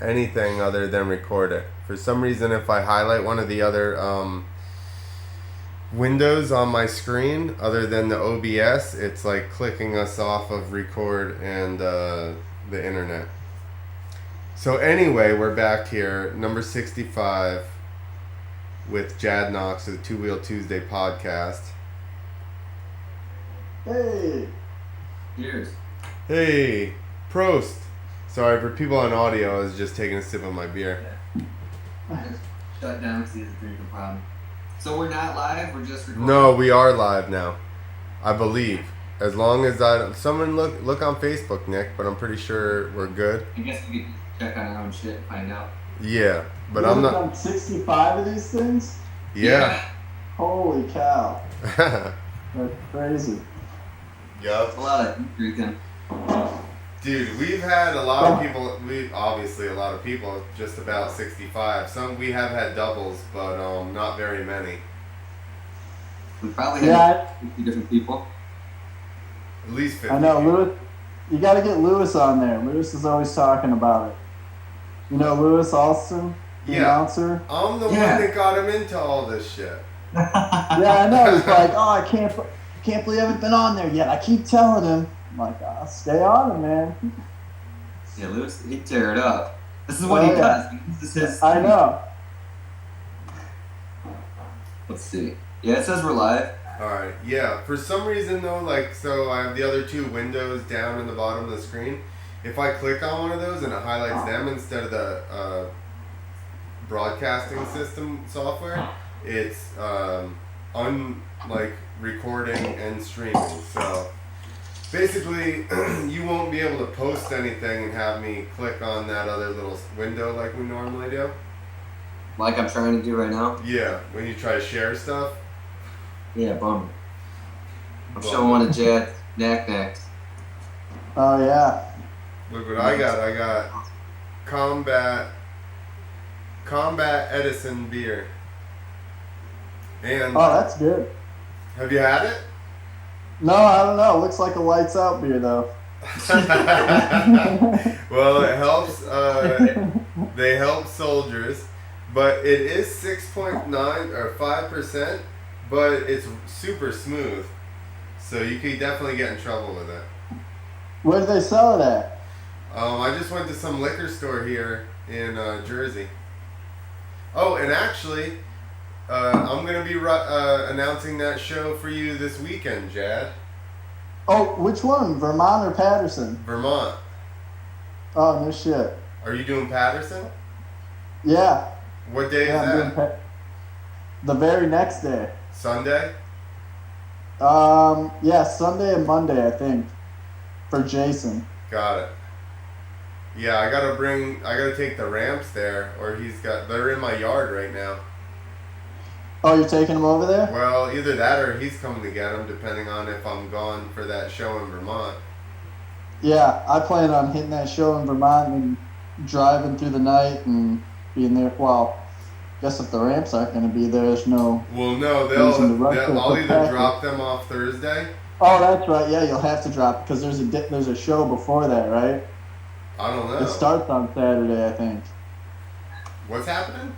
anything other than record it. For some reason, if I highlight one of the other windows on my screen other than the OBS, it's like clicking us off of record and the internet. So anyway, we're back here, number 65, with Jadd Knox of the Two Wheel Tuesday podcast. Hey. Cheers. Hey, Prost. Sorry, for people on audio, I was just taking a sip of my beer. Just shut down because he has a drinking problem. So we're not live, we're just recording? No, we are live now, I believe. As long as someone look on Facebook, Nick, but I'm pretty sure we're good. I guess we could check on our own shit and find out. Yeah, but You I'm have not. done 65 of these things? Yeah. Holy cow. That's crazy. That's a Yup. lot of drinking. Dude, we've had a lot of people. Obviously a lot of people. Just about 65. Some we have had doubles, but not very many. We probably had Yeah, 50 different people. At least 50. I know, Lewis. You got to get Lewis on there. Lewis is always talking about it. You know Lewis Alston, the Yeah. announcer? I'm the Yeah. one that got him into all this shit. Yeah, I know. He's like, oh, I can't believe I haven't been on there yet. I keep telling him. I'm like, stay on him, man. Yeah, Lewis, he'd tear it up. This is what Oh, he yeah. does. This is his I thing. know. Let's see. Yeah, it says we're live. Alright, yeah. For some reason though, so I have the other two windows down in the bottom of the screen. If I click on one of those and it highlights them instead of the broadcasting system software, it's recording and streaming. So basically, you won't be able to post anything and have me click on that other little window like we normally do. Like I'm trying to do right now. Yeah, when you try to share stuff. Yeah, bummer. I'm showing one of Jadd Knox. Oh, yeah. Look what I got. I got Combat Edison beer. And Oh, that's good. have you had it? No, I don't know. Looks like a lights out beer, though. Well, it helps. They help soldiers, but it is 6.9 or 5%, but it's super smooth, so you could definitely get in trouble with it. Where do they sell it at? I just went to some liquor store here in Jersey. Oh, and actually, I'm gonna be announcing that show for you this weekend, Jadd. Oh, which one? Vermont or Patterson? Vermont. Oh, no shit. Are you doing Patterson? Yeah. What day Yeah, is I'm doing that? the very next day. Sunday? Yeah, Sunday and Monday, I think, for Jason. Got it. Yeah, I gotta take the ramps there, or they're in my yard right now. Oh, you're taking him over there? Well, either that or he's coming to get them, depending on if I'm gone for that show in Vermont. Yeah, I plan on hitting that show in Vermont and driving through the night and being there. Well, I guess if the ramps aren't going to be there, there's no... Well, no, reason to rush it I'll for either practice. drop them off Thursday. Oh, that's right. Yeah, you'll have to drop because there's a show before that, right? I don't know. It starts on Saturday, I think. What's happening?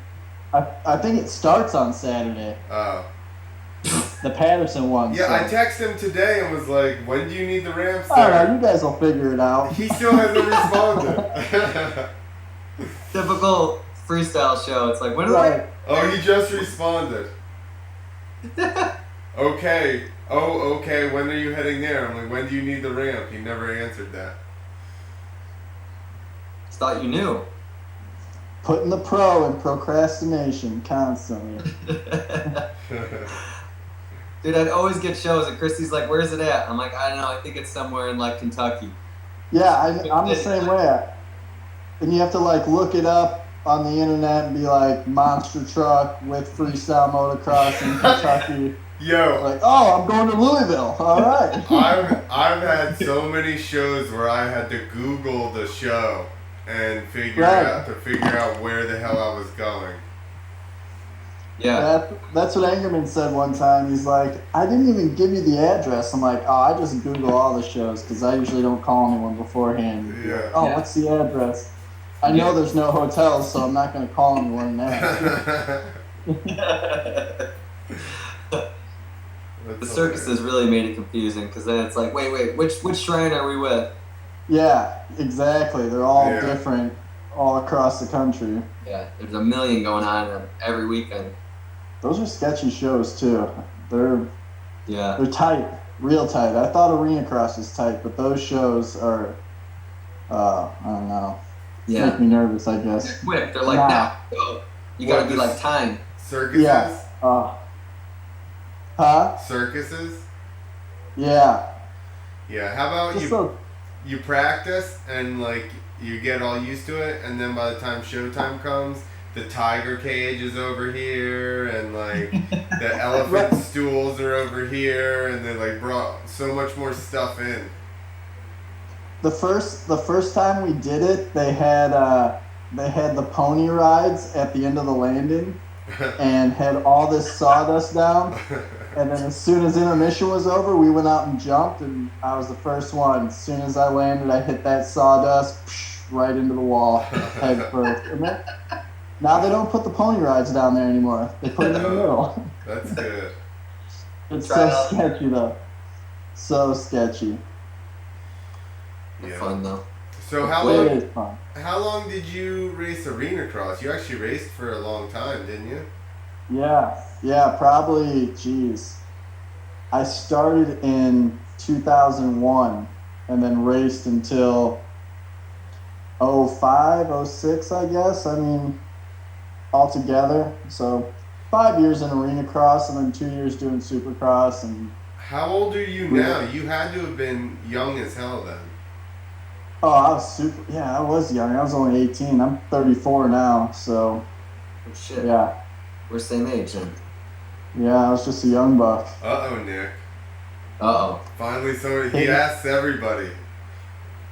I think it starts on Saturday. Oh. The Patterson one. Yeah, so. I texted him today and was like, when do you need the ramps I don't know. there? You guys will figure it out. He still hasn't responded. Typical freestyle show. It's like, when Right. Oh, he just responded. Okay. Oh, okay. When are you heading there? I'm like, when do you need the ramp? He never answered that. Thought you knew. Putting the pro in procrastination constantly. Dude, I'd always get shows and Christy's like, where's it at? I'm like, I don't know, I think it's somewhere in like Kentucky. Yeah, I'm the same way. And you have to like look it up on the internet and be like monster truck with freestyle motocross in Kentucky. Yo, Like, oh, I'm going to Louisville. All right. I've had so many shows where I had to Google the show and figure Right. out where the hell I was going. Yeah. That's what Angerman said one time. He's like, I didn't even give you the address. I'm like, oh, I just Google all the shows because I usually don't call anyone beforehand. Yeah. Oh, Yeah. what's the address? I know there's no hotels, so I'm not going to call anyone now. The circuses really made it confusing because then it's like, wait, which shrine are we with? Yeah, exactly. They're all different all across the country. Yeah, there's a million going on every weekend. Those are sketchy shows too. They're tight, real tight. I thought arenacross was tight, but those shows are, I don't know. Yeah. Make me nervous, I guess. They're quick. They're like, now, go. You gotta be like time. Circuses? Yeah. Circuses? Yeah. Yeah. How about you practice and like you get all used to it, and then by the time showtime comes, the tiger cage is over here, and like the elephant stools are over here, and they like brought so much more stuff in. The first time we did it, they had the pony rides at the end of the landing, and had all this sawdust down. And then as soon as intermission was over, we went out and jumped, and I was the first one. As soon as I landed, I hit that sawdust right into the wall head first. And now they don't put the pony rides down there anymore. They put it in the middle. That's good. It's so sketchy though. So sketchy. Yeah. Fun though. So how long did you race arenacross? You actually raced for a long time, didn't you? Yeah, probably, I started in 2001 and then raced until 05, 06, I guess. I mean, altogether. So 5 years in arenacross and then 2 years doing supercross. And how old are you now? You had to have been young as hell then. Oh, I was young. I was only 18. I'm 34 now, so. Oh, shit. Yeah. We're same age then. Yeah, I was just a young buck. Uh-oh, Nick. Uh-oh. Finally, he asks everybody.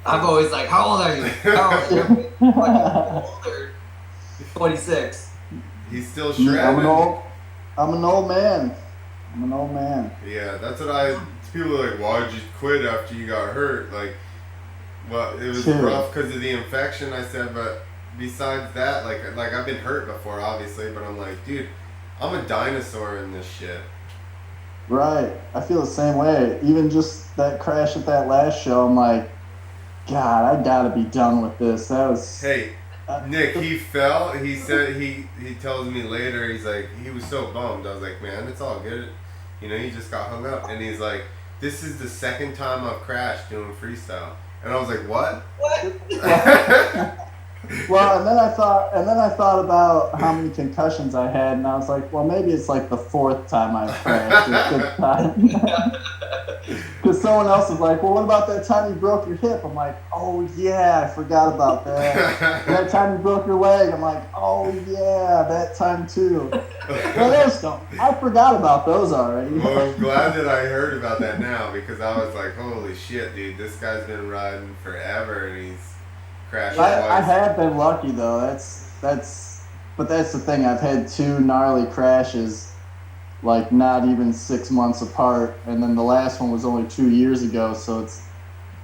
I'm always like, how old are you? How old are you? Older. 26. He's still shredded. I'm an old man. Yeah, that's what people are like, why'd you quit after you got hurt? Like, well, it was rough because of the infection, I said, but besides that, like I've been hurt before, obviously, but I'm like, dude, I'm a dinosaur in this shit. Right. I feel the same way. Even just that crash at that last show, I'm like, God, I gotta be done with this. That was... Hey, Nick, he fell. He said, he tells me later, he's like, he was so bummed. I was like, man, it's all good. You know, he just got hung up. And he's like, this is the second time I've crashed doing freestyle. And I was like, what? Well, and then I thought about how many concussions I had, and I was like, well, maybe it's like the fourth time I've crashed. Because someone else was like, well, what about that time you broke your hip? I'm like, oh yeah, I forgot about that. That time you broke your leg, I'm like, oh yeah, that time too. Well, I forgot about those already. Well, I'm glad that I heard about that now, because I was like, holy shit, dude, this guy's been riding forever, and he's crashed twice. I have been lucky though. But that's the thing. I've had 2 gnarly crashes, like not even 6 months apart, and then the last one was only 2 years ago. So it's,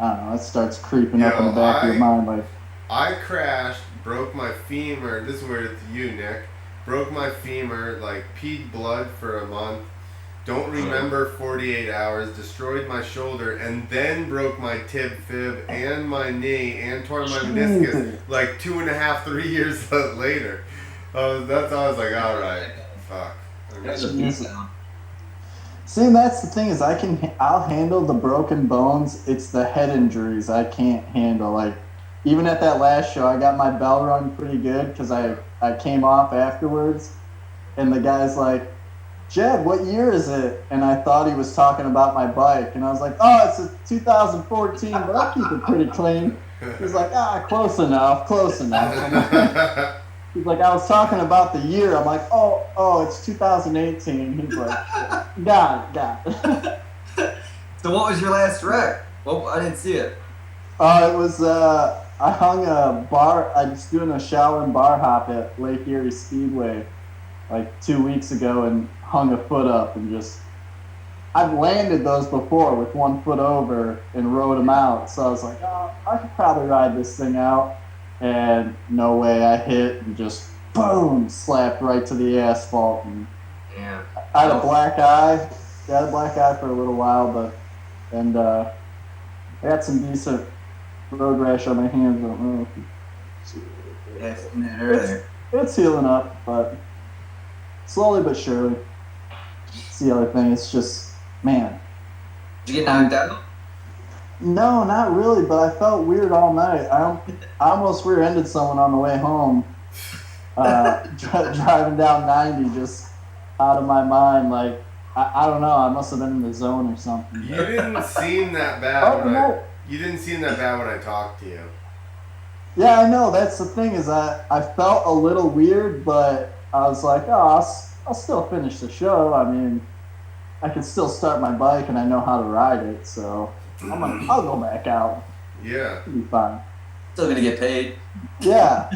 I don't know. It starts creeping up in the back of your mind. Like, I crashed, broke my femur. This is where it's you, Nick. Broke my femur, like peed blood for a month. Don't remember 48 hours, destroyed my shoulder, and then broke my tib fib and my knee and tore my meniscus like 2.5, 3 years later. That's how I was like, all right, fuck. See, that's the thing is I'll handle the broken bones. It's the head injuries I can't handle. Like, even at that last show, I got my bell rung pretty good because I came off afterwards, and the guy's like, Jadd, what year is it? And I thought he was talking about my bike. And I was like, oh, it's a 2014, but I keep it pretty clean. He's like, close enough. He's like, I was talking about the year. I'm like, oh, it's 2018. He's like, got it. So what was your last wreck? Well, I didn't see it. It was, I hung a bar. I was doing a shower and bar hop at Lake Erie Speedway like 2 weeks ago and hung a foot up and just, I've landed those before with 1 foot over and rode them out. So I was like, I could probably ride this thing out. and no way, I hit and just boom, slapped right to the asphalt. And Yeah. I had a black eye. I had a black eye for a little while, and I got some decent road rash on my hands. I don't know if you see it. Yeah, I've seen that earlier. It's healing up, but slowly but surely. It's the other thing. It's just, man. Did you get knocked out? No, not really, but I felt weird all night. I almost rear-ended someone on the way home, driving down 90, just out of my mind. Like, I don't know. I must have been in the zone or something. You didn't seem that bad. Oh, no. You didn't seem that bad when I talked to you. Yeah, I know. That's the thing is I felt a little weird, but I was like, oh, I'll still finish the show. I mean, I can still start my bike and I know how to ride it, so I'll go back out. Yeah. It'll be fine. Still gonna get paid. Yeah.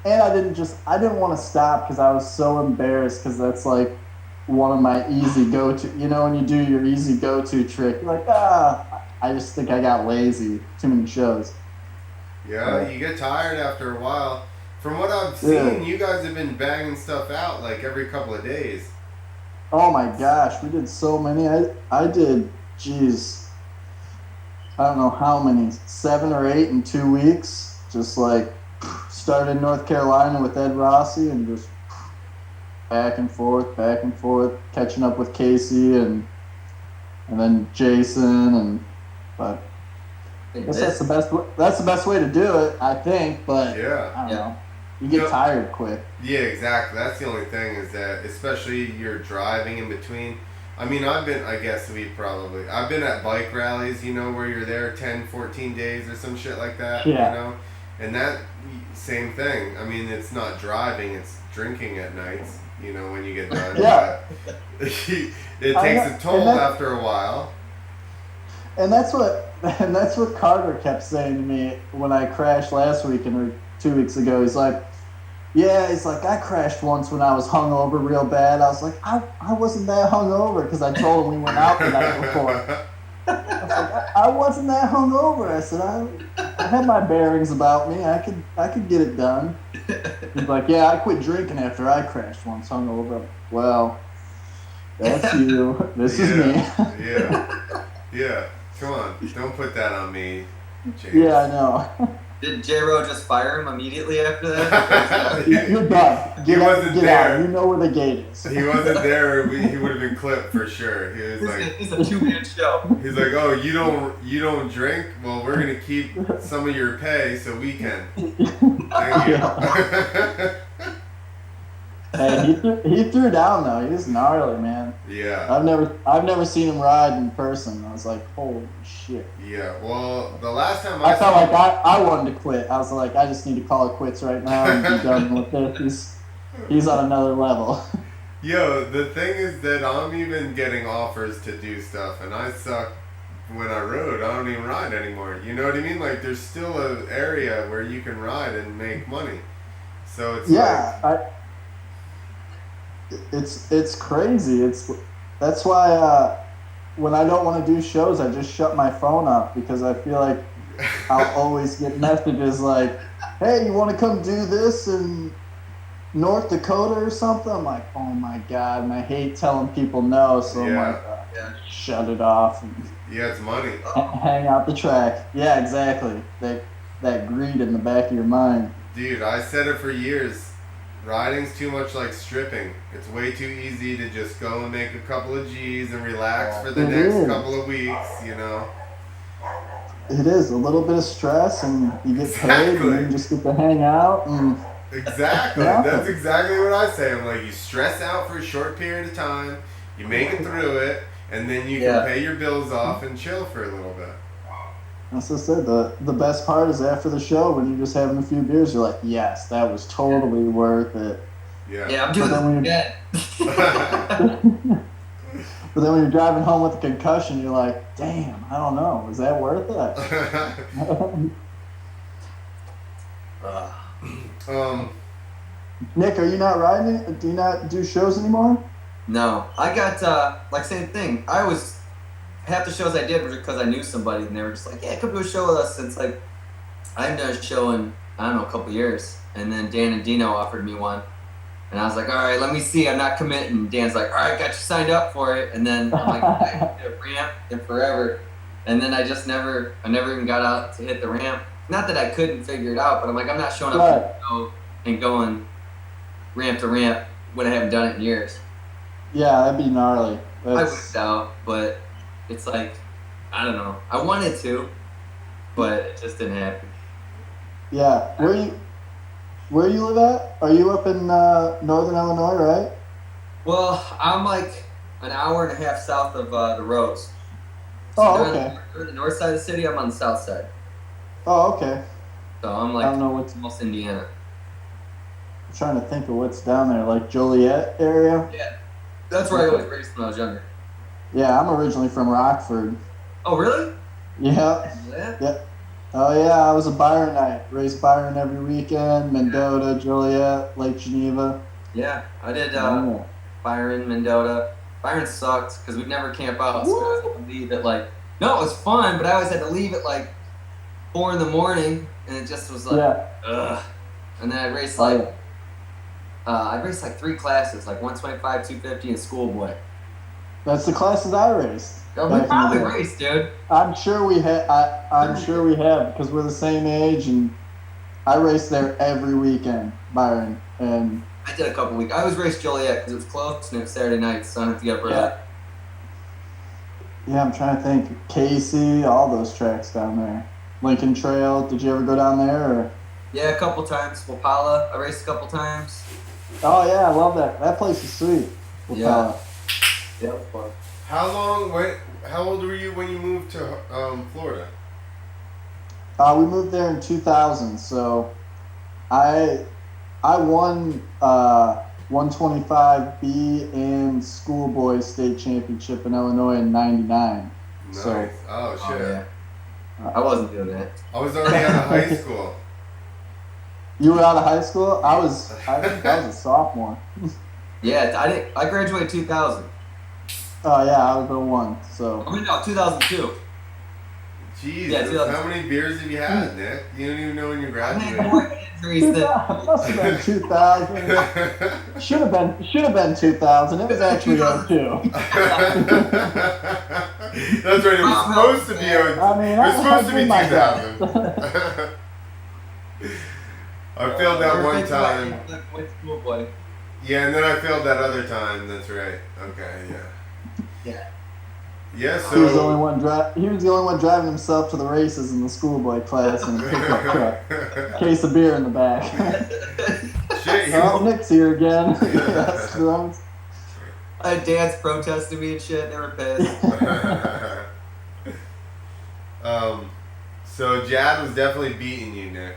And I didn't want to stop because I was so embarrassed because that's like one of my easy go-to. You know, when you do your easy go-to trick, you're like, I just think I got lazy. Too many shows. Yeah, you get tired after a while. From what I've seen, you guys have been banging stuff out like every couple of days. Oh my gosh, we did so many. I did, geez, I don't know how many, 7 or 8 in 2 weeks. Just like started in North Carolina with Ed Rossi and just back and forth, catching up with Casey and then Jason but I guess that's the best way to do it, I think, but yeah. I don't know. You get tired quick. Yeah, exactly. That's the only thing is that, especially you're driving in between. I mean, I've been at bike rallies, you know, where you're there 10, 14 days or some shit like that, you know? And that, same thing. I mean, it's not driving, it's drinking at nights, you know, when you get done. Yeah. It takes a toll after a while. And that's what Carter kept saying to me when I crashed last week or 2 weeks ago. He's like, I crashed once when I was hungover real bad. I was like, I wasn't that hungover because I told him we went out the night before. I was like, I wasn't that hungover. I said, I had my bearings about me. I could get it done. He's like, yeah, I quit drinking after I crashed once hungover. Well, that's you. This is me. Yeah. Come on, don't put that on me, James. Yeah, I know. Did J-Ro just fire him immediately after that? You're done. Get out. You know where the gate is. He wasn't there. He would have been clipped for sure. He was like, "It's a 2-man show." He's like, "Oh, you don't drink? Well, we're gonna keep some of your pay so we can." Thank you. Hey, he threw down though. He was gnarly, man. Yeah. I've never seen him ride in person. I was like, holy shit. Yeah. Well, the last time I felt like I wanted to quit. I was like, I just need to call it quits right now and be done with this. He's on another level. Yo, the thing is that I'm even getting offers to do stuff, and I suck when I rode. I don't even ride anymore. You know what I mean? Like, there's still an area where you can ride and make money. So it's It's crazy. That's why when I don't want to do shows, I just shut my phone up because I feel like I'll always get messages like, "Hey, you want to come do this in North Dakota or something?" I'm like, "Oh my god!" And I hate telling people no, so I'm like, shut it off. And it's money. Hang out the track. Yeah, exactly. That greed in the back of your mind. Dude, I said it for years. Riding's too much like stripping. It's way too easy to just go and make a couple of G's and relax for the next couple of weeks, you know? It is. A little bit of stress and you get paid and you just get to hang out. Exactly. That's exactly what I say. I'm like, you stress out for a short period of time, you make it through it, and then you can pay your bills off and chill for a little bit. That's what I said. The best part is after the show when you're just having a few beers, you're like, yes, that was totally worth it. Yeah, I'm doing that again. But then when you're driving home with a concussion, you're like, damn, I don't know. Is that worth it? Nick, are you not riding? Do you not do shows anymore? No. I got, same thing. I was... Half the shows I did were because I knew somebody, and they were just like, "Yeah, come do a show with us." And it's like, I haven't done a show in I don't know, a couple years. And then Dan and Dino offered me one. And I was like, all right, let me see. I'm not committing. Dan's like, all right, got you signed up for it. And then I'm like, I hit a ramp in forever. And then I never even got out to hit the ramp. Not that I couldn't figure it out, but I'm like, I'm not showing up and going ramp to ramp when I haven't done it in years. Yeah, that'd be gnarly. I whipped out, but it's like, I don't know. I wanted to, but it just didn't happen. Yeah. Where you live at? Are you up in northern Illinois, right? Well, I'm like an hour and a half south of the roads. Oh, okay. You're on the north side of the city. I'm on the south side. Oh, okay. So I'm like I don't know what's almost Indiana. I'm trying to think of what's down there, like Joliet area. Yeah, that's where I always raced when I was younger. Yeah, I'm originally from Rockford. Oh, really? Yeah. Yeah. Oh yeah, I was a Byronite. Raced Byron every weekend. Mendota, Joliet, Lake Geneva. Yeah, I did Byron, Mendota. Byron sucked because we'd never camp out. So I was had to leave at like, no, it was fun, but I always had to leave at like 4 a.m, and it just was like, ugh. And then I'd race like, I'd race like 3 classes, like 125, 250, and schoolboy. That's the classes I raced. We probably raced, dude. I'm sure we have. I'm sure we have because we're the same age, and I raced there every weekend, Byron. And I did a couple weeks. I always raced Joliet because it was close and it was Saturday night, so I didn't have to get up early. Yeah, I'm trying to think. Casey, all those tracks down there. Lincoln Trail. Did you ever go down there? Or? Yeah, a couple times. Wapala, I raced a couple times. Oh yeah, I love that. That place is sweet. Yeah. Yeah, it was fun. How old were you when you moved to Florida? We moved there in 2000, so I won 125B and schoolboy state championship in Illinois in '99. Nice. So, oh shit. Oh, yeah. I wasn't doing that. I was already out of high school. You were out of high school? I think I was a sophomore. Yeah, I graduated 2000. Oh yeah, I was 01. So. I mean, no, 2002. Jesus, Yeah, 2002. how many beers have you had, Nick? You don't even know when you I graduated. had more injuries than. Must have been 2000. Should have been 2000. It was actually 02. That's right. It was supposed to be. It was supposed to be 2000. I failed that one time. With schoolboy. Yeah, and then I failed that other time. That's right. Okay. Yeah. Yeah. Yeah. So He was the only one driving himself to the races in the schoolboy class in a pickup truck. Case of beer in the back. Shit. Oh, Nick's here again. Yes, I had dads protesting me and shit. They were pissed. So Jadd was definitely beating you, Nick.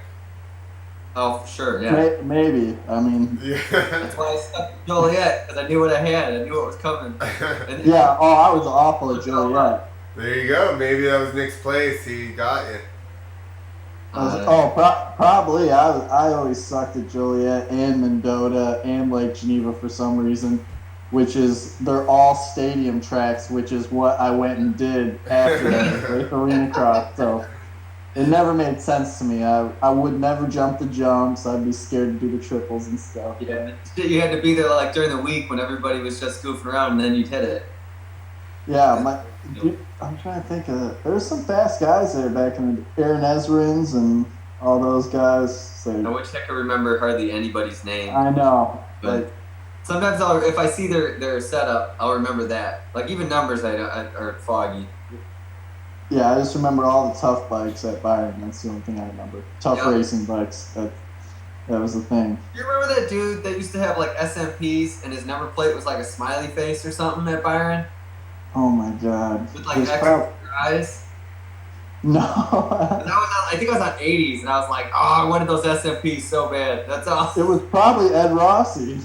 Oh, for sure, yeah. Maybe. I mean. Yeah. That's why I stuck with Joliet, because I knew what I had. I knew what was coming. And Yeah. Oh, I was awful at Joliet. There you go. Maybe that was Nick's place. He got you. Probably. I always sucked at Joliet and Mendota and Lake Geneva for some reason, which is they're all stadium tracks, which is what I went and did after the arenacross. So it never made sense to me. I would never jump the jumps. I'd be scared to do the triples and stuff. yeah, you had to be there like during the week when everybody was just goofing around, and then you'd hit it. Yeah, I'm trying to think of. There's some fast guys there back in the Aaron Ezrins and all those guys. So, I wish I could remember hardly anybody's name. I know, but sometimes if I see their setup, I'll remember that. Like even numbers are foggy. Yeah, I just remember all the tough bikes at Byron. That's the only thing I remember. Tough racing bikes. That was the thing. You remember that dude that used to have like SMPs and his number plate was like a smiley face or something at Byron? Oh my god. With like extra eyes? No. I think I was on 80s and I was like, oh, I wanted those SMPs so bad. That's all. It was probably Ed Rossi.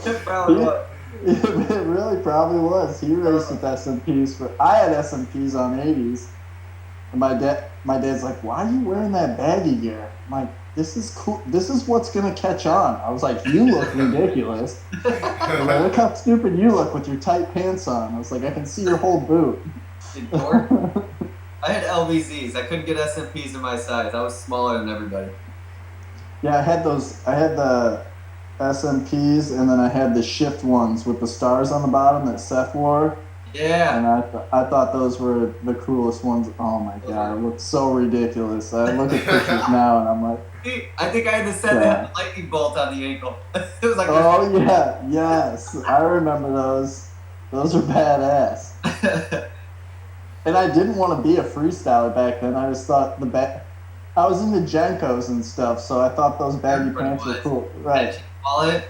It probably was. It really probably was. He raced with SMPs I had SMPs on 80s. And my dad's like, why are you wearing that baggy gear? I'm like, this is cool. This is what's gonna catch on. I was like, you look ridiculous. Like, look how stupid you look with your tight pants on. I was like, I can see your whole boot. I I had LVZs. I couldn't get SMPs in my size. I was smaller than everybody. Yeah, I had those. I had the SMPs, and then I had the shift ones with the stars on the bottom that Seth wore. Yeah. And I thought those were the coolest ones. Oh my god, it looked so ridiculous. I look at pictures now, and I'm like, I think I had the set that had the lightning bolt on the ankle. It was like, oh yeah, yes, I remember those. Those are badass. And I didn't want to be a freestyler back then. I just thought I was into Jenkos and stuff, so I thought those baggy pants were cool. Right. All it?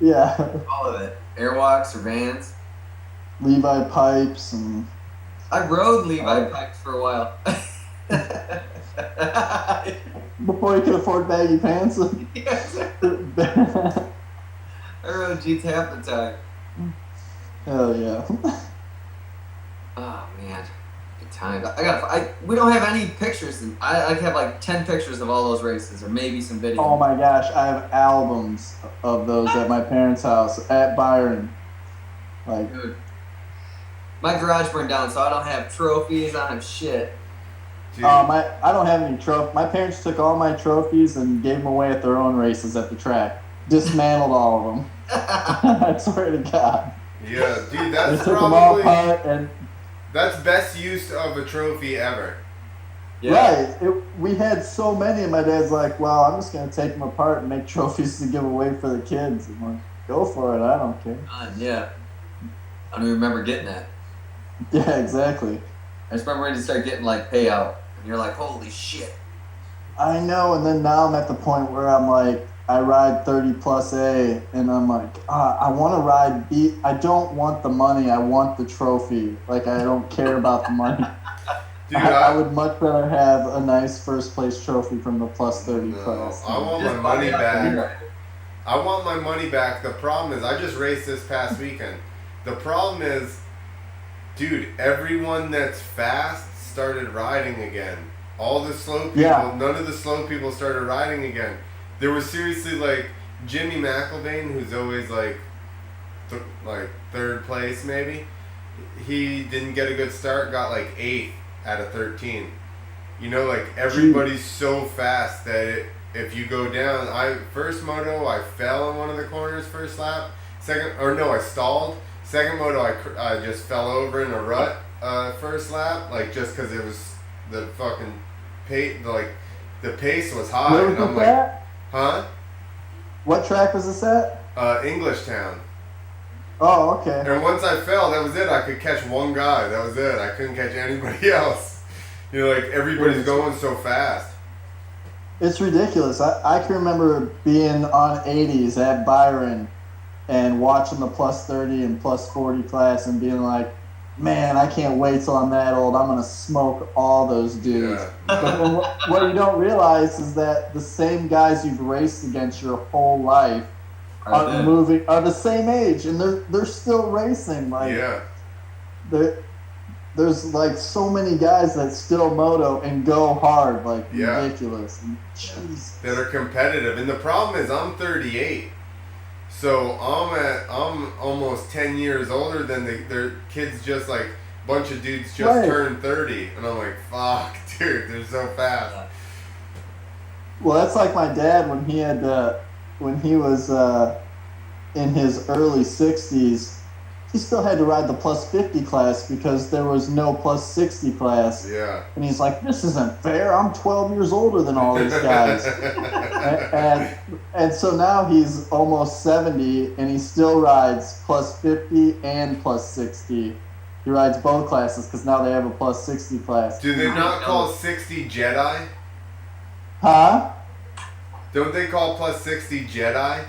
Yeah. All of it. Airwalks or Vans. Levi pipes and. I rode Levi pipes for a while. Before you could afford baggy pants. Yes. I rode Jeets half the time. Hell yeah. Oh man, good times. We don't have any pictures. I have like 10 pictures of all those races, or maybe some video. Oh my gosh, I have albums of those at my parents' house at Byron. Like, dude, my garage burned down, so I don't have trophies. I don't have shit. I don't have any trophies. My parents took all my trophies and gave them away at their own races at the track. Dismantled all of them. I swear to God. Yeah, dude, that's they took them all apart and. That's best use of a trophy ever. Yeah. Right. We had so many, and my dad's like, well, I'm just going to take them apart and make trophies to give away for the kids. I'm like, go for it. I don't care. Yeah. I don't even remember getting that. Yeah, exactly. I just remember when you start getting, like, payout. And you're like, holy shit. I know, and then now I'm at the point where I'm like, I ride 30 plus A, and I'm like, I want to ride B. I don't want the money. I want the trophy. Like, I don't care about the money. Dude, I would much rather have a nice first place trophy from the plus 30 class. I want my money back. I want my money back. The problem is, I just raced this past weekend. The problem is, dude, everyone that's fast started riding again. All the slow people, none of the slow people started riding again. There was seriously like Jimmy McIlvain, who's always like third place maybe. He didn't get a good start, got like 8th out of 13. You know, like everybody's so fast that if you go down, first moto I fell in one of the corners first lap. I stalled. Second moto I just fell over in a rut first lap, like just because it was the fucking pace, the pace was high. Where was and I'm this like, at? huh? What track was this at? Englishtown. Oh, okay. And once I fell, that was it. I could catch one guy. That was it. I couldn't catch anybody else. You know, like everybody's going so fast. It's ridiculous. I can remember being on 80s at Byron and watching the plus 30 and plus 40 class and being like, man, I can't wait till I'm that old. I'm going to smoke all those dudes. Yeah. But then what you don't realize is that the same guys you've raced against your whole life are the same age, and they're still racing. Like, yeah. There's like so many guys that still moto and go hard, like ridiculous. Jesus. That are competitive. And the problem is I'm 38. So I'm almost 10 years older than their kids. Just like a bunch of dudes just turned 30, and I'm like, fuck, dude, they're so fast. Well, that's like my dad when he was in his early 60s. He still had to ride the plus 50 class because there was no plus 60 class. Yeah. And he's like, this isn't fair. I'm 12 years older than all these guys. and so now he's almost 70, and he still rides plus 50 and plus 60. He rides both classes because now they have a plus 60 class. Do they not call 60 Jedi? Huh? Don't they call plus 60 Jedi?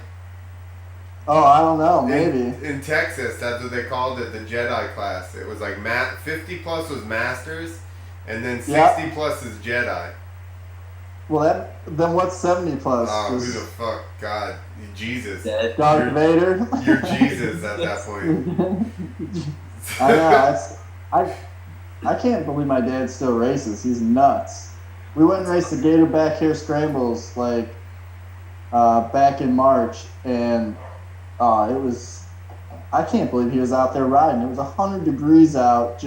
Oh, I don't know. Maybe. In Texas, that's what they called it, the Jedi class. It was like 50 plus was Masters, and then 60 plus is Jedi. Well, then what's 70 plus? Oh, who the fuck? God. Jesus. Darth Vader? You're Jesus at that point. I know. I can't believe my dad still races. He's nuts. We went and raced the Gator Back Hair Scrambles like back in March, and it was, I can't believe he was out there riding. It was 100 degrees out.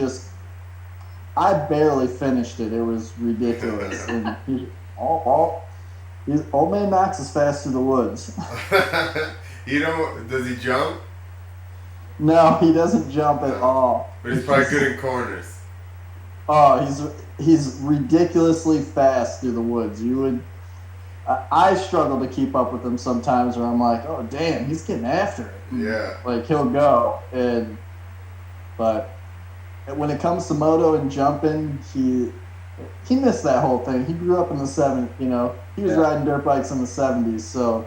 I barely finished it. It was ridiculous. And old man Knox is fast through the woods. Does he jump? No, he doesn't jump at all. But he's probably good in corners. Oh, he's ridiculously fast through the woods. I struggle to keep up with him sometimes, where I'm like, oh damn, he's getting after it. Yeah. Like he'll go, but when it comes to moto and jumping, he missed that whole thing. He grew up in the 70s, he was riding dirt bikes in the 70s, so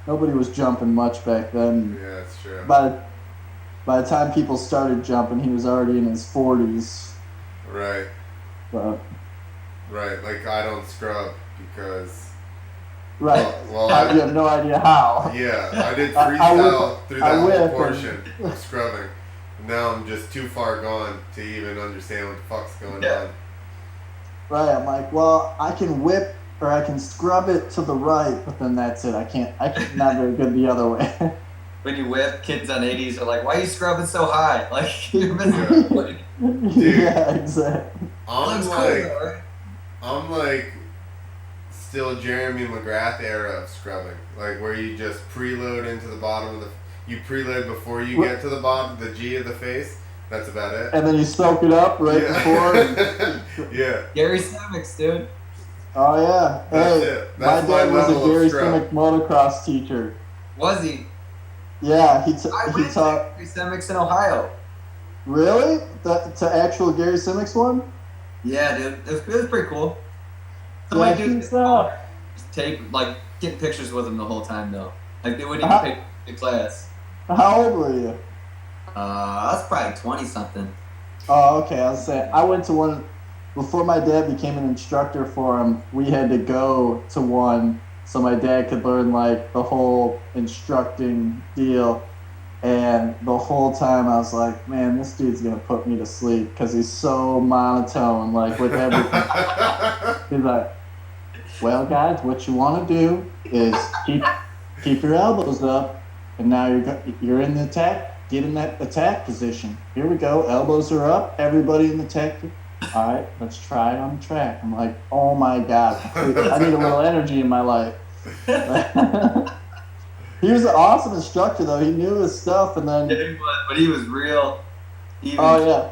nobody was jumping much back then. Yeah, that's true. By the time people started jumping, he was already in his 40s. Right. But, right, like I don't scrub because... Right. Well, you have no idea how. Yeah, I did freestyle through that whole portion and... of scrubbing. Now I'm just too far gone to even understand what the fuck's going on. Right, I'm like, well, I can whip or I can scrub it to the right, but then that's it. I can't not very good the other way. When you whip, kids on 80s are like, why are you scrubbing so high? Like, you're missing Yeah, exactly. I'm like still Jeremy McGrath era of scrubbing. Like where you just preload into the bottom of you preload before you get to the bottom, the G of the face. That's about it. And then you soak it up before. Yeah. Gary Semmix, dude. Oh yeah. That's my dad was a Gary scrub. Semmix motocross teacher. Was he? Yeah, he taught Gary Semmix in Ohio. Really? To actual Gary Semmix one? Yeah, dude. It was pretty cool. Yeah, Just get pictures with him the whole time though. Like they wouldn't even pick the class. How old were you? I was probably 20 something. Oh, okay. I was saying I went to one before my dad became an instructor for him. We had to go to one so my dad could learn like the whole instructing deal. And the whole time I was like, man, this dude's gonna put me to sleep because he's so monotone, like with everything. He's like, well, guys, what you want to do is keep your elbows up, and now you're in the attack. Get in that attack position. Here we go. Elbows are up. Everybody in the attack. All right, let's try it on the track. I'm like, oh my god, I need a little energy in my life. He was an awesome instructor, though. He knew his stuff, and then. Yeah, he was, but he was real. Yeah.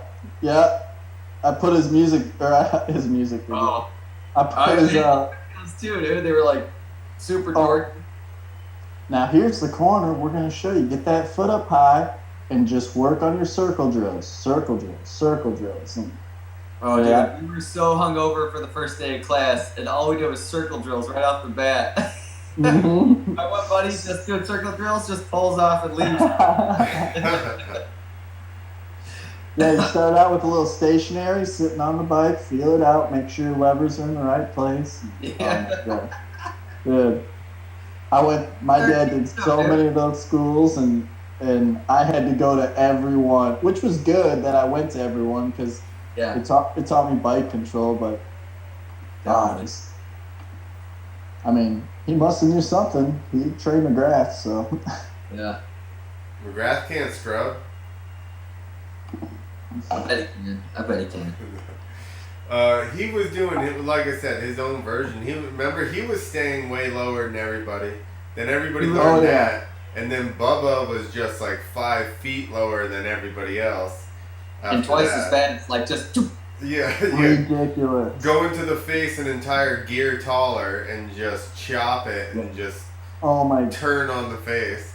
I put his music, his music. Oh. I put his. Those too, dude. They were like super dorky. Now here's the corner. We're gonna show you. Get that foot up high, and just work on your circle drills. And, dude, we were so hungover for the first day of class, and all we did was circle drills right off the bat. Mm-hmm. My one buddy just doing circle drills, just pulls off and leaves. Yeah, you start out with a little stationary, sitting on the bike, feel it out, make sure your levers are in the right place. Yeah. Oh my God. My dad did so many of those schools, and I had to go to every one, which was good that I went to every one because it taught me bike control, but he must have knew something. He trained McGrath, so. Yeah. McGrath can't scrub. I bet he can. He was doing, like I said, his own version. He was staying way lower than everybody. Then everybody learned that. And then Bubba was just like 5 feet lower than everybody else. And twice as fast, like just... Yeah. Ridiculous. Go into the face an entire gear taller and just chop it and just turn on the face.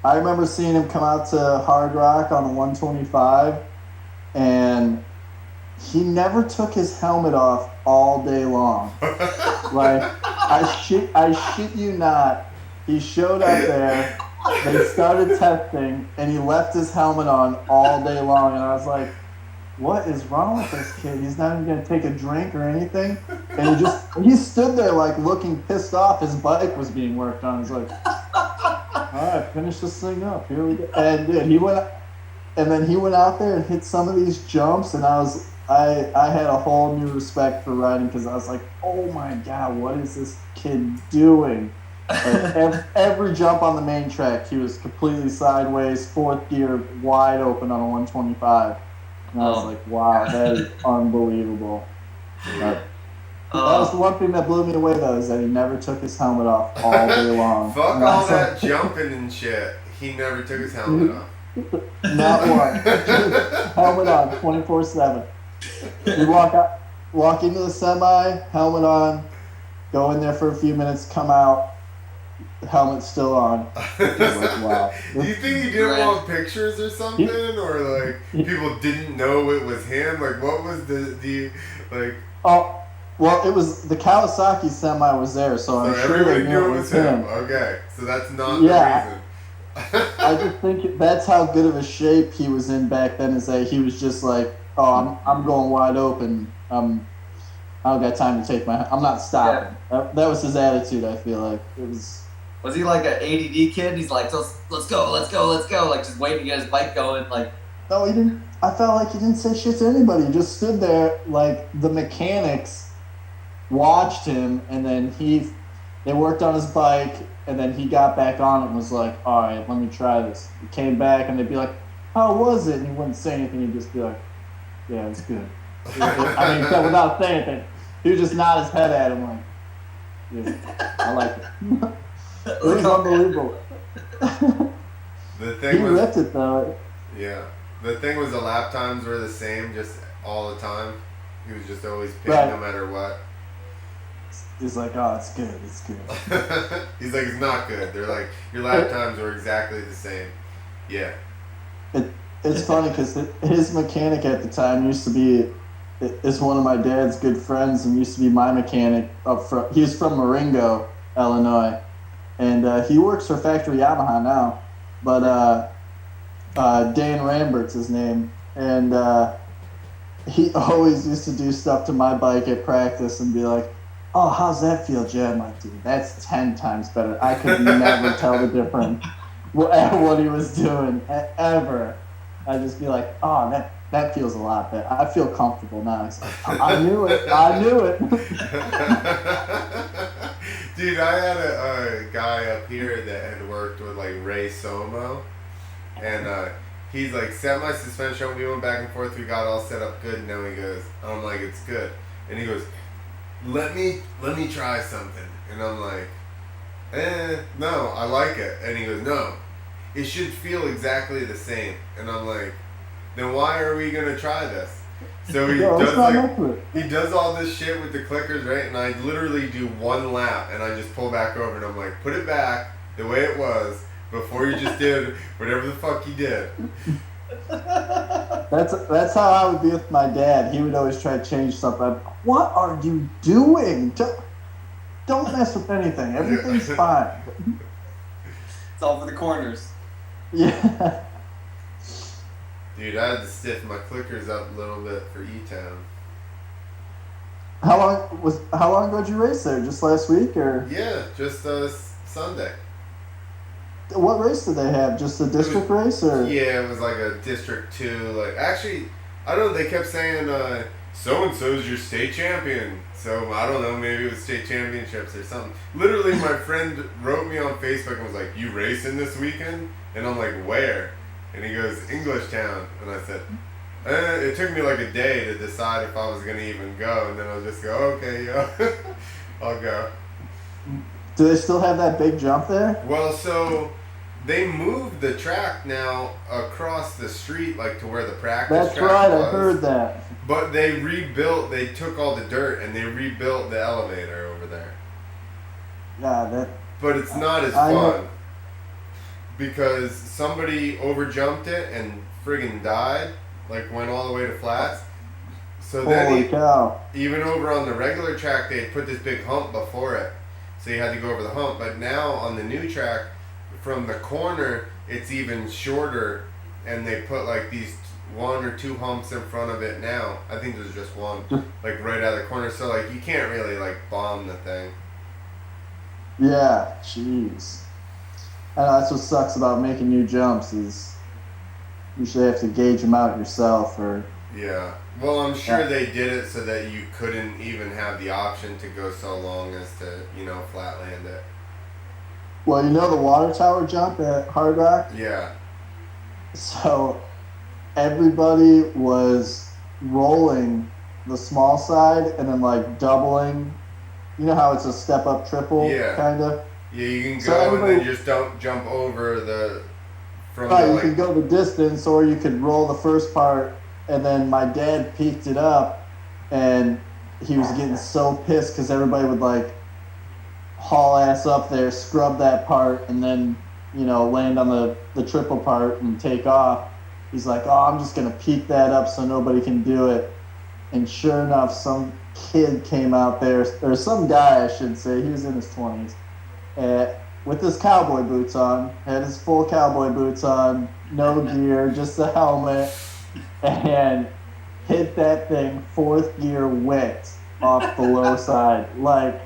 I remember seeing him come out to Hard Rock on the 125, and he never took his helmet off all day long. Like, I shit you not. He showed up there, they started testing, and he left his helmet on all day long, and I was like, what is wrong with this kid? He's not even going to take a drink or anything. And he stood there like looking pissed off. His bike was being worked on. He's like, all right, finish this thing up. Here we go. And dude, he went out there and hit some of these jumps, and I had a whole new respect for riding because I was like, oh my God, what is this kid doing? Like every jump on the main track, he was completely sideways, fourth gear, wide open on a 125. And I was Oh. like, wow, that is unbelievable. But that was the one thing that blew me away, though, is that he never took his helmet off all day long. Fuck And I all was that like, jumping and shit. He never took his helmet off. not one. Helmet on, 24/7. You walk into the semi, helmet on, go in there for a few minutes, come out, helmet's still on. Like, wow. Do you think he didn't want pictures or something, or like people didn't know it was him? Like, what was the like? Oh, well, it was the Kawasaki semi was there, so I'm sure everybody they knew it was him. Okay, so that's not the reason. I just think that's how good of a shape he was in back then. Is that he was just like, oh, I'm going wide open. I don't got time to take I'm not stopping. Yeah. That was his attitude. I feel like it was. Was he like an ADD kid? He's like, let's go, like just waiting to get his bike going. Like, no, he didn't. I felt like he didn't say shit to anybody. He just stood there like the mechanics watched him, and then they worked on his bike, and then he got back on it and was like, all right, let me try this. He came back, and they'd be like, how was it? And he wouldn't say anything. He'd just be like, yeah, it's good. I mean, without saying anything. He would just nod his head at him like, yeah, I like it. It was unbelievable. The thing he ripped it, though. Yeah. The thing was the lap times were the same just all the time. He was just always pinned no matter what. He's like, oh, it's good, it's good. He's like, it's not good. They're like, your lap times were exactly the same. Yeah. It's funny because his mechanic at the time is one of my dad's good friends and used to be my mechanic he was from Marengo, Illinois. And he works for Factory Yamaha now. But Dan Rambert's his name. And he always used to do stuff to my bike at practice and be like, oh, how's that feel, Jadd? I'm like, dude, that's 10 times better. I could never tell the difference what he was doing, ever. I'd just be like, oh, that feels a lot better. I feel comfortable now. He's like, I knew it. Dude, I had a guy up here that had worked with like Ray Somo, and he's like set my suspension. We went back and forth. We got all set up good. And now he goes, I'm like, it's good. And he goes, let me try something. And I'm like, no, I like it. And he goes, no, it should feel exactly the same. And I'm like, then why are we gonna try this? So he does all this shit with the clickers, right? And I literally do one lap and I just pull back over and I'm like, put it back the way it was before you just did whatever the fuck you did. That's how I would be with my dad. He would always try to change something. What are you doing? Don't mess with anything. Everything's fine. It's all for the corners. Yeah. Dude, I had to stiffen my clickers up a little bit for E-Town. How long ago did you race there? Just last week, or? Yeah, just Sunday. What race did they have? Just a district race, or? Yeah, it was like a District 2. Like, actually, I don't know. They kept saying so and so's your state champion. So I don't know. Maybe it was state championships or something. Literally, my friend wrote me on Facebook and was like, "You racing this weekend?" And I'm like, "Where?" And he goes, Englishtown. And I said, it took me like a day to decide if I was going to even go. And then I'll just go, okay, yeah, I'll go. Do they still have that big jump there? Well, so they moved the track now across the street, like to where the practice track was. That's right, I heard that. But they took all the dirt and they rebuilt the elevator over there. Yeah, But it's not as fun. Because somebody overjumped it and friggin' died, like went all the way to flats. So then even over on the regular track, they had put this big hump before it. So you had to go over the hump. But now on the new track, from the corner, it's even shorter. And they put like these 1 or 2 humps in front of it now. I think there's just one, like right out of the corner. So like you can't really like bomb the thing. Yeah, jeez. That's what sucks about making new jumps is you should have to gauge them out yourself, or. Yeah. Well, I'm sure they did it so that you couldn't even have the option to go so long as to, flat land it. Well, the water tower jump at Hard Rock? Yeah. So everybody was rolling the small side and then like doubling. You know how it's a step up triple, Yeah. kind of. Yeah, you can So go and everybody- then just don't jump over the from Right, the you like. could go the distance, or you could roll the first part, and then my dad peeked it up, and he was getting so pissed because everybody would like haul ass up there, scrub that part, and then land on the triple part and take off. He's like, "Oh, I'm just gonna peek that up so nobody can do it." And sure enough, some kid came out there, or some guy, I should say, he was in his 20s, with his cowboy boots on, had his full cowboy boots on, no gear, just a helmet, and hit that thing fourth gear wet off the low side. Like,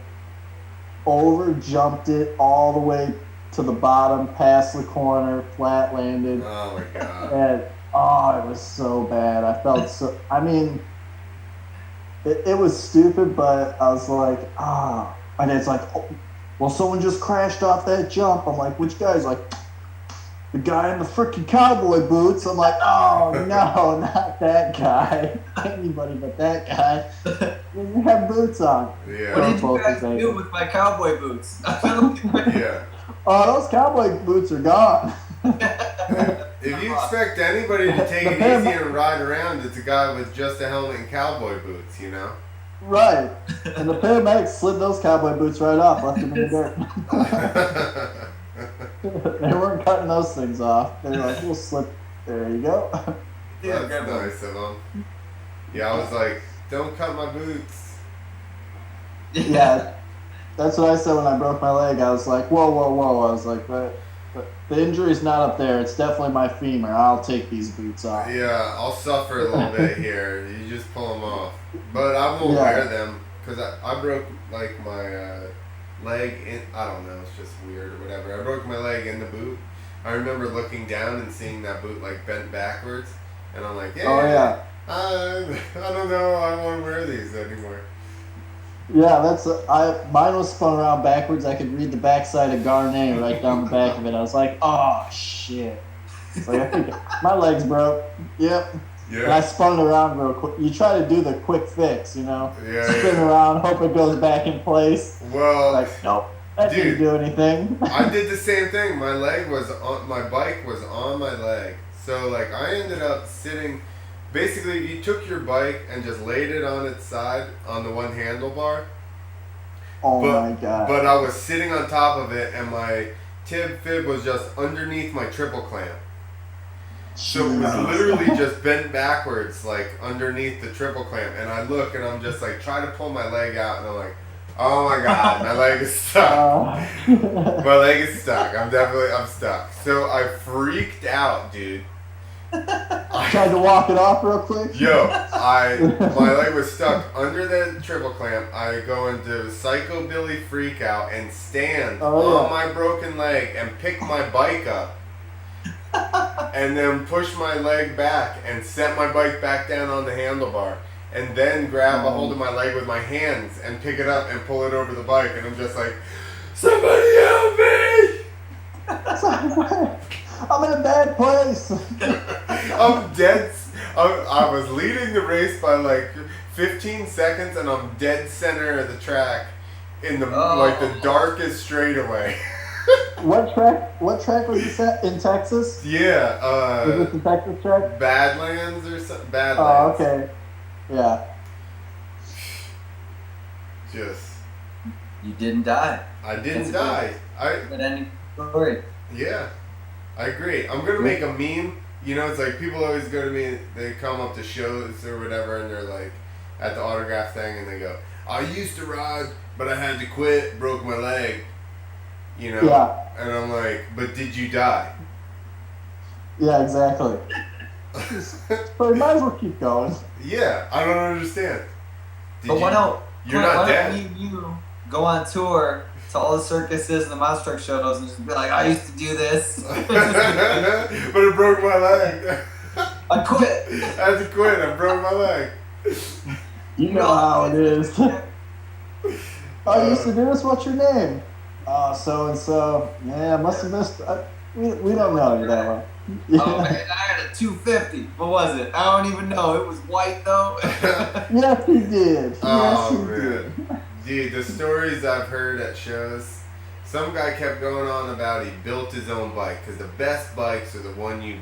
over jumped it all the way to the bottom, past the corner, flat landed. Oh my god. And, it was so bad. I felt so, I mean, it was stupid, but I was like, and it's like, well, someone just crashed off that jump. I'm like, which guy? He's like, the guy in the freaking cowboy boots. I'm like, oh, no, not that guy. Anybody but that guy. You have boots on. Yeah. What did you guys do with my cowboy boots? Yeah. Oh, those cowboy boots are gone. If you expect anybody to take it easy and ride around, it's a guy with just a helmet and cowboy boots, you know? Right. And the paramedics slid those cowboy boots right off, left them in the dirt. They weren't cutting those things off. They were like, we'll slip. There you go. That's nice of them. Yeah, I was like, don't cut my boots. Yeah. That's what I said when I broke my leg. I was like, whoa, whoa, whoa. I was like, but the injury's not up there. It's definitely my femur. I'll take these boots off. Yeah, I'll suffer a little bit here. You just pull them off. But I won't wear them because I broke like my leg in, I don't know, it's just weird or whatever. I broke my leg in the boot. I remember looking down and seeing that boot like bent backwards. And I'm like, I don't know, I don't want to wear these anymore. Yeah, mine was spun around backwards. I could read the backside of Garnet right down the back of it. I was like, oh shit. It's like, I think my leg's broke. Yep. Yeah. And I spun it around real quick. You try to do the quick fix, Yeah. Spin around, hope it goes back in place. Well, Like, nope, that didn't do anything. I did the same thing. My bike was on my leg. So like I ended up sitting. Basically, you took your bike and just laid it on its side on the one handlebar. Oh my god. But I was sitting on top of it and my fib was just underneath my triple clamp. So it was literally just bent backwards, like underneath the triple clamp. And I look and I'm just like, try to pull my leg out and I'm like, oh my god, my leg is stuck. My leg is stuck. I'm stuck. So I freaked out, dude. I tried to walk it off real quick. My leg was stuck under the triple clamp. I go into psychobilly freak out and stand on my broken leg and pick my bike up. And then push my leg back and set my bike back down on the handlebar. And then grab a hold of my leg with my hands and pick it up and pull it over the bike. And I'm just like, somebody help me! I'm in a bad place. I'm dead. I was leading the race by like 15 seconds, and I'm dead center of the track in the like the darkest straightaway. What track was this at in Texas? Yeah. Was it the Texas track? Badlands or something. Badlands. Oh, okay. Yeah. Just. You didn't die. I didn't die. Good ending story. Yeah. I agree. I'm gonna make a meme. You know, it's like people always go to me, they come up to shows or whatever, and they're like at the autograph thing, and they go, I used to ride, but I had to quit, broke my leg. You know? Yeah. And I'm like, but did you die? Yeah, exactly. So you might as well keep going. Yeah, I don't understand. You're not dead. Why don't you go on tour to all the circuses and the monster truck shows and just be like, I used to do this. But it broke my leg. I quit. I had to quit. I broke my leg. You know how it is. I used to do this. What's your name? So and so. Yeah, must have missed. We don't know you that well. Oh man, I had a 250. What was it? I don't even know. It was white though. Yes, he did. Yes, Oh he did. man, dude, the stories I've heard at shows. Some guy kept going on about he built his own bike because the best bikes are the one you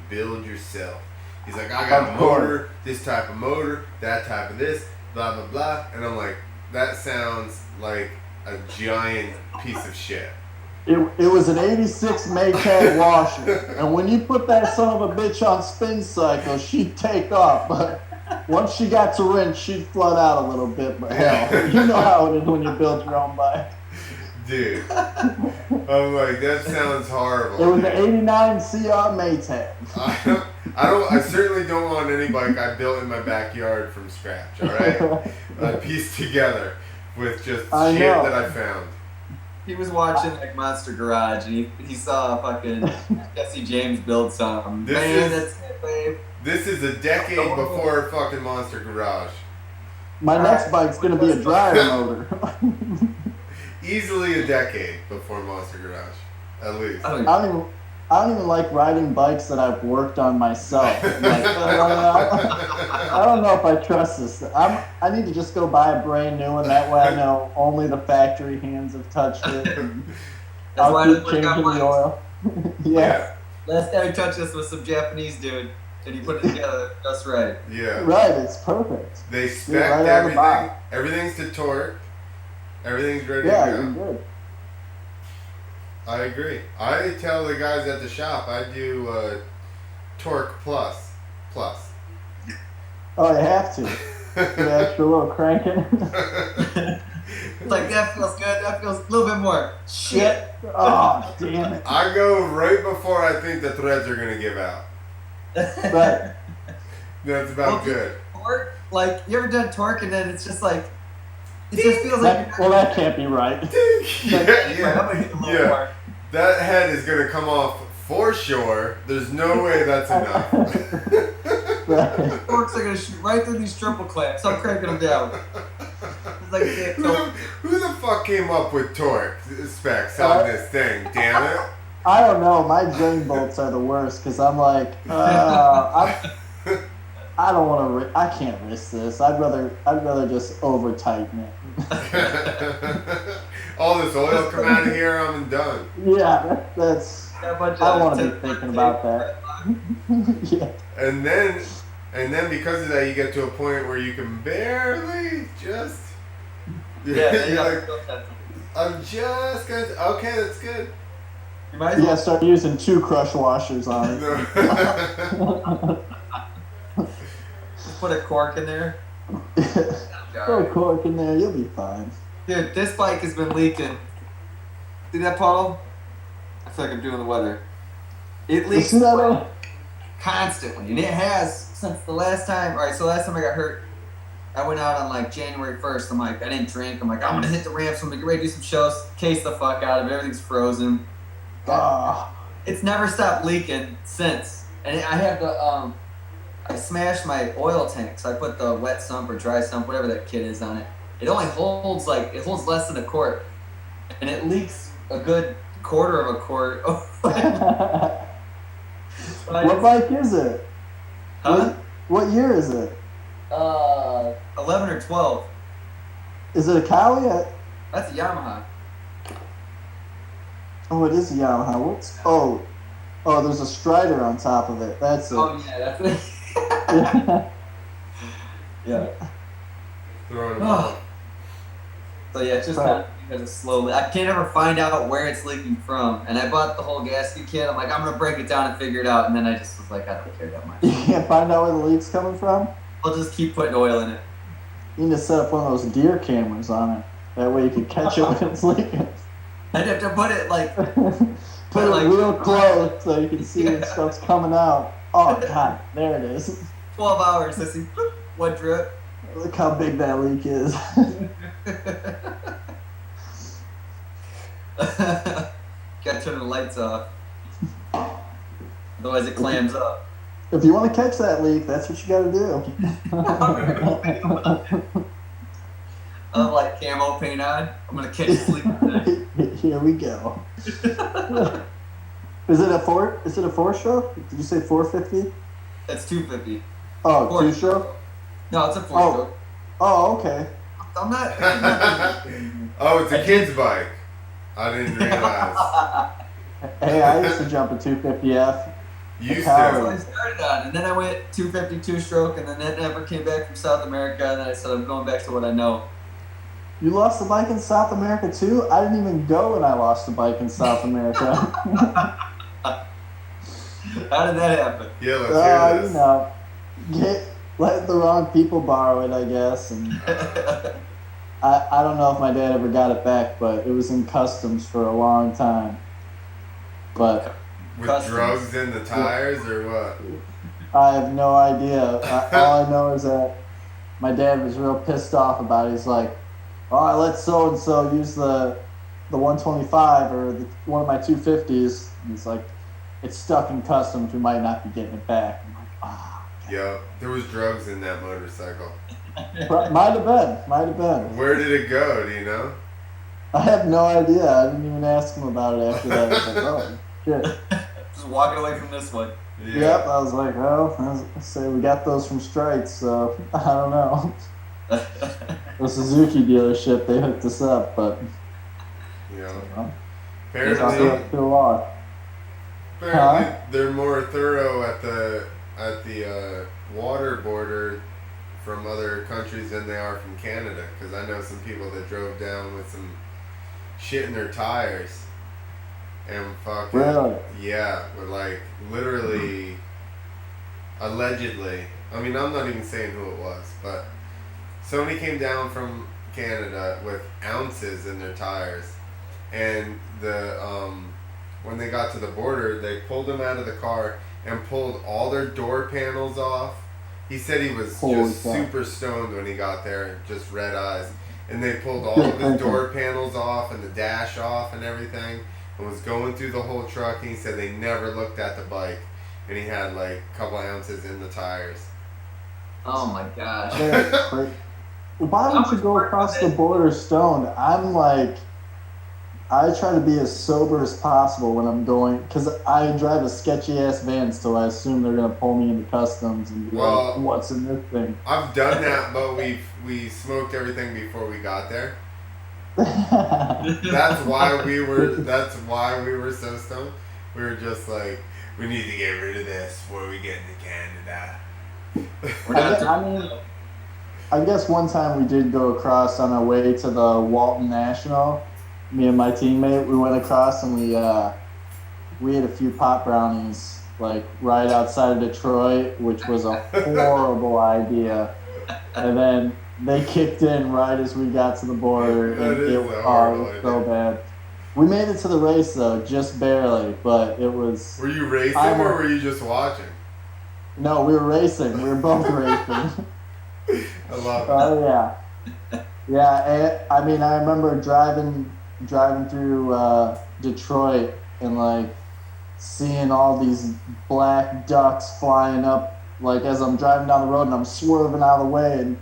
build yourself. He's like, I got a motor, this type of motor, that type of this, blah blah blah, and I'm like, that sounds like a giant piece of shit. It was an 86 Maytag washer, and when you put that son of a bitch on spin cycle, she'd take off, but once she got to rinse, she'd flood out a little bit, but hell, you know how it is when you build your own bike. Dude, I'm like, that sounds horrible. It was dude. the 89 CR Maytag. I certainly don't want any bike I built in my backyard from scratch, alright? Pieced together with just shit that I found. He was watching like Monster Garage and he saw fucking Jesse James build something. That's it, babe. This is a decade before fucking Monster Garage. My next bike's gonna be a dryer motor. Easily a decade before Monster Garage, at least. I don't even like riding bikes that I've worked on myself. Like, I don't know if I trust this. I need to just go buy a brand new one. That way I know only the factory hands have touched it. And That's why I I'll didn't keep work changing on the oil. Yeah. Last time I touched this was some Japanese dude, and he put it together just right. Yeah. Right, it's perfect. They Dude, spec right out of the everything. box. Everything's to torque. Everything's ready Yeah, to you're go. good. I agree. I tell the guys at the shop I do torque plus. Oh, you have to. The extra little cranking. It's like, that feels good, that feels a little bit more. Shit. Oh, damn it. I go right before I think the threads are gonna give out. Right. That's about good. Torque, like, you ever done torque and then it's just like, it just feels like Well, that can't be right. Yeah. I'm gonna hit a little more. That head is gonna come off for sure. There's no way that's enough. Right. Torques are gonna shoot right through these triple clamps. I'm cranking them down. It's like, Who the fuck came up with torque specs on this thing? Damn it! I don't know. My drain bolts are the worst because I'm like, I don't want to. I can't risk this. I'd rather just over tighten it. All this oil come out of here, I'm done. Yeah, that's. I don't want to be thinking about that. Yeah. And then because of that, you get to a point where you can barely just. Yeah, you're like, I'm just gonna. Okay, that's good. You might as well Start using 2 crush washers on it. put a cork in there. Throw a cork in there, you'll be fine. Dude, this bike has been leaking. See that puddle? I feel like I'm doing the weather. It leaks See that? constantly, and it has since the last time. All right, so last time I got hurt, I went out on like January 1st. I'm like, I didn't drink. I'm like, I'm gonna hit the ramps. I'm gonna get ready to do some shows. Case the fuck out of it. Everything's frozen. It's never stopped leaking since. And I have the I smashed my oil tank, so I put the wet sump or dry sump, whatever that kit is, on it. It only holds less than a quart, and it leaks a good quarter of a quart. What bike is it? Huh? What year is it? 11 or 12. Is it a Cowie? That's a Yamaha. Oh, it is a Yamaha. What's? Oh, there's a Strider on top of it. That's it. Oh yeah, that's it. Yeah. Throwing them off. So yeah, it's just kind of because it's slowly. I can't ever find out where it's leaking from, and I bought the whole gasket kit. I'm like, I'm gonna break it down and figure it out, and then I just was like, I don't care that much. You can't find out where the leak's coming from? I'll just keep putting oil in it. You need to set up one of those deer cameras on it. That way you can catch it when it's leaking. I'd have to put it like Put it real close so you can see when stuff's coming out. Oh god, there it is. 12 hours. I see bloop, one drip. Look how big that leak is. Gotta turn the lights off. Otherwise it clams up. If you want to catch that leak, that's what you gotta do. I have like camo paint on. I'm gonna catch this leak today. Here we go. Is it a four? Is it a four-stroke? Did you say 450? That's 250. Oh, Four two-stroke. No, it's a four-stroke. Oh, okay. I'm not. Oh, it's a kid's bike. I didn't realize. Hey, I used to jump a 250F. Used That's what I to. started on, and then I went 252 stroke, and then that never came back from South America. And then I said I'm going back to what I know. You lost the bike in South America too? I didn't even go when I lost the bike in South America. How did that happen? Yeah, let's hear this. You know, let the wrong people borrow it, I guess. And I don't know if my dad ever got it back, but it was in customs for a long time. But With Customs. drugs in the tires or what? I have no idea. All I know is that my dad was real pissed off about it. He's like, "Oh, I let so and so use the 125 or one of my 250s." And he's like, "It's stuck in customs. We might not be getting it back." I'm like, "Ah." Yeah, there was drugs in that motorcycle. Might have been. Where did it go? Do you know? I have no idea. I didn't even ask him about it after that. I was like, "Oh, shit." Just walking away from this one. Yeah. Yep. I was like, "Well, I say we got those from Strikes, so I don't know." The Suzuki dealership, they hooked us up, but You know. well, Apparently, still lost. apparently they're more thorough at the water border from other countries than they are from Canada. Because I know some people that drove down with some shit in their tires and fucking Really? yeah, with like literally, allegedly. I mean, I'm not even saying who it was, but somebody came down from Canada with ounces in their tires, and when they got to the border, they pulled him out of the car and pulled all their door panels off. He said he was Holy just crap. super stoned when he got there, just red eyes. And they pulled all of his door panels off and the dash off and everything, and was going through the whole truck. And he said they never looked at the bike, and he had like a couple ounces in the tires. Oh my gosh. That's crazy. Why don't you go across the border stoned? I'm like, I try to be as sober as possible when I'm going, because I drive a sketchy ass van, so I assume they're gonna pull me into customs and be like, "What's in this thing?" I've done that, but we smoked everything before we got there. That's why we were so stoned. We were just like, we need to get rid of this before we get into Canada. We're not I mean, I guess one time we did go across on our way to the Walton National. Me and my teammate, we went across and we ate a few pot brownies like right outside of Detroit, which was a horrible idea. And then they kicked in right as we got to the border, That and is it a was horrible so idea. bad. We made it to the race though, just barely, but it was. Were you racing or were you just watching? No, we were racing. We were both racing. I love it. Oh yeah, yeah. And, I mean, I remember driving through Detroit and like seeing all these black ducks flying up, like as I'm driving down the road and I'm swerving out of the way, and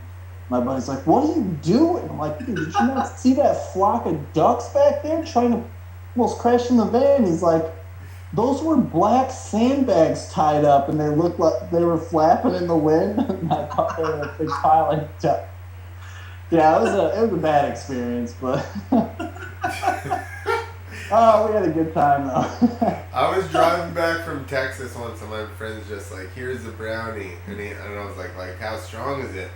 my buddy's like, "What are you doing?" I'm like, "Dude, did you not see that flock of ducks back there trying to almost crash in the van?" He's like, "Those were black sandbags tied up, and they looked like they were flapping in the wind." And I thought they were a big pile of ducks. Yeah, it was a bad experience, but oh, we had a good time though. I was driving back from Texas once, and my friend's just like, "Here's a brownie," and I was like, "How strong is it,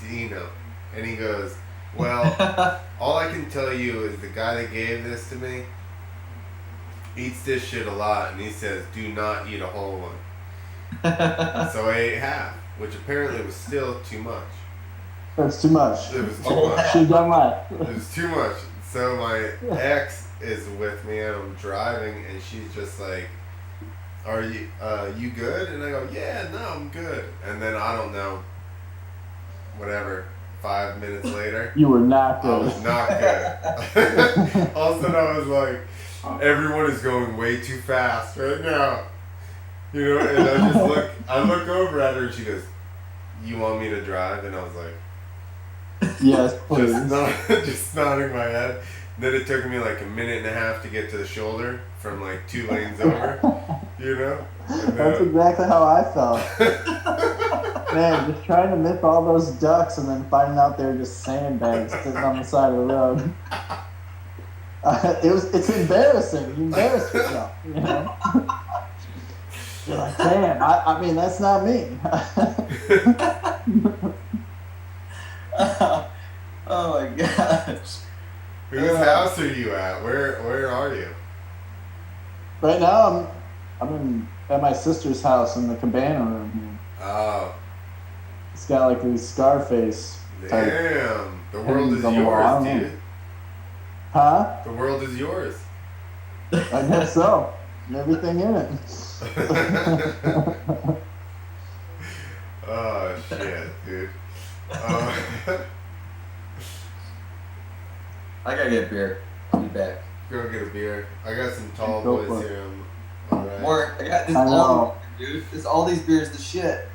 Dino?" And he goes, "Well, all I can tell you is the guy that gave this to me eats this shit a lot, and he says, do not eat a whole one." So I ate half, which apparently was still too much. That's too much. It was too much. Should've done that. It was too much. So my ex is with me, and I'm driving, and she's just like, "Are you good?" And I go, "Yeah, no, I'm good." And then I don't know, whatever, 5 minutes later, You were not I good. was not good. All of a sudden, I was like, everyone is going way too fast right now. You know, and I look over at her, and she goes, "You want me to drive?" And I was like, Yes, please. just nodding my head. Then it took me like a minute and a half to get to the shoulder from like 2 lanes over, you know? That's exactly how I felt. Man, just trying to miss all those ducks and then finding out they're just sandbags sitting on the side of the road. It's embarrassing. You embarrass yourself, you know? You're like, damn, I mean, that's not me. Oh my gosh. Whose house are you at? Where are you? Right now, I'm at my sister's house in the cabana room here. Oh. It's got like these Scarface type. Damn. The world is paintings on the wall. I yours, don't know. dude. Huh? The world is yours. I guess so. And everything in it. Oh, shit, dude. I gotta get a beer. I'll be back. Go get a beer. I got some tall Go boys for it. here. Alright. More. I got this I know. all, dude. This all these beers. The shit.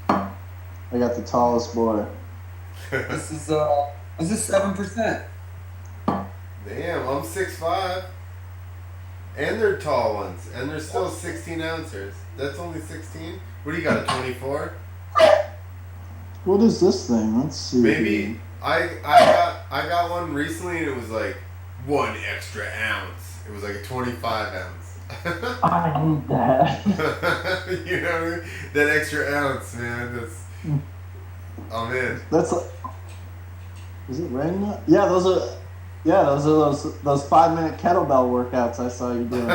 I got the tallest boy. This is 7%. Damn, I'm 6'5". And they're tall ones. And they're still 16 ounces. That's only 16? What do you got, a 24? What is this thing? Let's see. Maybe I got one recently and it was like 1 extra ounce. It was like a 25 ounce. I need that. You know what I mean? That extra ounce, man. I'm in. That's like. Is it raining? Yeah, those are those 5-minute kettlebell workouts I saw you doing.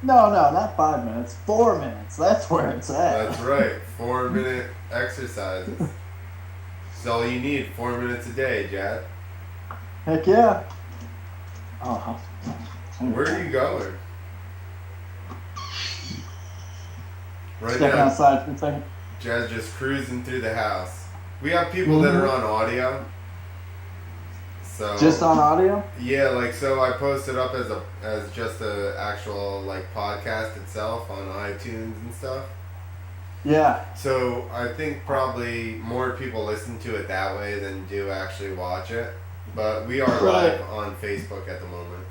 No, not 5 minutes. 4 minutes. That's where it's at. That's right. 4-minute exercises. That's all you need. 4 minutes a day, Jadd. Heck yeah. Oh. Where are you going? Right Stepping now, outside for a second. Jadd's just cruising through the house. We have people that are on audio. So Just on audio? yeah, like so I posted up as just a actual like podcast itself on iTunes and stuff. Yeah. So I think probably more people listen to it that way than do actually watch it. But we are Right. live on Facebook at the moment.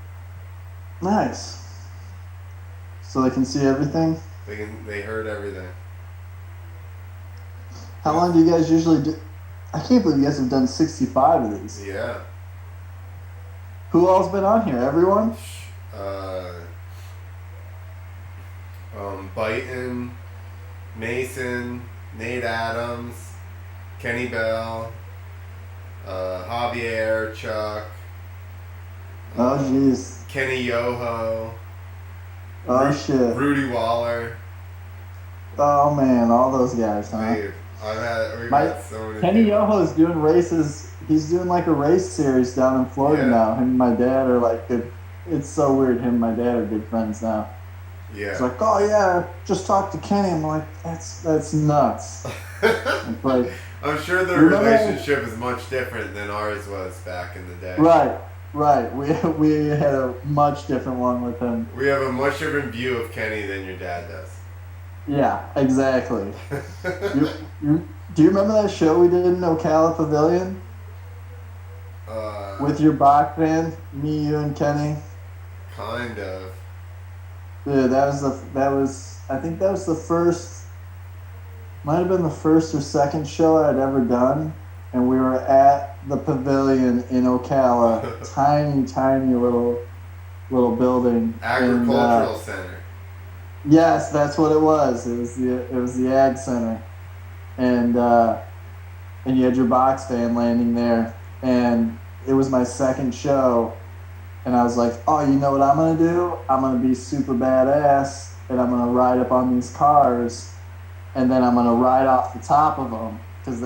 Nice. So they can see everything? They heard everything. How long do you guys usually do? I can't believe you guys have done 65 of these. Yeah. Who all's been on here? Everyone? Byton, Mason, Nate Adams, Kenny Bell, Javier, Chuck, Oh, jeez. Kenny Yoho, Oh, shit. Rudy Waller. Oh, man. All those guys, huh? Dude, we've My- had so many. Kenny people. Yoho's doing races. He's doing like a race series down in Florida Yeah. now. Him and my dad are like good. It's so weird. Him and my dad are good friends now. Yeah. It's like, oh yeah, just talk to Kenny. I'm like, that's nuts. It's like, I'm sure their Remember- relationship is much different than ours was back in the day. right. We had a much different one with him. We have a much different view of Kenny than your dad does. Yeah, exactly. Do you remember that show we did in Ocala Pavilion with your Bach band, me, you, and Kenny? Kind of. Dude, I think that was the first, might have been the first or second show I'd ever done, and we were at the Pavilion in Ocala, tiny little building. Agricultural center. Yes, that's what it was. It was the Ag Center, and you had your box fan landing there, and it was my second show, and I was like, oh, you know what I'm gonna do? I'm gonna be super badass, and I'm gonna ride up on these cars, and then I'm gonna ride off the top of them, because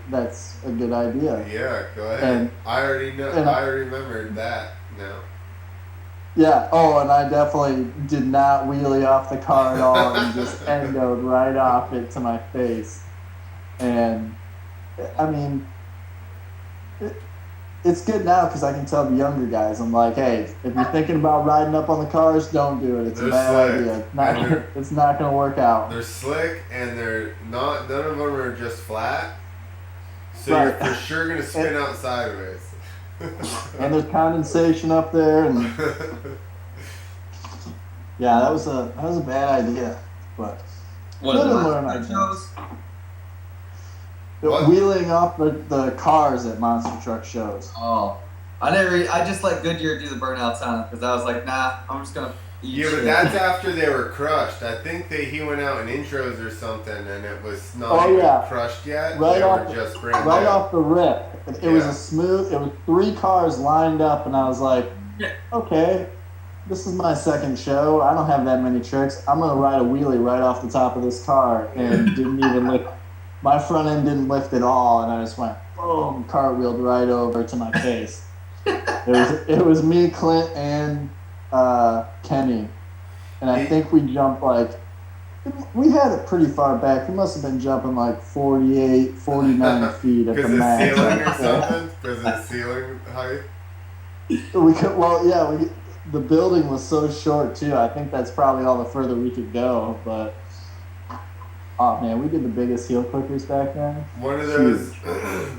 that's a good idea. Yeah, go ahead. And- I already know. and- I already remembered that now. Yeah. Oh, and I definitely did not wheelie off the car at all, and just endoed right off it to my face. And I mean, it's good now because I can tell the younger guys. I'm like, hey, if you're thinking about riding up on the cars, don't do it. It's They're a bad slick. idea. And It's not going to work out. They're slick and they're not. None of them are just flat. So Right. you're for sure gonna spin out sideways. And there's condensation up there, and yeah, that was a bad idea, but What live the and learn, I monster guess. shows? What? Wheeling off the cars at monster truck shows. Oh, I just let Goodyear do the burnouts on it because I was like, nah, I'm just gonna eat Yeah, but shit. that's after they were crushed. I think he went out in intros or something, and it was not Oh, even yeah. crushed yet. Right they off, were just brand right new. off the rip. It was Yeah. it was 3 cars lined up, and I was like, okay, this is my second show. I don't have that many tricks. I'm gonna ride a wheelie right off the top of this car, and didn't even lift. My front end didn't lift at all, and I just went boom, cartwheeled right over to my face. It was me, Clint, and Kenny, and I think we jumped we had it pretty far back. We must have been jumping like 48, 49 feet at the Because of max. ceiling or something? Because of the ceiling height? We could, the building was so short too. I think that's probably all the further we could go. But oh man, we did the biggest heel clickers back then. One of those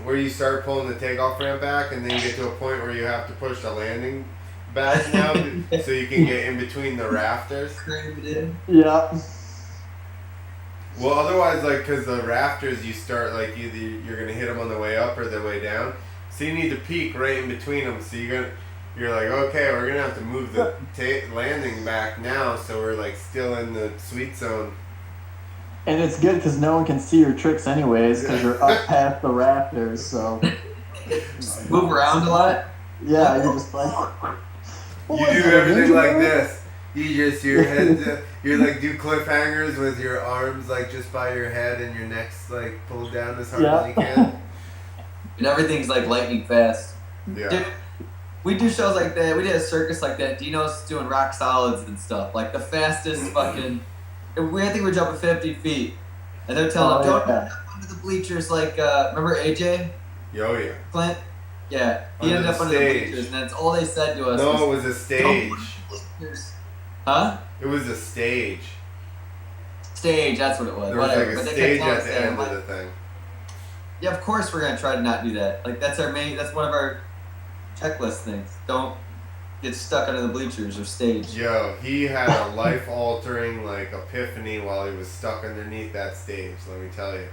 where you start pulling the takeoff ramp back and then you get to a point where you have to push the landing back now so you can get in between the rafters. Yeah. Well, otherwise, because the rafters, you start either you're gonna hit them on the way up or the way down, so you need to peak right in between them. So you're like, okay, we're gonna have to move the landing back now, so we're still in the sweet zone. And it's good because no one can see your tricks anyways because you're up past the rafters. So Move around a lot. yeah, you're just like You do everything like this. You just your head. You do cliffhangers with your arms just by your head and your neck's pulled down as hard as you can. And everything's lightning fast. Yeah. Dude, we do shows like that. We did a circus like that. Dino's doing rock solids and stuff. The fastest fucking. I think we're jumping 50 feet. And they're telling him, don't jump under the bleachers remember AJ? Oh, yeah. Clint? Yeah. He Under ended the up under the stage. bleachers. And that's all they said to us. No, it was a stage. Huh? It was a stage. Stage, that's what it was. There was Whatever. a But they stage kept telling at us the that. end I'm of like, the thing. yeah, of course we're gonna try to not do that. That's that's one of our checklist things. Don't get stuck under the bleachers or stage. Yo, he had a life-altering epiphany while he was stuck underneath that stage. Let me tell you.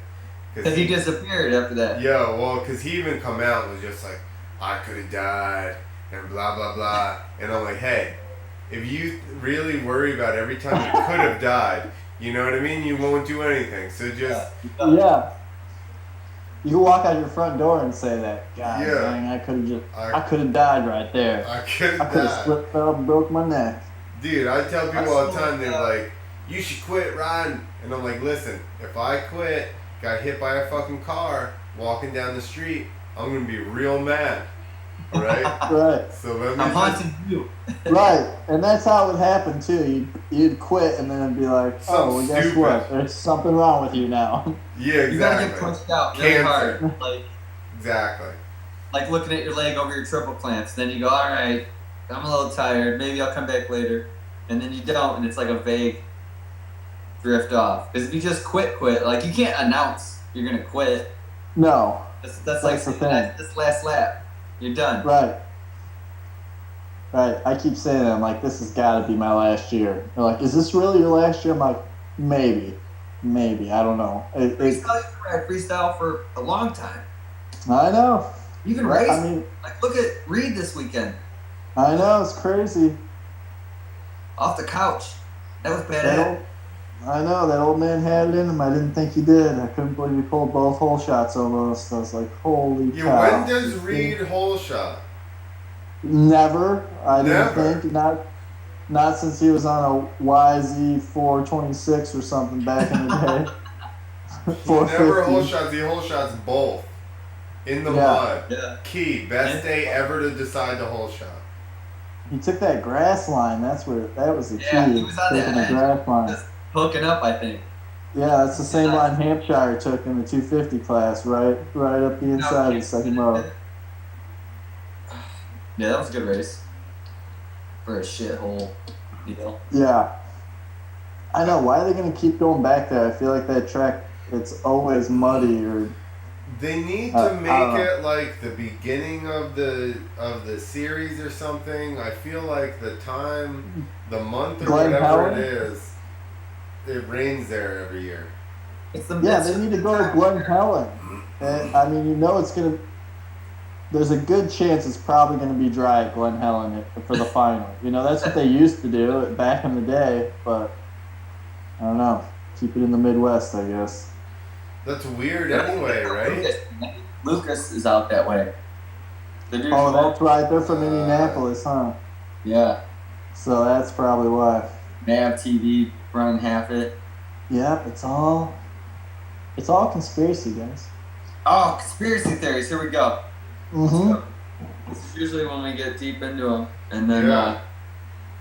Because he disappeared after that. Yo, well, because he even come out and was just like, I could have died and blah blah blah, and I'm like, hey, if you really worry about every time you could have died, you know what I mean? You won't do anything. So just yeah. You can walk out your front door and say that. God Yeah. dang, I could have died right there. I could I have could have died. slipped, fell, and broke my neck. Dude, I tell people all the time, they're like, you should quit riding. And I'm like, listen, if I quit, got hit by a fucking car walking down the street, I'm going to be real mad. Right? Right. So let me I'm just, haunting you. Right. And that's how it would happen too. You'd quit and then it'd be like, oh, well, guess Stupid. what? There's something wrong with you now. yeah, You gotta exactly. get pushed out really Cancer. hard. Exactly. Looking at your leg over your triple clamps. Then you go, all right, I'm a little tired. Maybe I'll come back later. And then you don't, and it's like a vague drift off. Because if you just quit, you can't announce you're gonna quit. No. That's That's the thing. that's this last lap. You're done. Right. Right. I keep saying that. I'm like, this has got to be my last year. They're like, is this really your last year? I'm like, maybe. Maybe. I don't know. Freestyle, you can ride freestyle for a long time. I know. You can race. I mean, Look at Reed this weekend. I know. It's crazy. Off the couch. That was That badass. old, I know. That old man had it in him. I didn't think he did. I couldn't believe he pulled both hole shots almost. I was like, holy Yeah, cow. when does Reed hole shot? Never. I didn't Never. think. Not since he was on a YZ 426 or something back in the day. He never hole 450. shots. He hole shots both. In the Yeah. mud. Yeah. Key. Best day ever to decide the hole shot. He took that grass line. That was the key. Yeah, he was on taking that the grass line. Just hooking up, I think. Yeah, that's the same line Hampshire took in the 250 class, right up the inside of the second row. Yeah, that was a good race. For a shithole deal. Yeah. I know. Why are they going to keep going back there? I feel like that track, it's always muddy or They need I to don't make know. it like the beginning of the series or something. I feel like the time, the month or Glen whatever it Helen? is, it rains there every year. It's the Yeah, midst they of need to the go to time. Glen Helen. And, I mean, you know it's gonna. There's a good chance it's probably gonna be dry at Glen Helen for the final. You know, that's what they used to do back in the day. But I don't know. Keep it in the Midwest, I guess. That's weird anyway, right? Lucas is out that way. The Oh, usual. that's right. They're from Indianapolis, huh? Yeah. So that's probably why. Nav TV run half it. Yep, it's all conspiracy, guys. Oh, conspiracy theories. Here we go. Mm-hmm. This is usually when we get deep into them, and then Yeah.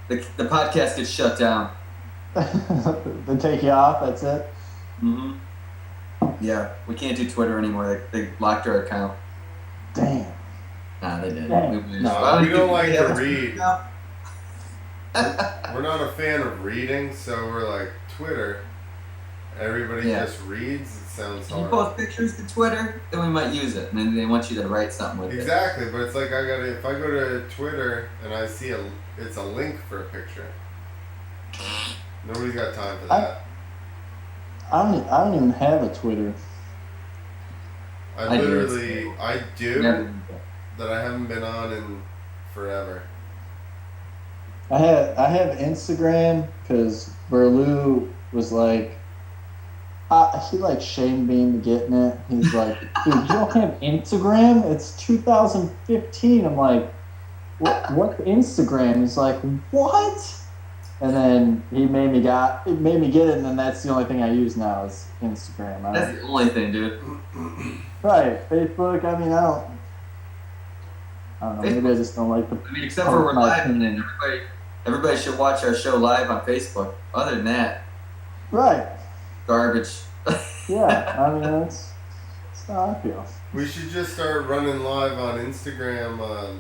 the podcast gets shut down. They take you off. That's it. Mm-hmm. Yeah, we can't do Twitter anymore. They locked our account. Damn. Nah, they didn't. Dang. We wish. No, Why we don't like have to a Twitter read. account? We're not a fan of reading, so we're like Twitter. Everybody Yeah. just reads. It sounds Can you hard. post pictures to Twitter? Then we might use it, and then they want you to write something with Exactly, but it's like if I go to Twitter and I see it's a link for a picture. Nobody's got time for that. I don't even have a Twitter. I do. literally, I it. do, Never. that I haven't been on in forever. I have Instagram because Berlou was like, he like shamed me into getting it. He's like, dude, you don't have Instagram? It's 2015. I'm like, what's Instagram? He's like, what? And then he made me get it, and then that's the only thing I use now is Instagram. That's the only thing, dude. Right, Facebook. I mean, I don't know. Maybe I just don't like the. I mean, except for we're my live, and opinion. everybody should watch our show live on Facebook. Other than that, Right. garbage. Yeah. I mean, that's how I feel. We should just start running live on Instagram.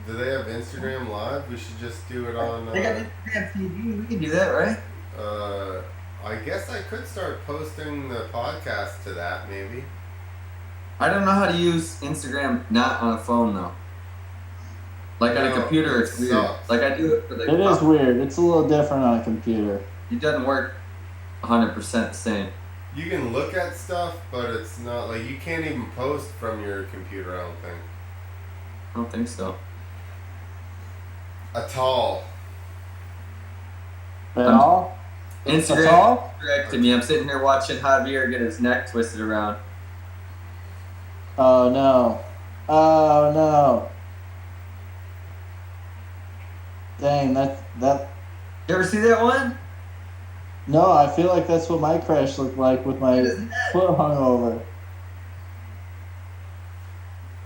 Do they have Instagram Live? We should just do it on. They got Instagram TV. We can do that, right? I guess I could start posting the podcast to that, maybe. I don't know how to use Instagram not on a phone though. Like on a No, computer, it it's weird. sucks. Like I do it for the. It is weird. It's a little different on a computer. It doesn't work 100% the same. You can look at stuff, but it's not like you can't even post from your computer. I don't think. I don't think so. At all. At all? Instagram That's all? directed me. I'm sitting here watching Javier get his neck twisted around. Oh no. Oh no. Dang, that. You ever see that one? No, I feel like that's what my crash looked like with my foot hung over.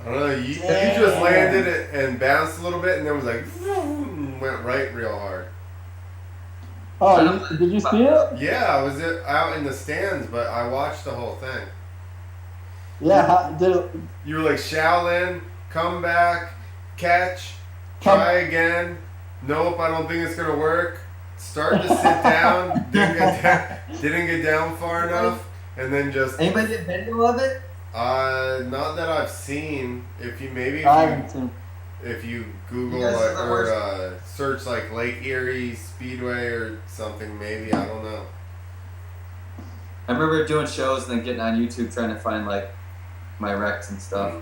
I don't know. You Damn. just landed it and bounced a little bit, and then was like and went right real hard. Oh, did you see it? Yeah, I was out in the stands, but I watched the whole thing. Yeah, did it? You were like Shaolin, come back, catch, try again. Nope, I don't think it's gonna work. Start to sit down, didn't get down far enough, and then just. Anybody get video of it? Not that I've seen. If you I haven't seen. if you Google You guys like, are the or search like Lake Erie Speedway or something, maybe I don't know. I remember doing shows and then getting on YouTube trying to find like my wrecks and stuff.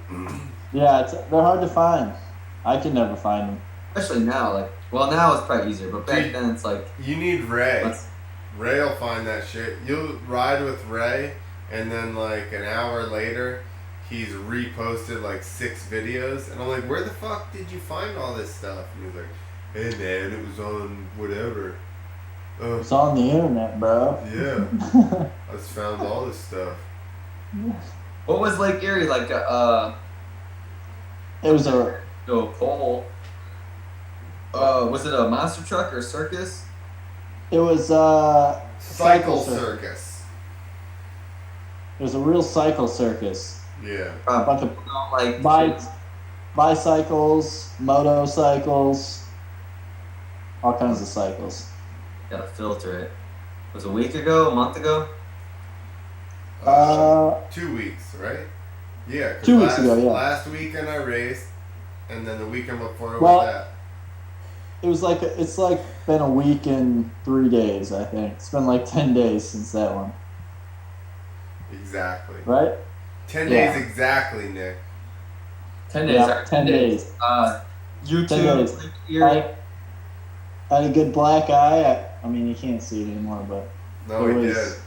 Yeah, they're hard to find. I can never find them. Especially now, like, well, now it's probably easier, but back Dude, then it's like, You need Ray. let's, Ray will find that shit. You'll ride with Ray, and then like an hour later, he's reposted like 6 videos, and I'm like, where the fuck did you find all this stuff? And he's like, hey man, it was on whatever. It's on the internet, bro. Yeah, I just found all this stuff. what was Lake Erie like? It was a. Pole. Was it a monster truck or a circus? It was Cycle circus. circus. It was a real cycle circus. Yeah. A bunch of People don't like bikes, bicycles, motorcycles, all kinds of cycles. Gotta filter it. Was it a week ago? A month ago? 2 weeks, right? Yeah, 'cause 2 weeks ago, yeah. last weekend I raced, and then the weekend before Well, was that. it was like it's like been a week and 3 days, I think. It's been like 10 days since that one. Exactly. Right? 10 Yeah. days exactly, Nick. 10 days. Yeah, 10 days. 10 YouTube. days. I had a good black eye. I mean, you can't see it anymore, but No, it he was- did.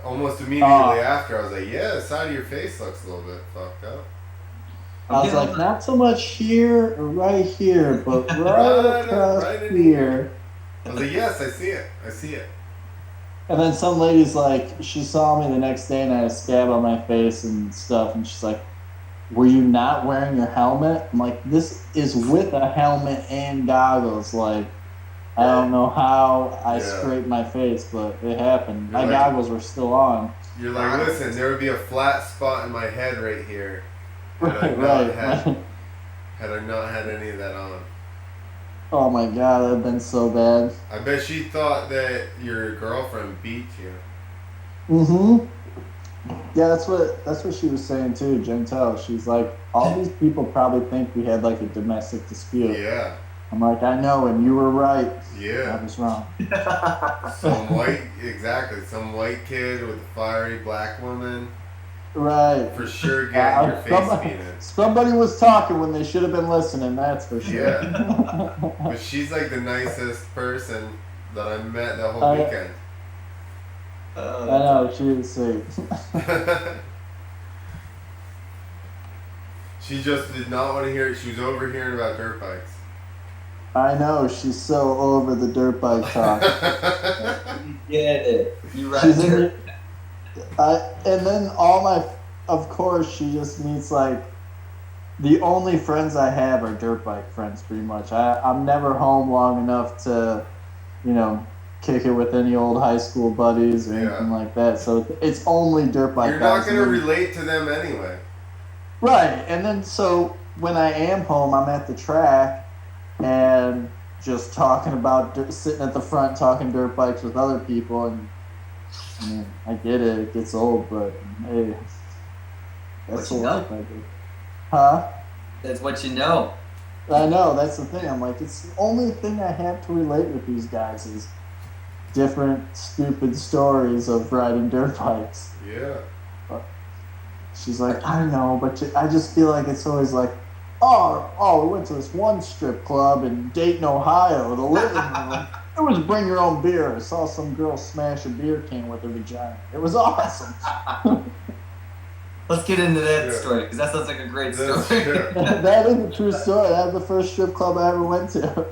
Almost immediately after, I was like, yeah, the side of your face looks a little bit fucked up. I was like, not so much here or right here, but right across right in here. I was like, yes, I see it. I see it. And then some lady's like, she saw me the next day and I had a scab on my face and stuff, and she's like, were you not wearing your helmet? I'm like, this is with a helmet and goggles. Like, I don't know how I scraped my face, but it happened. My goggles were still on. You're like, listen, there would be a flat spot in my head right here. Had I not had any of that on. Oh my god, that'd been so bad. I bet she thought that your girlfriend beat you. Mm-hmm. Yeah, that's what she was saying too, Gentel. She's like, all these people probably think we had like a domestic dispute. Yeah. I'm like, I know, and you were right. Yeah. I was wrong. Some white kid with a fiery black woman. Right. For sure getting your face beaten. Somebody was talking when they should have been listening, that's for sure. Yeah. But she's like the nicest person that I met the whole weekend. I know, she is sweet. She just did not want to hear it. She was overhearing about dirt bikes. I know, she's so over the dirt bike talk. You get it. You right She's there. And then of course, she just meets like, the only friends I have are dirt bike friends, pretty much. I'm never home long enough to, kick it with any old high school buddies or anything like that. So it's only dirt bike guys. You're not going to relate to them anyway. Right. And then so when I am home, I'm at the track and just talking about sitting at the front talking dirt bikes with other people. And I mean, I get it. It gets old, but hey, that's the life I do. Huh? That's what you know. I know. That's the thing. I'm like, it's the only thing I have to relate with these guys is different stupid stories of riding dirt bikes. Yeah. She's like, I know, but I just feel like it's always like, oh, we went to this one strip club in Dayton, Ohio, the living room. It was bring your own beer. I saw some girl smash a beer can with her vagina. It was awesome. Let's get into that story, because that sounds like a great story. That is a true story. That was the first strip club I ever went to.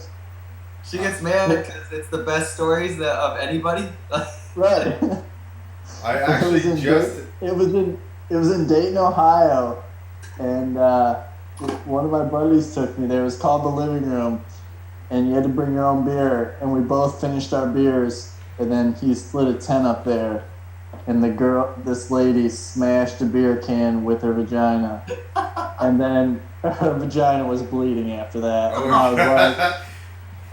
She gets mad because it's the best stories of anybody. Right. I actually it was in Dayton, Ohio, and one of my buddies took me there. It was called the living room, and you had to bring your own beer. And we both finished our beers, and then he slid a tent up there, and this lady smashed a beer can with her vagina, and then her vagina was bleeding after that. And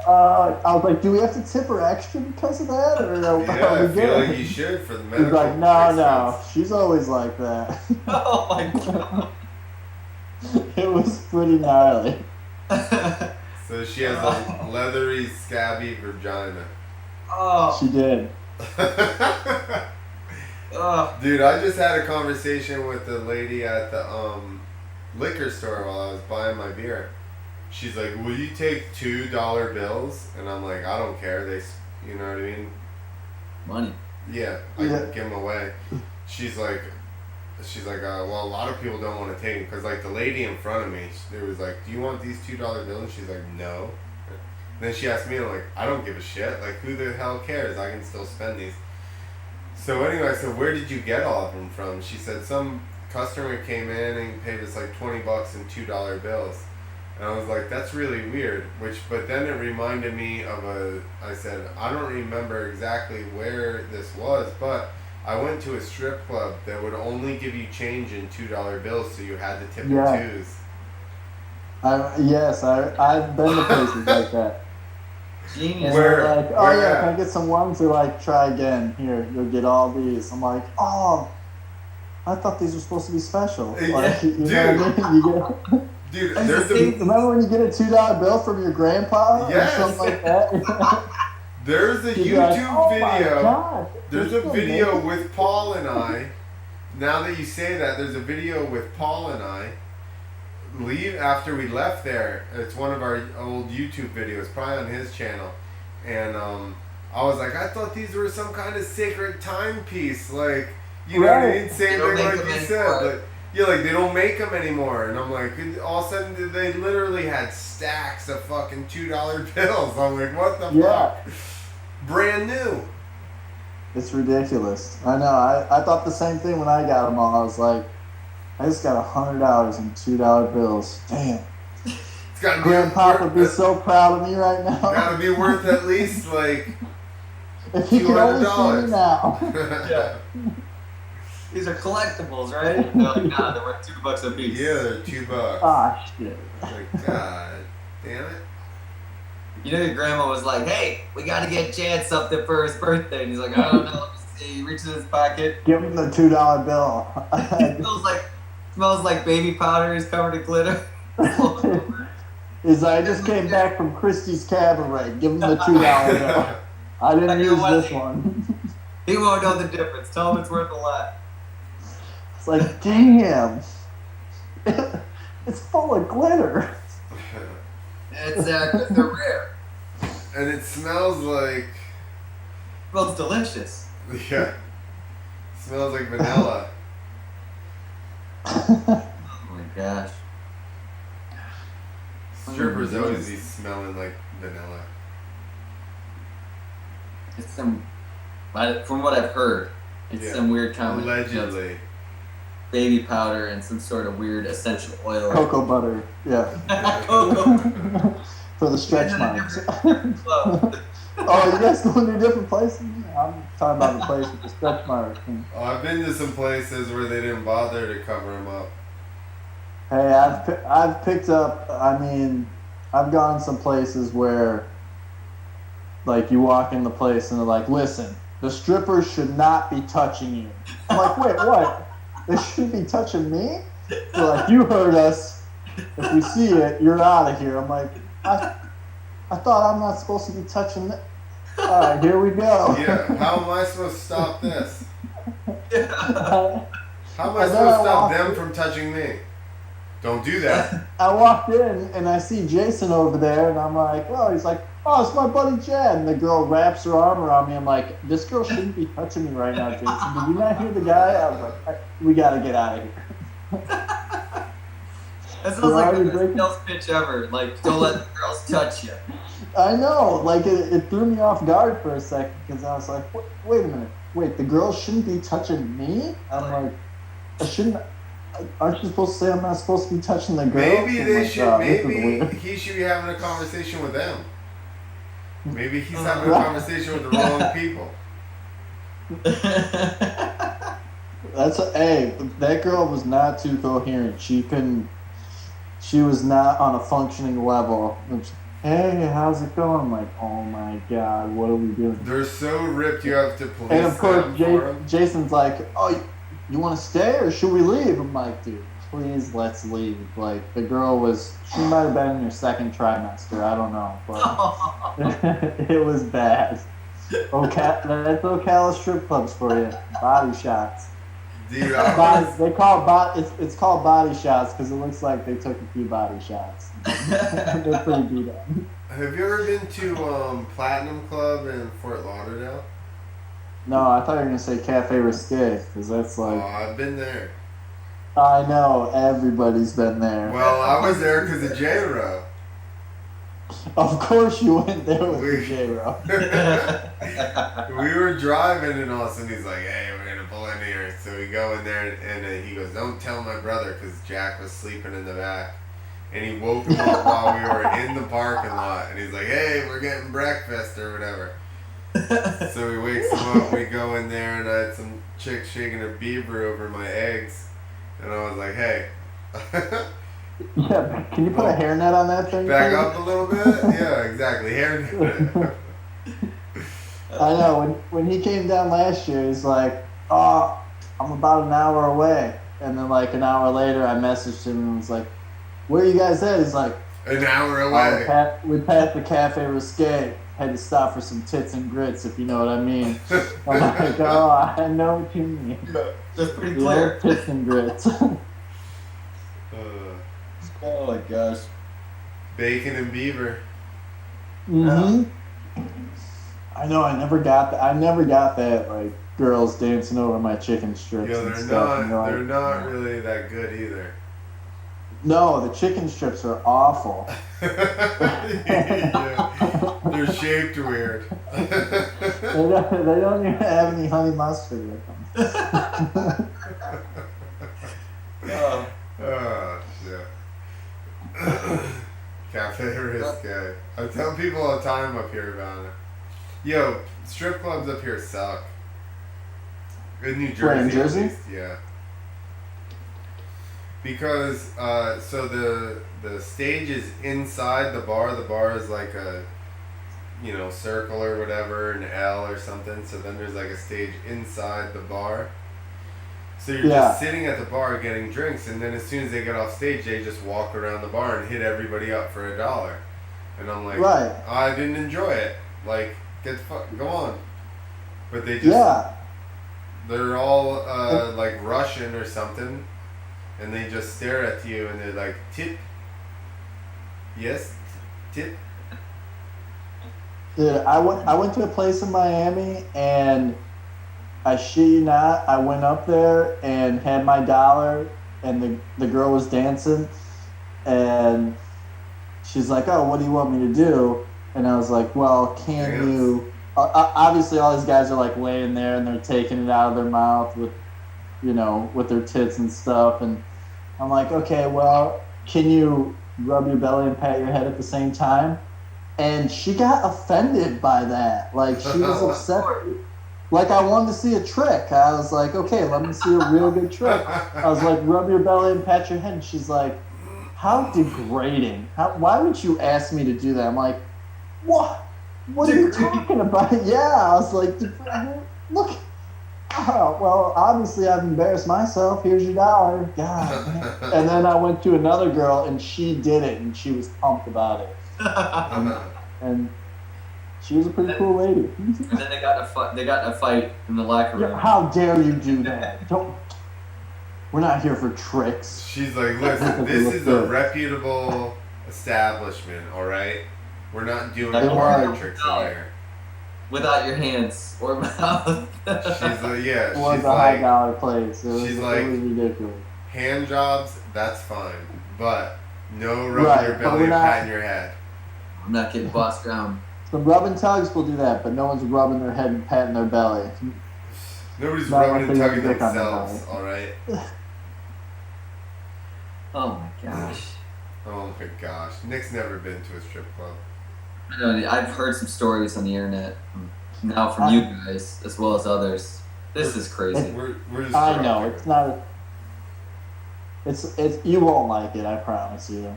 I was like, do we have to tip her extra because of that? Or I feel like you should for the medical. He's like, no, she's always like that. Oh my god. It was pretty gnarly. So she has a leathery, scabby vagina. Oh. She did. Dude, I just had a conversation with the lady at the liquor store while I was buying my beer. She's like, will you take $2 bills? And I'm like, I don't care. You know what I mean? Money. Yeah, I can give them away. She's like, well, a lot of people don't want to take them because like the lady in front of me, it was like, do you want these $2 bills? And she's like, no. And then she asked me, and I'm like, I don't give a shit. Like, who the hell cares? I can still spend these. So anyway, I said, where did you get all of them from? She said some customer came in and paid us like $20 in $2 bills. And I was like, that's really weird. But then it reminded me of I said, I don't remember exactly where this was, but I went to a strip club that would only give you change in $2 bills, so you had to tip in twos. I've been to places like that. Genius. Where like, can I get some ones? They're like, try again. Here, you'll get all these. I'm like, oh, I thought these were supposed to be special. Yeah, Like, you know what I mean? Dude, That's there's the a thing. Remember when you get a $2 bill from your grandpa Yes. or something like that? there's a You'd be like, YouTube oh my video. God, There's they're a still video making- with Paul and I. Now that you say that, there's a video with Paul and I. Leave after we left there. It's one of our old YouTube videos, probably on his channel. And I was like, I thought these were some kind of sacred timepiece, like, you know what I mean? Same They don't thing make like them you said. anymore. Like, yeah, like they don't make them anymore. And I'm like, all of a sudden they literally had stacks of fucking $2 bills. I'm like, what the Yeah. fuck? Brand new. It's ridiculous. I know. I thought the same thing when I got them all. I was like, I just got $100 in $2 bills. Damn. It's gotta be Grandpa would be worth, so proud of me right now. gotta be worth at least like If he could only see me now. Yeah. These are collectibles, right? They're like, nah, they're worth $2 a piece. Yeah, they're $2. Ah, shit. Like, God damn it. You know, your grandma was like, hey, we got to get Jadd something for his birthday. And he's like, I don't know. Let me see. He reaches in his pocket. Give him the $2 bill. It smells like baby powder. He's covered in glitter. He's like, I just came back from Christie's Cabaret. Give him the $2 bill. I didn't use this one. He won't know the difference. Tell him it's worth a lot. It's like, damn. It's full of glitter. It's 'cause they're rare. And it smells like, Well, it's delicious. yeah, smells like vanilla. Oh my gosh. Strippers always be smelling like vanilla. It's from what I've heard, it's Yeah. some weird combination of Allegedly. baby powder and some sort of weird essential oil. Cocoa butter. Yeah. Cocoa. For the stretch marks. Well, Oh, you guys going to different places? I'm talking about the place with the stretch marks. Oh, I've been to some places where they didn't bother to cover them up. Hey, I've picked up. I mean, I've gone some places where, like, you walk in the place and they're like, "Listen, the strippers should not be touching you." I'm like, "Wait, what? They shouldn't be touching me?" They're like, "You heard us. If we see it, you're out of here." I'm like, I thought I'm not supposed to be touching it. All right, here we go. Yeah, how am I supposed to stop this? yeah. How am I And then supposed I to stop walked them in. from touching me? Don't do that. I walked in and I see Jason over there, and I'm like, "Oh," he's like, "Oh, it's my buddy Jadd." And the girl wraps her arm around me. I'm like, "This girl shouldn't be touching me right now, Jason. Did you not hear the guy?" I was like, "We gotta get out of here." That sounds You're like already the best breaking- sales pitch ever. Like, don't let the girls touch you. I know, like it threw me off guard for a second because I was like, "Wait a minute, wait, the girl shouldn't be touching me." I'm like, "I shouldn't." Aren't you supposed to say I'm not supposed to be touching the girl? Maybe I'm they like, should. "Oh, this is Maybe weird." he should be having a conversation with them. Maybe he's having a Right. conversation with the wrong people. Hey, that girl was not too coherent. She couldn't. She was not on a functioning level. Hey, how's it going? I'm like, oh my god, what are we doing? They're so ripped you have to police And of course, them for 'em. Jason's like, oh, you want to stay or should we leave? I'm like, dude, please let's leave. Like, the girl she might have been in her second trimester. I don't know, but it was bad. That's Ocala strip clubs for you. Body shots. Dude, They call it's called body shots because it looks like they took a few body shots. They're pretty beat up. have you ever been to Platinum Club in Fort Lauderdale? No, I thought you were gonna say Cafe Risque because that's Oh, like I've been there. I know everybody's been there. Well, I was there because of J-Ro. Of course you went there with We- the J-Ro. We were driving and all of a sudden he's like, hey, we're going to pull in here. So we go in there and he goes, don't tell my brother because Jack was sleeping in the back. And he woke him up while we were in the parking lot. And he's like, hey, we're getting breakfast or whatever. So he wakes him up. We go in there and I had some chick shaking her beaver over my eggs. And I was like, hey. Yeah, can you put a hairnet on that thing? Back please? up a little bit? Yeah, exactly. Hair. I know. When he came down last year, he's like, "Oh, I'm about an hour away. And then like an hour later, I messaged him and was like, where you guys at? He's like, An hour oh, away. we passed the Cafe Risque. Had to stop for some tits and grits, if you know what I mean. I'm like, oh, I know what you mean. That's pretty The clear. old tits and grits. Oh my gosh. Bacon and beaver. Mm-hmm. I know. I never got that. I never got that. Like girls dancing over my chicken strips Yo, and they're stuff. And not. you're They're like, not really that good either. no, the chicken strips are awful. Yeah. They're shaped weird. They don't even have any honey mustard with them. Oh shit. Cafe Risque. I tell people all the time up here about it. Yo, strip clubs up here suck. In New Jersey, Where, in at Jersey? least, yeah. Because so the stage is inside the bar. The bar is like a circle or whatever, an L or something. So then there's like a stage inside the bar. So you're just sitting at the bar getting drinks, and then as soon as they get off stage, they just walk around the bar and hit everybody up for $1. And I'm like, Right. I didn't enjoy it. Like, go on. But they just, they're all like Russian or something, and they just stare at you and they're like, tip. Yes, tip. Dude, I went to a place in Miami, and I shit you not, I went up there and had my $1, and the girl was dancing, and she's like, oh, what do you want me to do? And I was like, well, can you... obviously, all these guys are like laying there, and they're taking it out of their mouth with, with their tits and stuff, and I'm like, okay, well, can you rub your belly and pat your head at the same time? And she got offended by that. Like, she was upset. Like, I wanted to see a trick. I was like, okay, let me see a real good trick. I was like, rub your belly and pat your head. And she's like, how degrading. Why would you ask me to do that? I'm like, what? What are you talking about? Yeah, I was like, look. Oh, well, obviously I've embarrassed myself. Here's your $1. God. And then I went to another girl, and she did it, and she was pumped about it. And she was a pretty cool lady. And then they got in a fight in the locker room. Yeah, how dare you do that? We're not here for tricks. She's like, listen, this is a reputable establishment, all right? We're not doing party tricks in here. Without your hands or mouth. She's like, yeah. It was a high $1 place. It was ridiculous. Hand jobs, that's fine, but no rubbing your belly or patting your head. I'm not getting bossed around. Some rubbing tugs will do that, but no one's rubbing their head and patting their belly. Nobody's rubbing and tugging themselves, all right? Oh my gosh. Oh my gosh. Nick's never been to a strip club. I know, I've heard some stories on the internet now from you guys as well as others. This is crazy. We're just I know it's not. It's you won't like it. I promise you.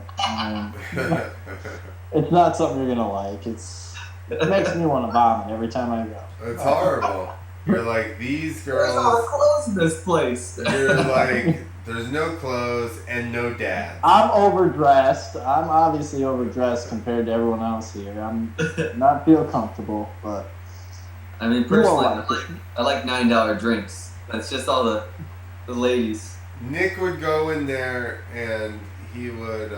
It's not something you're gonna like. It makes me want to vomit every time I go. It's horrible. You're like, these girls. There's no clothes in this place. You're like, there's no clothes and no dads. I'm overdressed. I'm obviously overdressed compared to everyone else here. I'm not feel comfortable, but I mean, personally, I like $9 drinks. That's just all the ladies. Nick would go in there and he would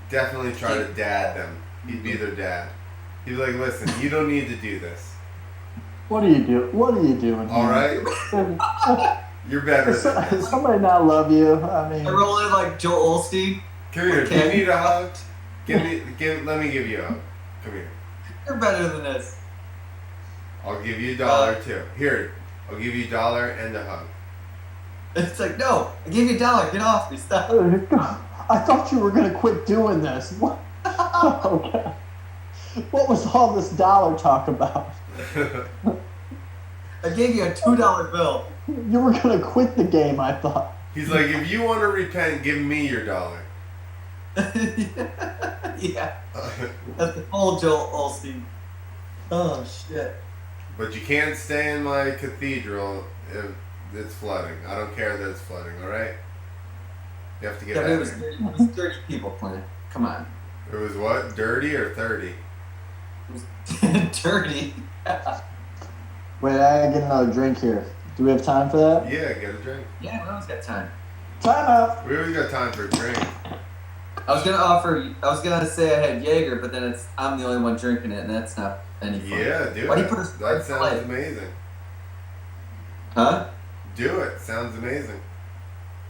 definitely try to dad them. He'd be their dad. He'd be like, listen, you don't need to do this. What are you doing? What are you doing? All right? You're better than that. Does somebody not love you? I mean, I roll in like Joel Osteen. Come here. Do you need a hug? Let me give you a hug. Come here. You're better than this. I'll give you $1 too. Here, I'll give you $1 and a hug. It's like, no, I gave you $1. Get off me. Stop. I thought you were gonna quit doing this. What? Okay. What was all this $1 talk about? I gave you a $2 bill. You were gonna quit the game, I thought. He's like, if you want to repent, give me your $1. Yeah. That's the whole Joel Osteen. Oh, shit. But you can't stay in my cathedral it's flooding. I don't care that it's flooding. All right. You have to get Yeah, out but it of was here. 30, it was 30 people playing. Come on. It was what? Dirty or 30? It was dirty. Wait, I gotta get another drink here. Do we have time for that? Yeah, get a drink. Yeah, we always got time. Time out. We always got time for a drink. I was gonna say I had Jaeger, but then I'm the only one drinking it, and that's not any fun. Yeah, do Why do it. you put a That Sprite sounds Light? amazing. Huh? Do it. Sounds amazing.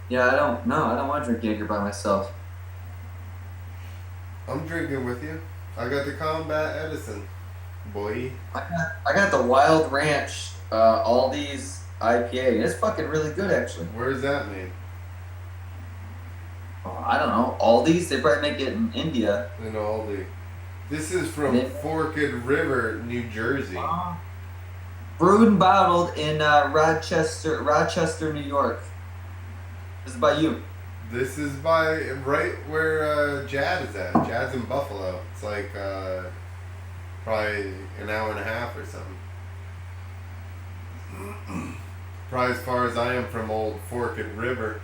Yeah, I don't want to drink Jaeger by myself. I'm drinking with you. I got the Combat Edison, boy. I got the Wild Ranch Aldi's IPA. It's fucking really good, actually. Where's that made? Oh, I don't know. Aldi's? They probably make it in India. In Aldi. This is from Yeah. Forked River, New Jersey. Brewed and bottled in Rochester, New York. This is by you. This is by right where Jadd is at. Jadd's in Buffalo. It's like probably an hour and a half or something. Probably as far as I am from old Forked River.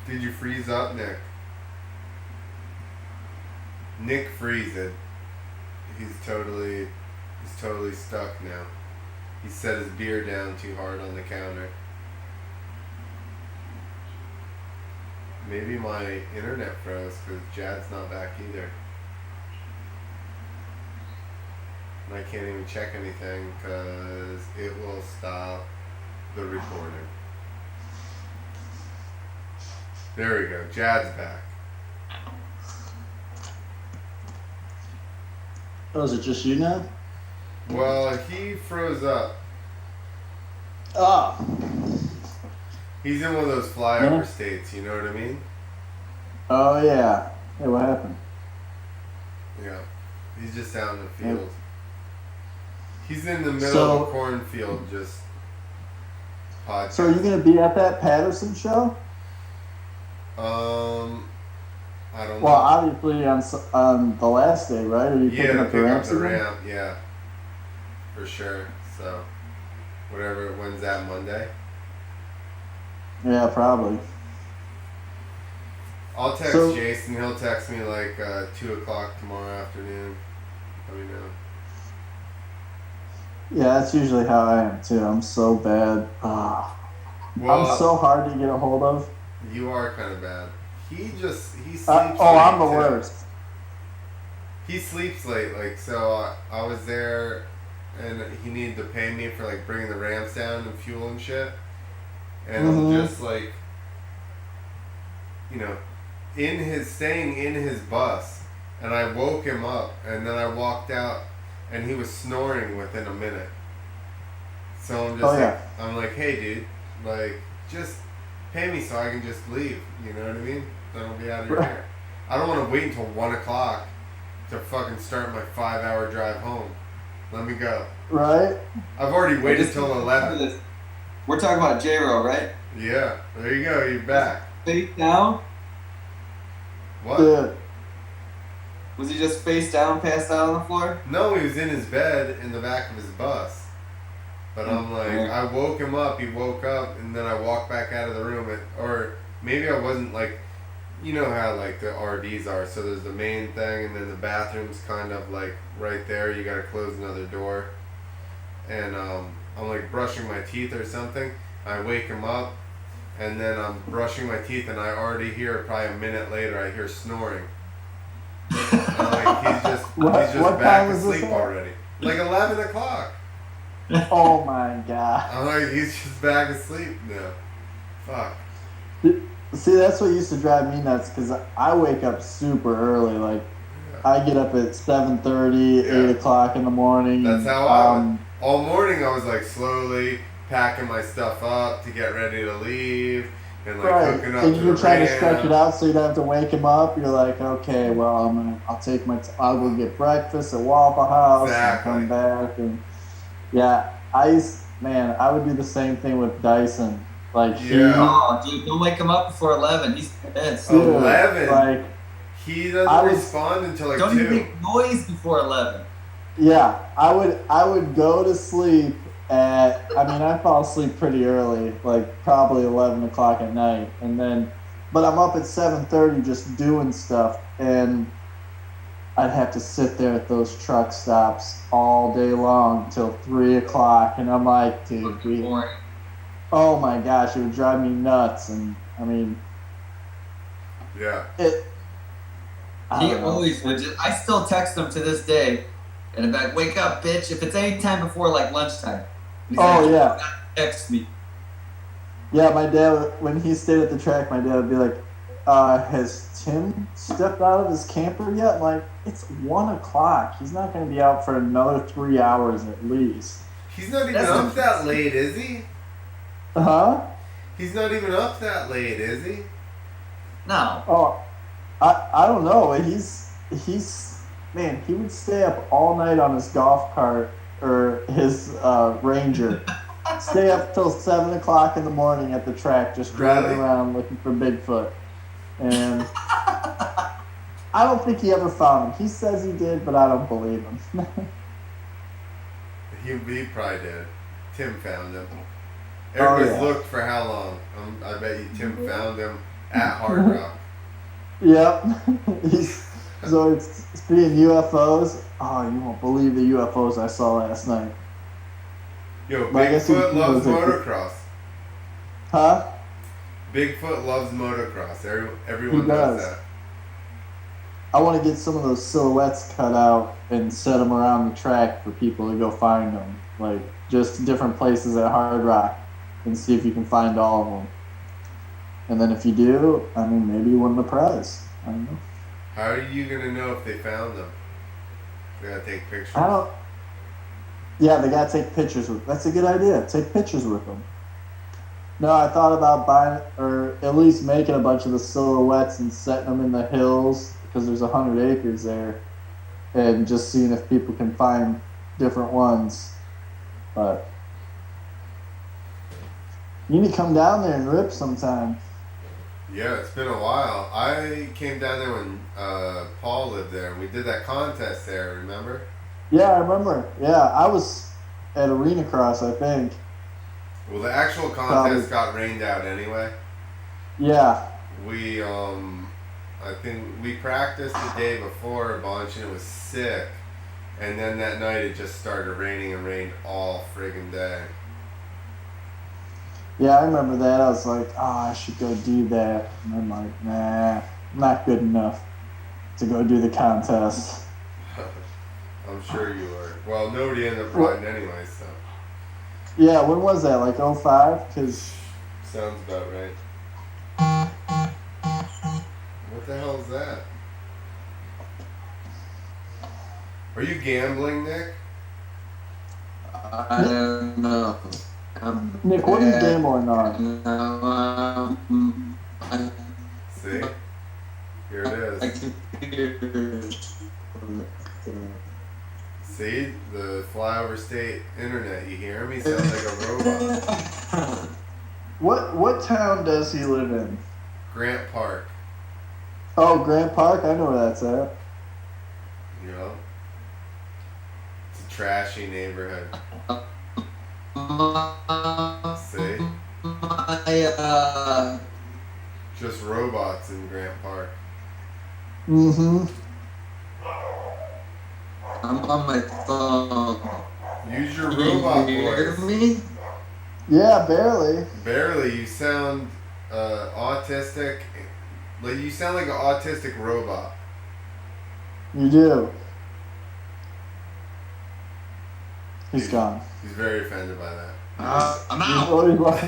Did you freeze up, Nick? Nick freezed. He's totally stuck now. He set his beer down too hard on the counter. Maybe my internet froze because Jadd's not back either. And I can't even check anything because it will stop the recording. There we go. Jadd's back. Oh, is it just you now? Well, he froze up. Oh. He's in one of those flyover Yeah. states, you know what I mean? Oh yeah. Hey, what happened? Yeah. He's just out in the field. He's in the middle So- of a cornfield just podcasting. So are you gonna be at that Patterson show? I don't Well, know. obviously on the last day, right? Are you Yeah, picking to up the pick up ramps the again? ramp, yeah. For sure. So, whatever, when's that, Monday? Yeah, probably. I'll text So- Jason, he'll text me like 2 o'clock tomorrow afternoon. Let me know. Yeah, that's usually how I am too. I'm so bad. Well, I'm so hard to get a hold of. you are kind of bad. He sleeps I'm the late, too. worst. He sleeps late, like, so I was there and he needed to pay me for like bringing the ramps down and fuel and shit. And I'm Mhm. just like, you know, staying in his bus, and I woke him up and then I walked out and he was snoring within a minute. So I'm just Oh, yeah. I'm like, hey dude, like, just pay me so I can just leave, you know what I mean? Then I'll be out of your Right. hair. I don't want to wait until 1 o'clock to fucking start my 5-hour drive home. Let me go. Right? I've already waited till 11. We're talking about J-Ro, right? Yeah, there you go, you're back. Face down? What? Dude. Was he just face down, passed out on the floor? No, he was in his bed in the back of his bus. But I'm like, I woke him up, he woke up, and then I walked back out of the room. Or maybe I wasn't like, you know how like the RDs are. So there's the main thing, and then the bathroom's kind of like right there. You gotta close another door. And I'm like brushing my teeth or something. I wake him up, and then I'm brushing my teeth, and I already hear, probably a minute later, I hear snoring. And like, he's just What back time was this asleep at? already. Like 11 o'clock. Oh my god. I'm like, he's just back asleep now. Fuck. See, that's what used to drive me nuts because I wake up super early. Like, I get up at 7:30, Yeah. 8 o'clock in the morning. That's how I went. All morning I was like slowly packing my stuff up to get ready to leave and like Right, hooking up and to you're the trying to stretch ramp. it out so you don't have to wake him up. You're like, okay, well, I'll go get breakfast at Waffle House Exactly. and come back, and yeah, I would do the same thing with Dyson. Like, Yeah. Oh, dude, don't wake him up before 11. He's dead. dude, 11? like, He I doesn't was- respond until like Don't 2. even make noise before 11. Yeah, I would go to sleep at. I mean, I fall asleep pretty early, like probably 11 o'clock at night, and then, but I'm up at 7:30 just doing stuff, and I'd have to sit there at those truck stops all day long till 3 o'clock, and I'm like, dude, Boring. oh my gosh, it would drive me nuts, and I mean, Yeah. it. I He don't know. always would just, I still text him to this day, and I'm like, wake up, bitch. If it's any time before like lunchtime, he's Oh like, yeah. text me. Yeah, my dad, when he stayed at the track, my dad would be like, has Tim stepped out of his camper yet? I'm like, it's 1 o'clock. He's not going to be out for another 3 hours at least. He's not even That's up that late, is he? Huh? He's not even up that late, is he? No. Oh, I don't know. Man, he would stay up all night on his golf cart or his Ranger. Stay up till 7 o'clock in the morning at the track, just driving Really? around looking for Bigfoot. And I don't think he ever found him. He says he did, but I don't believe him. He probably did. Tim found him. Oh, Everybody's yeah. looked for how long? I bet you Tim found him at Hard Rock. Yep. So it's speaking UFOs. Oh, you won't believe the UFOs I saw last night. Yo, But I guess Bigfoot he loves was a- motocross. Huh? Bigfoot loves motocross. Everyone He knows does. that. I want to get some of those silhouettes cut out and set them around the track for people to go find them. Like just different places at Hard Rock and see if you can find all of them. And then if you do, I mean, maybe you win the prize. I don't know. How are you gonna know if they found them? They gotta take pictures. I don't. Yeah, they gotta take pictures with. That's a good idea. Take pictures with them. No, I thought about buying or at least making a bunch of the silhouettes and setting them in the hills because there's 100 acres there, and just seeing if people can find different ones. But you need to come down there and rip sometime. Yeah, it's been a while. I came down there when Paul lived there. We did that contest there, remember? Yeah, I remember. Yeah, I was at arenacross, I think. Well, the actual contest got rained out anyway. Yeah. We, I think we practiced the day before a bunch and it was sick. And then that night it just started raining and rained all friggin' day. Yeah, I remember that. I was like, oh, I should go do that. And I'm like, nah, not good enough to go do the contest. I'm sure you were. Well, nobody ended up riding anyway, so. Yeah, when was that? Like 05? Because Sounds about right. What the hell is that? Are you gambling, Nick? I don't know. Nick, what are you gambling on? See? Here it is. See? The flyover state internet. You hear him? He sounds like a robot. What town does he live in? Grant Park. Oh, Grant Park? I know where that's at. You know? It's a trashy neighborhood. See? Just robots in Grant Park. Mm-hmm. I'm on my phone. Use your Can robot you hear voice. me? Yeah, barely. Barely. You sound autistic. Like you sound like an autistic robot. You do. He's gone. He's very offended by that. I'm Oh, he lost,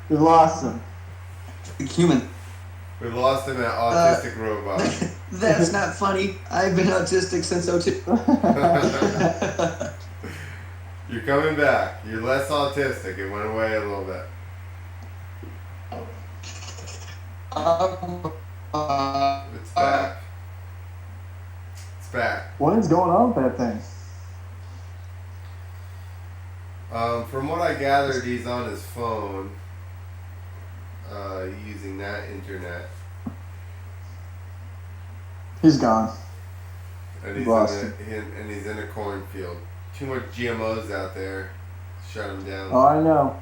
we lost him. Human. We lost him at autistic robot. That's not funny. I've been autistic since '02. You're coming back. You're less autistic. It went away a little bit. It's back. It's back. What is going on with that thing? From what I gathered, he's on his phone, using that internet. He's gone. And he's in a cornfield. Too much GMOs out there. Shut him down. Oh, I know.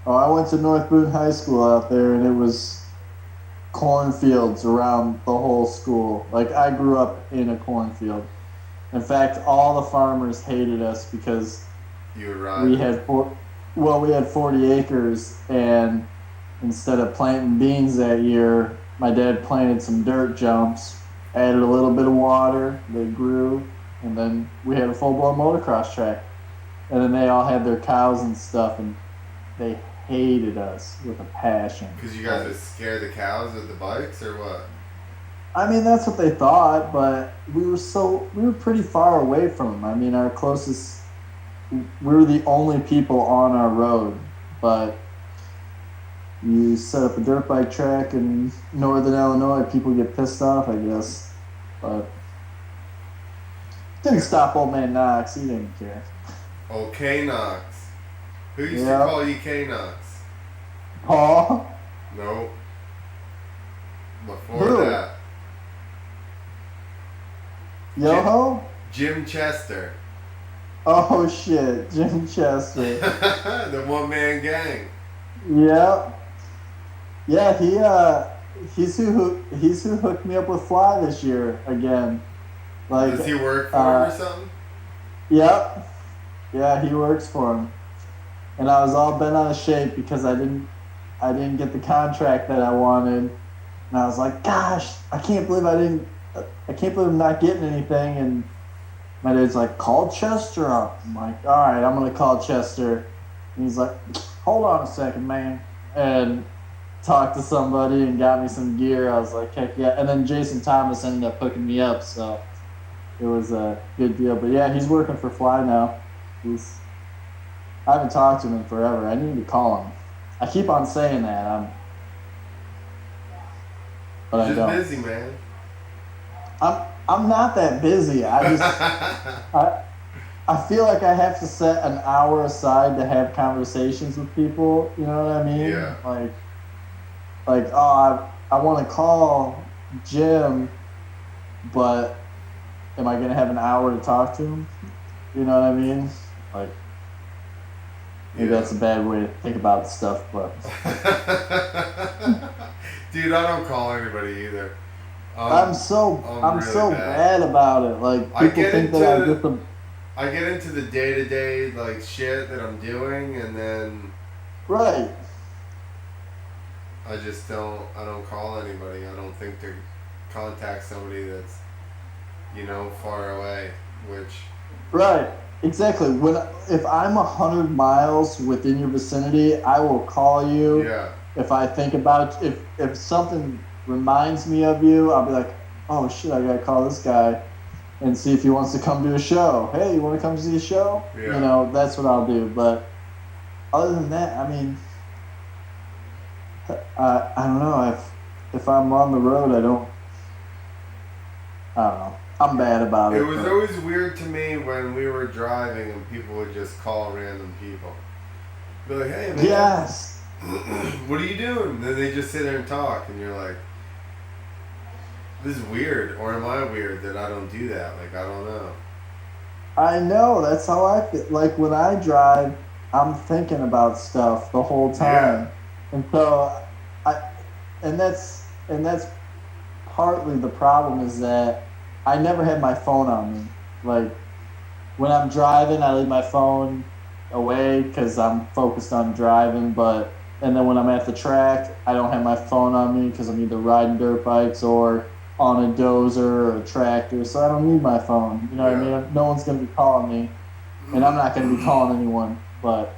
Oh, I went to North Boone High School out there, and it was cornfields around the whole school. Like, I grew up in a cornfield. In fact, all the farmers hated us because we had 40 acres, and instead of planting beans that year, my dad planted some dirt jumps, added a little bit of water, they grew, and then we had a full-blown motocross track. And then they all had their cows and stuff, and they hated us with a passion. Because you guys would scare the cows with the bikes, or what? I mean, that's what they thought, but we were pretty far away from them. I mean, we were the only people on our road, but you set up a dirt bike track in northern Illinois, people get pissed off, I guess. But didn't stop old man Knox, he didn't care. Oh, K-Knox. Who used to call you K-Knox? Paul? No. Before Who? that. Yoho? Jim Chester. Oh shit, Jim Chester. The one-man gang. Yep. Yeah, he's who hooked me up with Fly this year again. Like, does he work for him or something? Yep. Yeah, he works for him. And I was all bent out of shape because I didn't get the contract that I wanted. And I was like, gosh, I can't believe I'm not getting anything. And my dad's like, call Chester up. I'm like, all right, I'm going to call Chester. And he's like, hold on a second, man. And talked to somebody and got me some gear. I was like, heck yeah. And then Jason Thomas ended up hooking me up. So it was a good deal. But yeah, he's working for Fly now. I haven't talked to him in forever. I need to call him. I keep on saying that. But I don't. Just busy, man. I'm not that busy. I just I feel like I have to set an hour aside to have conversations with people. You know what I mean? Yeah. I want to call Jim, but am I gonna have an hour to talk to him? You know what I mean? Like, maybe that's a bad way to think about stuff, but dude, I don't call anybody either. I'm so bad about it. Like, people think that I'm just I get into the day-to-day like shit that I'm doing, and then right. I don't call anybody. I don't think to contact somebody that's, far away, which. Right, exactly. If I'm 100 miles within your vicinity, I will call you. Yeah. If I think about if something reminds me of you, I'll be like, oh shit, I gotta call this guy and see if he wants to come to a show. Hey, you want to come see a show? Yeah. That's what I'll do. But other than that, I mean, I don't know. If I'm on the road, I don't know. I'm bad about it. It was always weird to me when we were driving and people would just call random people. Be like, hey, man. Yes. What are you doing? And then they just sit there and talk, and you're like, this is weird. Or am I weird that I don't do that? Like, I don't know. I know. That's how I feel. Like, when I drive, I'm thinking about stuff the whole time. Yeah. And so, that's partly the problem, is that I never had my phone on me. Like, when I'm driving, I leave my phone away because I'm focused on driving. And then when I'm at the track, I don't have my phone on me because I'm either riding dirt bikes or on a dozer or a tractor. So I don't need my phone. You know what I mean? No one's going to be calling me, and I'm not going to be calling anyone. But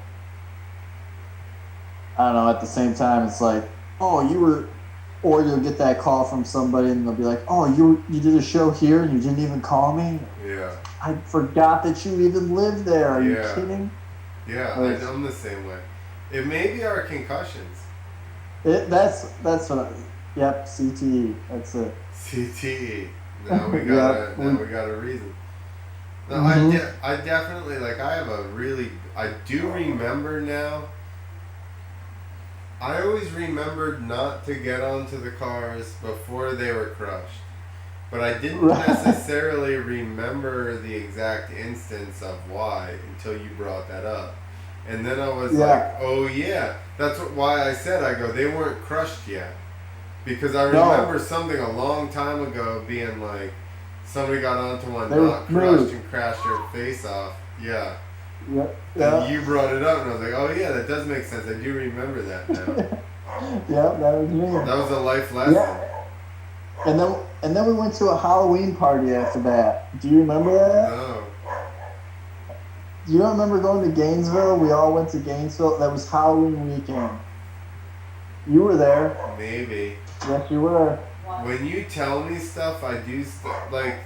I don't know. At the same time, it's like, or you'll get that call from somebody and they'll be like, oh, you did a show here and you didn't even call me? Yeah. I forgot that you even lived there. Are you kidding? Yeah, I'm the same way. It may be our concussions. That's what yep, CTE. That's it. CTE. Now we got a reason. No, I definitely, like, I do remember now. I always remembered not to get onto the cars before they were crushed. but I didn't Right. necessarily remember the exact instance of why until you brought that up. And then I was Yeah. like, oh yeah, that's why I said, I go, they weren't crushed yet. Because I No. remember something a long time ago being like, somebody got onto one, They were not crushed, smooth. and crashed their face off. Yeah. Yep. And you brought it up, and I was like, oh yeah, that does make sense. I do remember that now. Yep, that was me. That was a life lesson. Yeah. And then we went to a Halloween party after that. Do you remember that? No. Do you don't remember going to Gainesville? We all went to Gainesville. That was Halloween weekend. You were there. Maybe. Yes, you were. When you tell me stuff, I do like.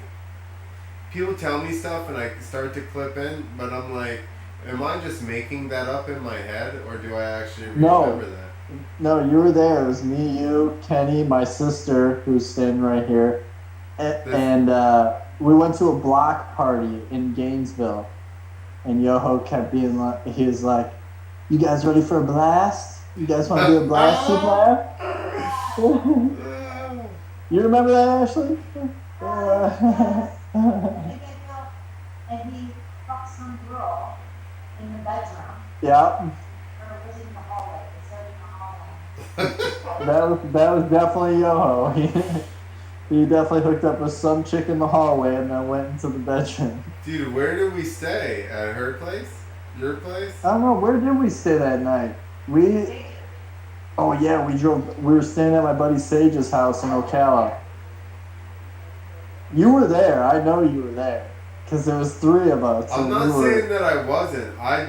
People tell me stuff, and I start to clip in, but I'm like, am I just making that up in my head, or do I actually remember that? No, you were there. It was me, you, Kenny, my sister, who's standing right here, and we went to a block party in Gainesville, and Yoho kept being like, he was like, "You guys ready for a blast? You guys want to do a blast You remember that, Ashley? And he fucked some girl in the bedroom. Yeah. Or was it in the hallway? It said in the hallway. That was definitely Yoho. He definitely hooked up with some chick in the hallway and then went into the bedroom. Dude, where did we stay? At her place? Your place? I don't know, where did we stay that night? Oh yeah, we were staying at my buddy Sage's house in Ocala. You were there, I know you were there. Because there was 3 of us. I'm not saying that I wasn't. I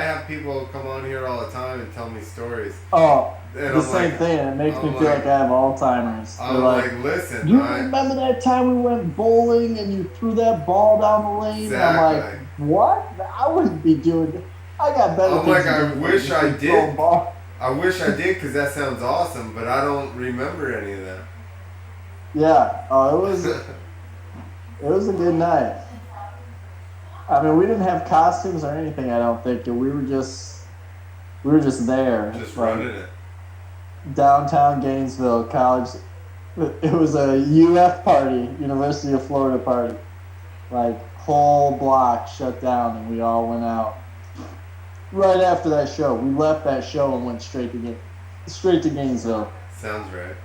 have people come on here all the time and tell me stories. Oh, and the same thing. It makes me feel like I have Alzheimer's. I'm like, listen. Do you remember that time we went bowling and you threw that ball down the lane? Exactly. And I'm like, what? I wouldn't be doing. I got better. I'm like, I wish I did. Ball. I wish I did because that sounds awesome, but I don't remember any of that. Yeah. Oh, it was. It was a good night. I mean, we didn't have costumes or anything. I don't think. We were just there. Just running it. Downtown Gainesville College. It was a UF party, University of Florida party. Like whole block shut down, and we all went out. Right after that show, we left that show and went straight to Gainesville. Sounds right.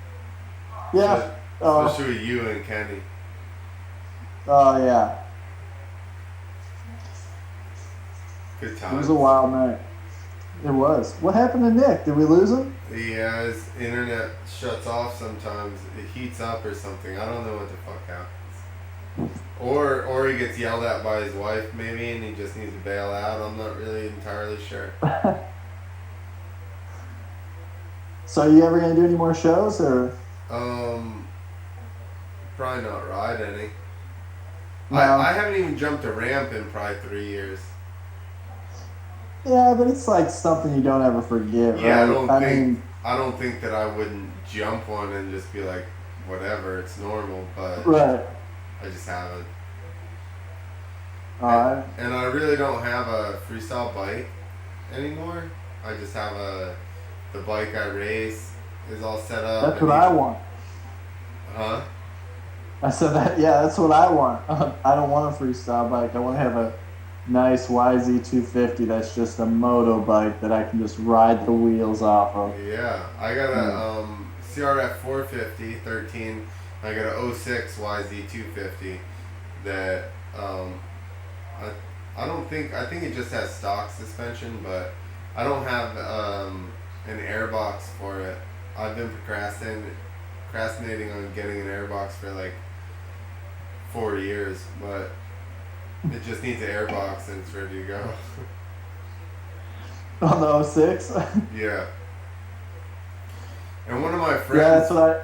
Yeah. Especially you and Kenny. Oh yeah. Good times. It was a wild night. It was. What happened to Nick? Did we lose him? Yeah, his internet shuts off sometimes. It heats up or something. I don't know what the fuck happens. Or he gets yelled at by his wife maybe and he just needs to bail out. I'm not really entirely sure. So are you ever gonna do any more shows or? Probably not ride any. No. I haven't even jumped a ramp in probably 3 years. Yeah, but it's like something you don't ever forget, Yeah, right? I don't think that I wouldn't jump one and just be like, whatever, it's normal, but right. I just haven't. Alright. And I really don't have a freestyle bike anymore. I just have the bike I race is all set up. That's what I want. Huh? I said that. Yeah, that's what I want. I don't want a freestyle bike. I want to have a nice YZ250 that's just a moto bike that I can just ride the wheels off of. Yeah, I got a CRF 450 13. I got a 06 YZ250 that I think it just has stock suspension, but I don't have an airbox for it. I've been procrastinating on getting an airbox for like 4 years, but it just needs an airbox and it's ready to go. On the 06? Yeah. And one of my friends yeah,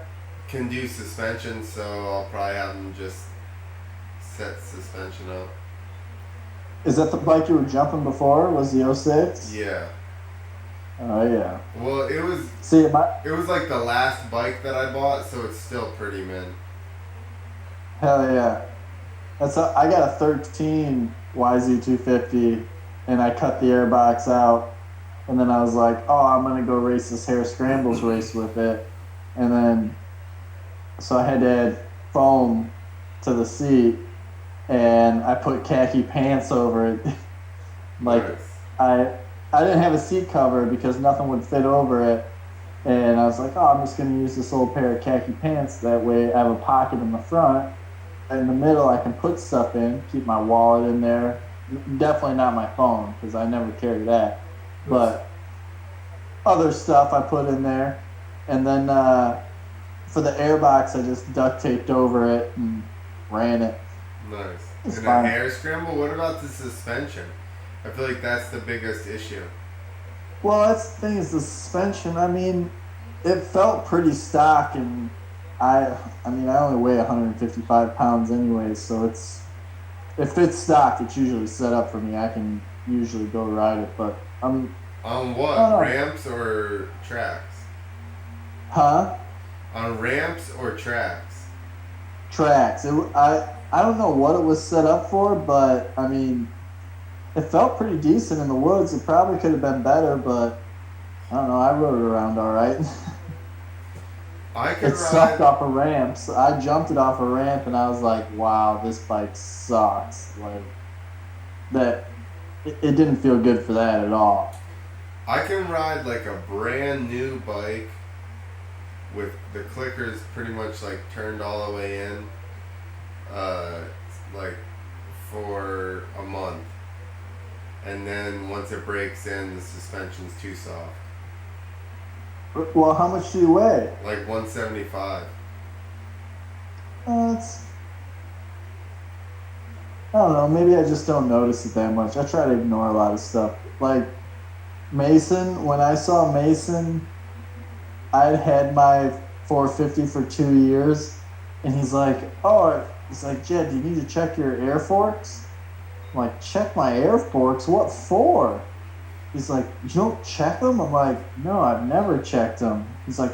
can do suspension, so I'll probably have him just set suspension up. Is that the bike you were jumping before? Was the 06? Yeah. Oh yeah. Well, it was like the last bike that I bought, so it's still pretty mint. Hell yeah. I got a 13 YZ250 and I cut the airbox out and then I was like, oh, I'm gonna go race this Hare Scrambles race with it. And then so I had to add foam to the seat, and I put khaki pants over it. Like Nice. I didn't have a seat cover because nothing would fit over it, and I was like, oh, I'm just gonna use this old pair of khaki pants. That way, I have a pocket in the front. In the middle, I can put stuff in, keep my wallet in there. Definitely not my phone because I never carry that, but other stuff I put in there, and then for the airbox, I just duct taped over it and ran it. Nice. It's And fine. a hair scramble? What about the suspension? I feel like that's the biggest issue. Well, that's the thing is the suspension. I mean, it felt pretty stock, and I mean, I only weigh 155 pounds anyway, so if it's stock, it's usually set up for me. I can usually go ride it, but On what? Oh. Ramps or tracks? huh? On ramps or tracks? Tracks. I don't know what it was set up for, but I mean, it felt pretty decent in the woods. It probably could have been better, but I don't know. I rode it around all right. I could It sucked ride. off of ramps. I jumped it off a ramp, and I was like, "Wow, this bike sucks." Like that, it didn't feel good for that at all. I can ride like a brand new bike with the clickers pretty much like turned all the way in, like for a month, and then once it breaks in, the suspension's too soft. Well, how much do you weigh? Like 175. It's I don't know. Maybe I just don't notice it that much. I try to ignore a lot of stuff. Like Mason, when I saw Mason, I'd had my 450 for 2 years, and he's like, Jed, do you need to check your air forks? I'm like, check my air forks? What for? He's like, you don't check them? I'm like, no, I've never checked them. He's like,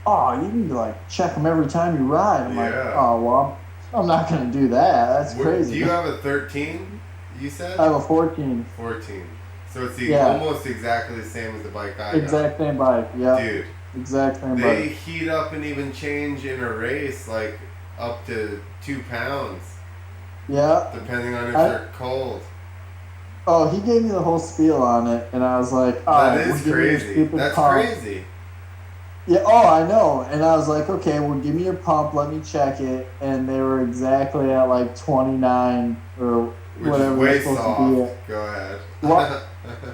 oh, you need to like check them every time you ride. I'm like, Yeah. oh, well, I'm not going to do that. That's crazy. Do you have a 13? You said I have a 14. 14. So it's Yeah. almost exactly the same as the bike I got. Exact same bike. Yeah. Dude, Exact same they bike. heat up and even change in a race like up to 2 pounds, Yeah. depending on if I- they're cold. Oh, he gave me the whole spiel on it, and I was like, all That right, is well, give me your crazy. stupid That's pump. crazy. Yeah, oh, I know. And I was like, okay, well, give me your pump, let me check it. And they were exactly at like 29 or Which whatever is they're way supposed to be at. soft. Go ahead. What?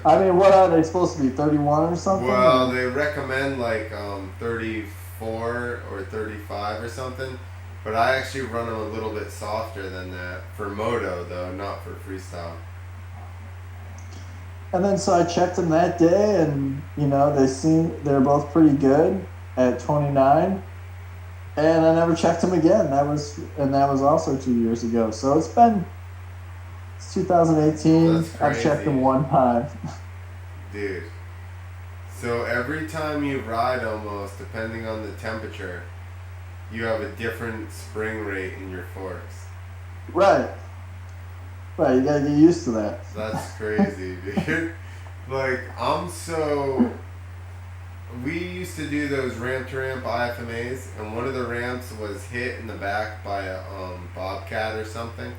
I mean, what are they supposed to be, 31 or something? Well, they recommend like 34 or 35 or something, but I actually run them a little bit softer than that for moto though, not for freestyle. And then so I checked them that day, and they're both pretty good at 29. And I never checked them again. That was also 2 years ago. So it's 2018. That's I've checked them crazy. one time. Dude. So every time you ride almost, depending on the temperature, you have a different spring rate in your forks. Right. Right. You gotta get used to that. That's crazy, dude. Like, we used to do those ramp-to-ramp IFMAs, and one of the ramps was hit in the back by a bobcat or something.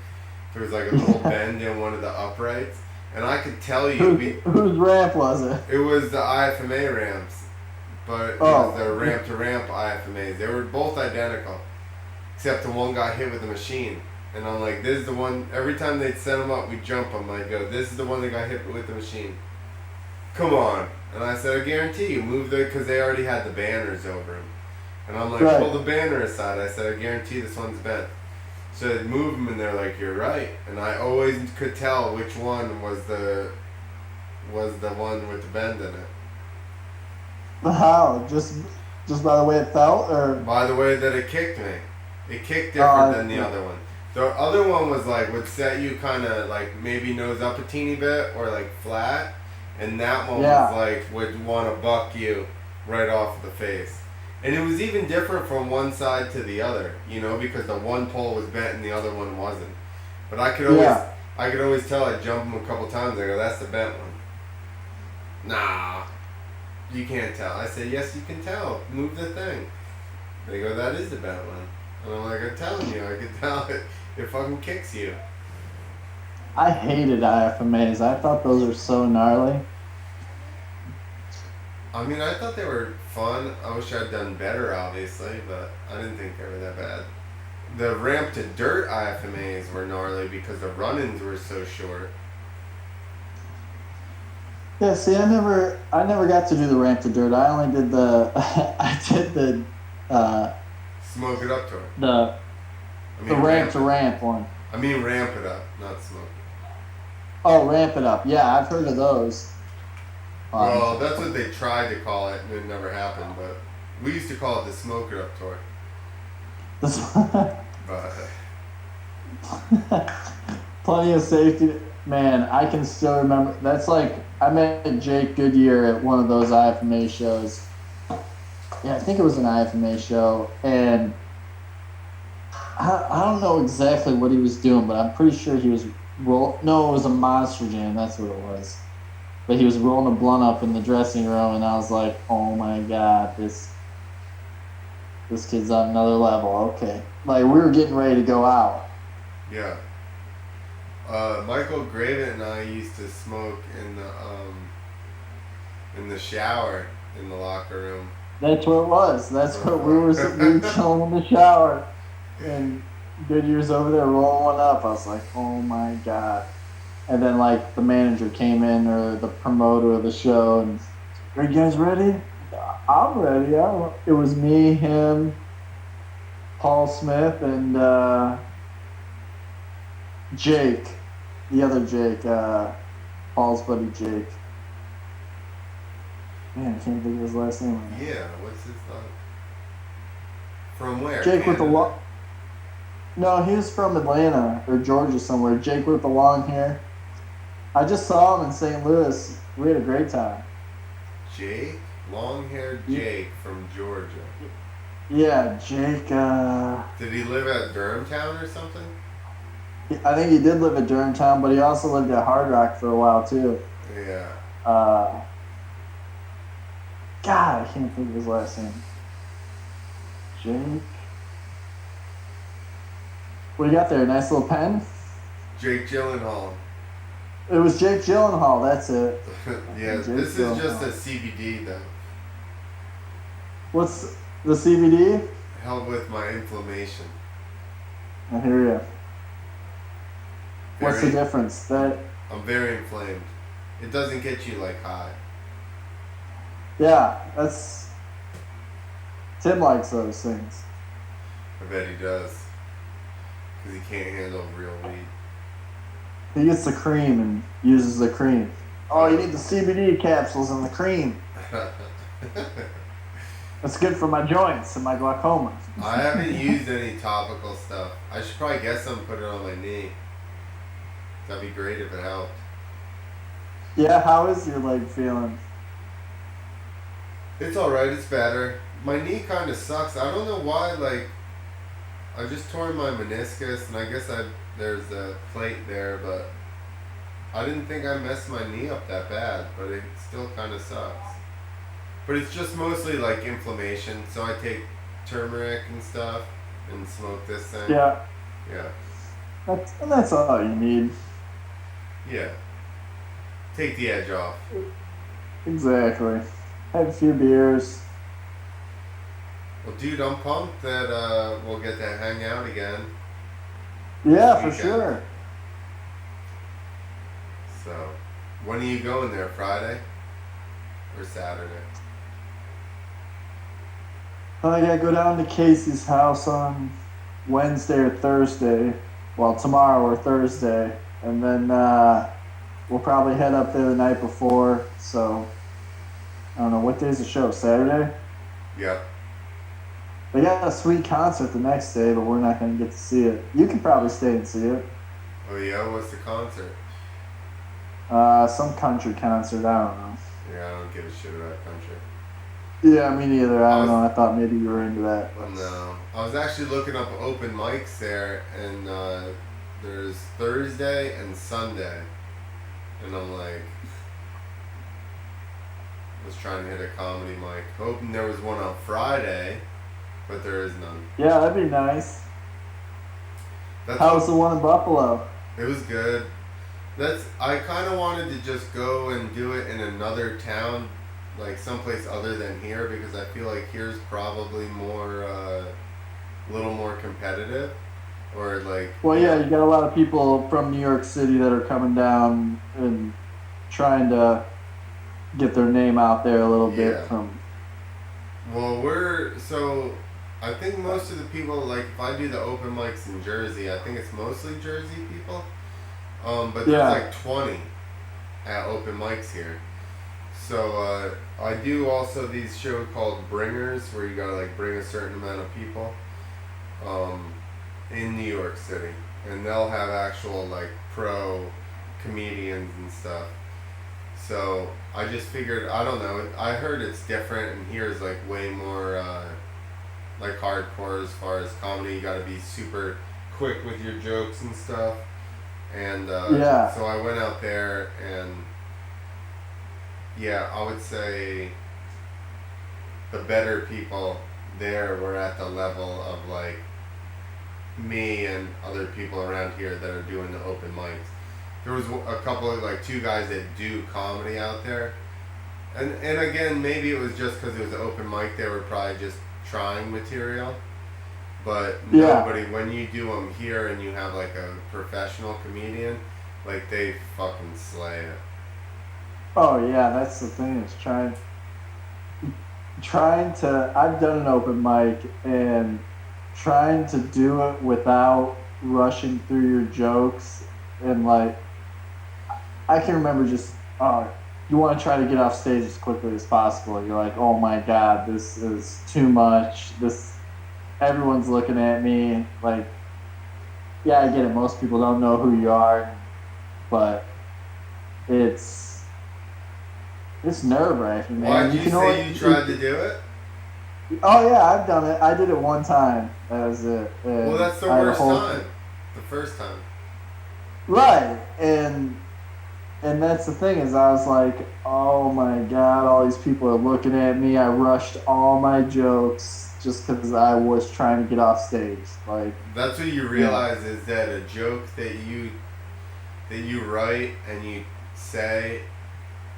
There was like a little bend in one of the uprights, and I could tell you, Whose ramp was it? it was the IFMA ramps, but it Oh. was the ramp-to-ramp IFMAs. They were both identical, except the one got hit with a machine. And I'm like, this is the one, every time they'd set them up, we'd jump them. I'd go, this is the one that got hit with the machine. Come on. And I said, I guarantee you, because they already had the banners over them. And I'm like, Right. pull the banner aside. I said, I guarantee this one's bent. So I'd move them, and they're like, you're right. And I always could tell which one was the one with the bend in it. How? Just by the way it felt, or By the way that it kicked me. It kicked different than the other one. The other one was like, would set you kind of like maybe nose up a teeny bit or like flat. And that one Yeah. was like, would want to buck you right off the face. And it was even different from one side to the other, because the one pole was bent and the other one wasn't. But I could always tell. I'd jump them a couple times. I go, that's the bent one. Nah, you can't tell. I say, yes, you can tell. Move the thing. They go, that is the bent one. And I'm like, I'm telling you, I can tell it fucking kicks you. I hated IFMAs. I thought those are so gnarly. I mean, I thought they were fun. I wish I'd done better, obviously, but I didn't think they were that bad. The ramp to dirt IFMAs were gnarly because the run-ins were so short. Yeah, see, I never got to do the ramp to dirt. I only did the, I did Smoke it up to it. the I the mean, ramp to it. ramp one. I mean, ramp it up, not smoke it. Oh, ramp it up. Yeah, I've heard of those. Well, that's what they tried to call it, and it never happened. But we used to call it the smoke it up tour. But Plenty of safety. Man, I can still remember. That's like, I met Jake Goodyear at one of those IFMA shows. Yeah, I think it was an IFMA show. And I don't know exactly what he was doing, but I'm pretty sure he was No, it was a Monster Jam. That's what it was. But he was rolling a blunt up in the dressing room, and I was like, "Oh my god, this kid's on another level." Okay, like we were getting ready to go out. yeah. Michael Graven and I used to smoke in the shower in the locker room. That's what it was. That's what we were chilling in the shower, and Goodyear's over there rolling one up. I was like, "Oh my god!" And then like the manager came in, or the promoter of the show, and, "Are you guys ready?" "I'm ready." It was me, him, Paul Smith, and Jake, the other Jake, Paul's buddy Jake. Man, I can't think of his last name right now. Yeah, what's his name? From where? Jake with the Canada? long. No, he was from Atlanta or Georgia somewhere. Jake with the long hair. I just saw him in St. Louis. We had a great time. Jake? Long-haired Jake from Georgia. Yeah, Jake. Did he live at Durhamtown or something? I think he did live at Durhamtown, but he also lived at Hard Rock for a while too. Yeah. God, I can't think of his last name. Jake. What do you got there? Nice little pen? Jake Gyllenhaal. It was Jake Gyllenhaal, that's it. Yeah, Jake this is just Gyllenhaal. a CBD though. What's the CBD? Help with my inflammation. I hear you. What's the Very- difference? I'm very inflamed. It doesn't get you like high. Yeah, that's. Tim likes those things. I bet he does. Because he can't handle real weed. He gets the cream and uses the cream. Oh, you need the CBD capsules and the cream. That's good for my joints and my glaucoma. I haven't used any topical stuff. I should probably get some and put it on my knee. That'd be great if it helped. Yeah, how is your leg feeling? It's alright, it's better. My knee kind of sucks. I don't know why, like, I just tore my meniscus, and I guess there's a plate there, but I didn't think I messed my knee up that bad, but it still kind of sucks. But it's just mostly, like, inflammation, so I take turmeric and stuff and smoke this thing. Yeah, Yeah. that's all you need. Yeah. Take the edge off. Exactly. Have a few beers. Well, dude, I'm pumped that we'll get to hang out again. Yeah, this for weekend. sure. So, when are you going there? Friday or Saturday? I gotta go down to Casey's house on Wednesday or Thursday. Well, tomorrow or Thursday. And then we'll probably head up there the night before. So, I don't know, what day's the show? Saturday? Yep. They got a sweet concert the next day, but we're not going to get to see it. You can probably stay and see it. Oh yeah, what's the concert? Some country concert, I don't know. Yeah, I don't give a shit about country. Yeah, me neither. I don't know. I thought maybe you were into that. But No, I was actually looking up open mics there, and there's Thursday and Sunday, and I'm like, I was trying to hit a comedy mic, hoping there was one on Friday, but there is none. Yeah, that'd be nice. That's How was the one in Buffalo? It was good. I kind of wanted to just go and do it in another town, like someplace other than here, because I feel like here's probably more, a little more competitive, or like. Well, yeah, you got a lot of people from New York City that are coming down and trying to get their name out there a little bit Yeah. from. Well, I think most of the people, like if I do the open mics in Jersey, I think it's mostly Jersey people. But there's Yeah. like 20 at open mics here. So I do also these shows called Bringers, where you gotta like bring a certain amount of people in New York City, and they'll have actual like pro comedians and stuff. So I just figured, I don't know, I heard it's different, and here's like way more like hardcore as far as comedy. You gotta be super quick with your jokes and stuff. And Yeah. so I went out there, and yeah, I would say the better people there were at the level of like me and other people around here that are doing the open mics. There was a couple of like 2 guys that do comedy out there, and again, maybe it was just because it was an open mic, they were probably just trying material. But Yeah. nobody, when you do them here and you have like a professional comedian, like they fucking slay it. Oh yeah, that's the thing. Is trying to. I've done an open mic and trying to do it without rushing through your jokes and like. I can remember just you want to try to get off stage as quickly as possible. You're like, oh my god, this is too much. Everyone's looking at me. Like, yeah, I get it. Most people don't know who you are, but it's nerve wracking, man. Why did you say only, you tried to do it? Oh yeah, I've done it. I did it one time. That was it. And Well, that's the I had a worst whole- time. The first time. Right, and that's the thing is I was like, oh my god, all these people are looking at me. I rushed all my jokes just because I was trying to get off stage. Like That's what you realize is that a joke that you write and you say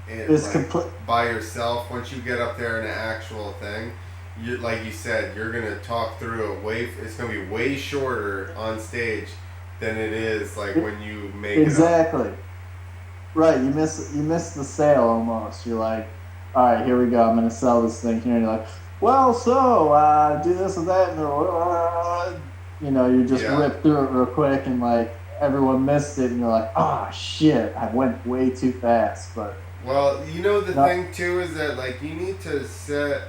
it it's like, complete. by yourself, once you get up there in an actual thing, you, like you said, you're gonna talk through it it's gonna be way shorter on stage than it is like when you make Exactly. Right, you miss the sale almost. You're like, all right, here we go. I'm gonna sell this thing here, and you're like, well, so do this and that, and you just Yeah. rip through it real quick, and like everyone missed it, and you're like, oh shit, I went way too fast. But Well, the No. thing too is that like you need to set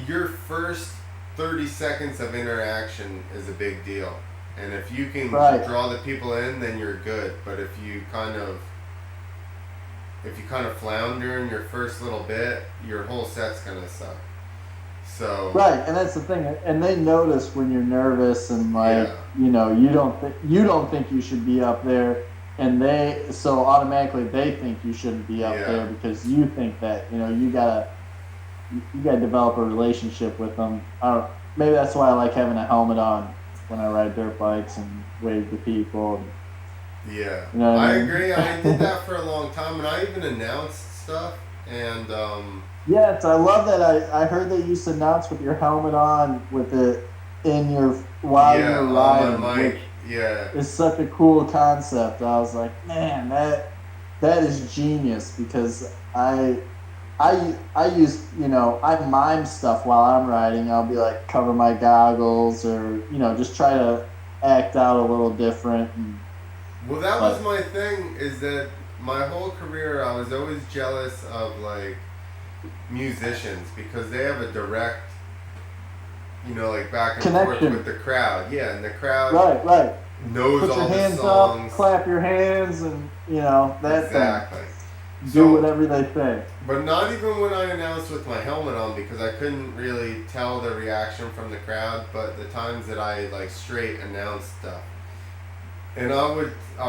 your first 30 seconds of interaction is a big deal. And if you can Right. draw the people in, then you're good. But if you kind of flounder in your first little bit, your whole set's gonna suck. So right, and that's the thing, and they notice when you're nervous and like Yeah. you don't think you should be up there, and so automatically they think you shouldn't be up Yeah. there because you think that you gotta develop a relationship with them. Maybe that's why I like having a helmet on when I ride dirt bikes and wave to people. Yeah, You know what I I mean? agree. I did that for a long time, and I even announced stuff. And Yes, I love that. I heard they used to announce with your helmet on with it in your while yeah, you're on riding. my mic, which yeah, is such a cool concept. I was like, man, that is genius because I use I mime stuff while I'm riding. I'll be like cover my goggles or just try to act out a little different. well, that was my thing. Is that my whole career I was always jealous of like musicians because they have a direct, like back and forth Connection. with the crowd. Yeah, and the crowd Right. knows Put all your the hands songs. up, clap your hands, and that Exactly. thing. So- Do whatever they say. But not even when I announced with my helmet on because I couldn't really tell the reaction from the crowd. But the times that I like straight announced stuff, and I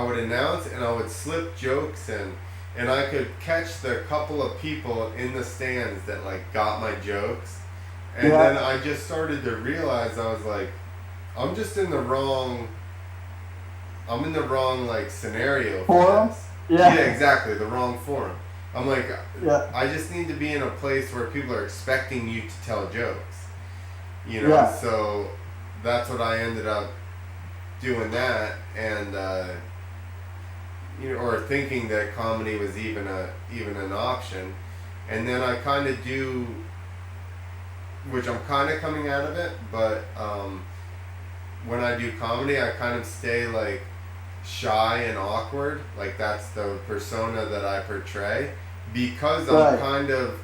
would announce and I would slip jokes in, and I could catch the couple of people in the stands that like got my jokes, And Yeah. then I just started to realize I was like, I'm just in the wrong. I'm in the wrong like scenario for Forum? this. Yeah. Yeah, exactly, the wrong forum. I'm like, Yeah. I just need to be in a place where people are expecting you to tell jokes. You know, Yeah. so that's what I ended up doing that, and or thinking that comedy was even an option, and then I kind of do, which I'm kind of coming out of it, but when I do comedy, I kind of stay like shy and awkward, like that's the persona that I portray, because I'm Right. kind of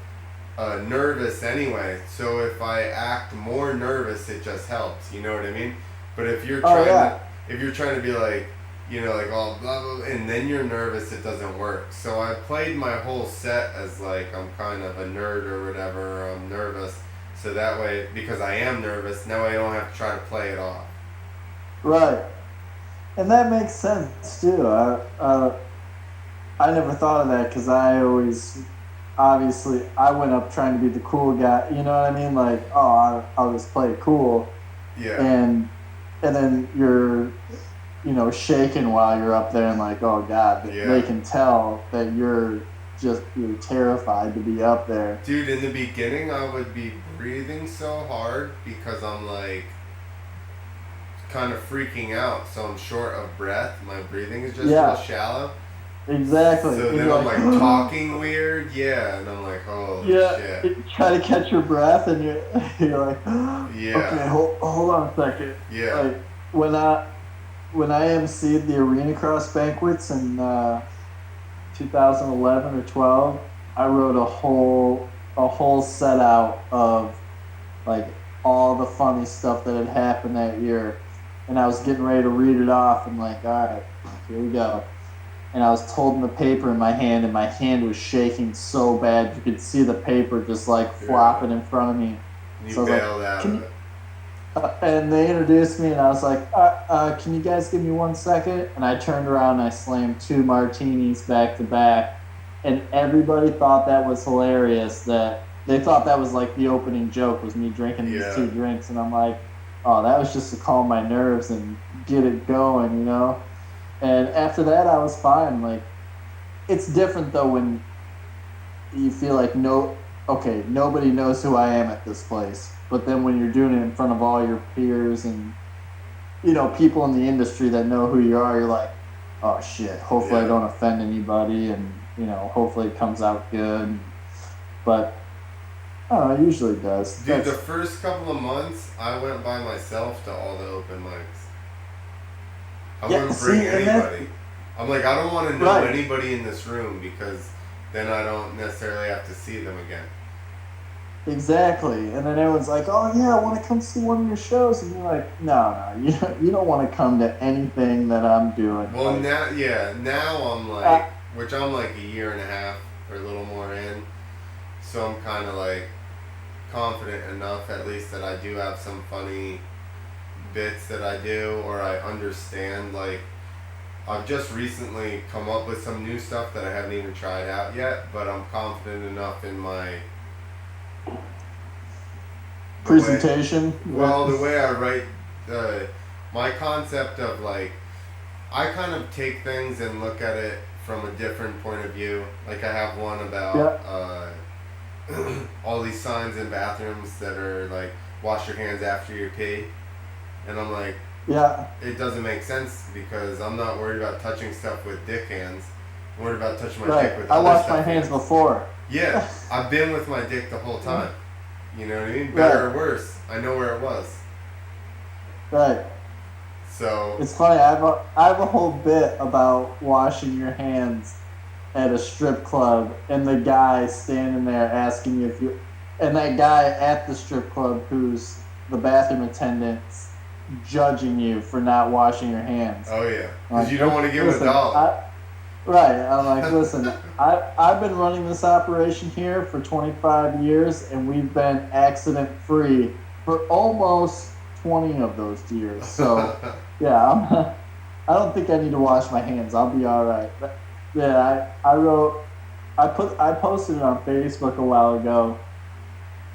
nervous anyway. So if I act more nervous, it just helps. You know what I mean? But if you're trying to be like, like all blah blah, and then you're nervous, it doesn't work. So I played my whole set as like I'm kind of a nerd or whatever. Or I'm nervous, so that way, because I am nervous, now I don't have to try to play it off. Right. And that makes sense too. I never thought of that because I always, obviously, I went up trying to be the cool guy. You know what I mean? Like, oh, I'll just play it cool, Yeah. and then you're, shaking while you're up there, and like, oh God, they can tell that you're terrified to be up there. Dude, in the beginning, I would be breathing so hard because I'm like kind of freaking out, so I'm short of breath. My breathing is just real shallow. Exactly. So and then I'm like talking weird, and I'm like, holy shit. Try to catch your breath, and you're like, Yeah. okay, hold on a second. Yeah. Like when I emceed the arenacross banquets in 2011 or 12, I wrote a whole set out of like all the funny stuff that had happened that year, and I was getting ready to read it off. I'm like, all right, here we go. And I was holding the paper in my hand, and my hand was shaking so bad you could see the paper just like flopping in front of me. You so bailed out of it. And they introduced me, and I was like, can you guys give me 1 second? And I turned around and I slammed 2 martinis back to back, and everybody thought that was hilarious. That they thought that was like the opening joke was me drinking these 2 drinks, and I'm like, oh, that was just to calm my nerves and get it going, And after that, I was fine. Like, it's different though when you feel like nobody knows who I am at this place. But then when you're doing it in front of all your peers and people in the industry that know who you are, you're like, oh shit. Hopefully I don't offend anybody, and hopefully it comes out good. But I don't know, it usually does. Dude, the first couple of months, I went by myself to all the open mics. I wouldn't bring anybody. I'm like, I don't want to know anybody in this room because then I don't necessarily have to see them again. Exactly. And then everyone's like, oh yeah, I want to come see one of your shows. And you're like, no, you don't want to come to anything that I'm doing. Well, like, now I'm like, which I'm like a year and a half or a little more in. So I'm kind of like confident enough at least that I do have some funny bits that I do, or I understand. Like, I've just recently come up with some new stuff that I haven't even tried out yet, but I'm confident enough in my presentation. The way I write, my concept of like, I kind of take things and look at it from a different point of view. Like, I have one about all these signs in bathrooms that are like, wash your hands after you pee. And I'm like, it doesn't make sense because I'm not worried about touching stuff with dick hands. I'm worried about touching my dick with I other washed stuff my hands before. Yeah, I've been with my dick the whole time. You know what I mean? Better or worse, I know where it was. Right. So it's funny. I have a whole bit about washing your hands at a strip club, and the guy standing there asking you if you, and that guy at the strip club who's the bathroom attendant judging you for not washing your hands. Oh yeah, because you don't want to give him a dollar. I'm like, listen, I've been running this operation here for 25 years, and we've been accident free for almost 20 of those years. So yeah, I don't think I need to wash my hands. I'll be all right. But, yeah, I posted it on Facebook a while ago.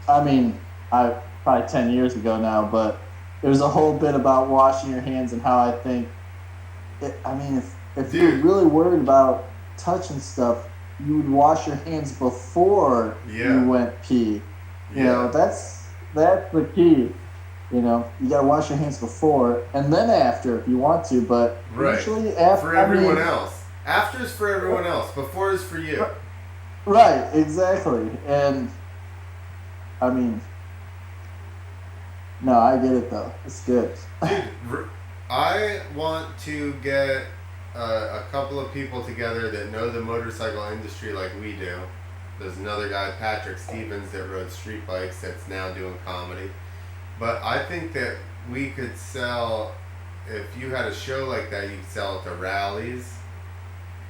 I mean, probably 10 years ago now, but there's a whole bit about washing your hands and how I think if you're Dude. really worried about touching stuff, you would wash your hands before Yeah. you went pee. You Yeah. know, that's the key. You know, you gotta wash your hands before and then after if you want to, but Right. usually after. For everyone else. After is for everyone else. Before is for you. Right, exactly. And I mean, no, I get it though. It's good. Dude, I want to get a couple of people together that know the motorcycle industry like we do. There's another guy, Patrick Stevens, that rode street bikes that's now doing comedy. But I think that we could sell, if you had a show like that, you could sell it to rallies.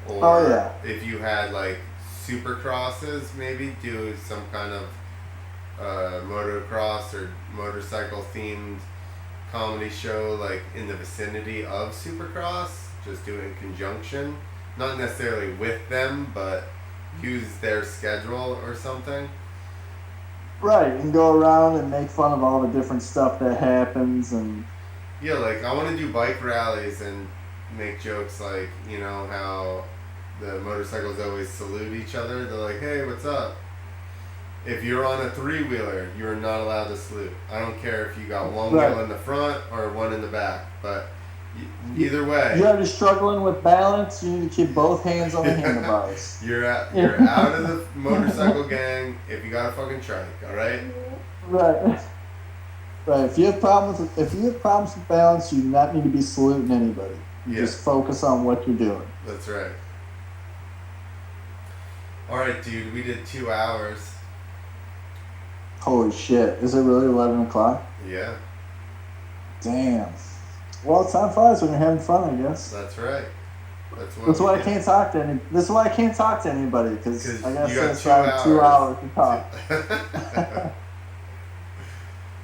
Or Oh, yeah. if you had like supercrosses, maybe do some kind of motocross or motorcycle themed comedy show like in the vicinity of supercross. Just do it in conjunction. Not necessarily with them, but use their schedule or something. Right, and go around and make fun of all the different stuff that happens and Yeah, like I want to do bike rallies and make jokes like, you know, how the motorcycles always salute each other. They're like, hey, what's up? If you're on a three-wheeler, you're not allowed to salute. I don't care if you got one Right. wheel in the front or one in the back, but either way, you're already struggling with balance, you need to keep both hands on the handlebars. you're out of the motorcycle gang if you got a fucking trike, all right? Right. Right. If you have problems with balance, you do not need to be saluting anybody. You Yeah. just focus on what you're doing. That's right. All right, dude, we did 2 hours. Holy shit. Is it really 11 o'clock? Yeah, Damn. Well, time flies when you're having fun, I guess. that's right. That's why I can't talk to any. This is why I can't talk to anybody because 'Cause I gotta you set got aside 2 hours to talk.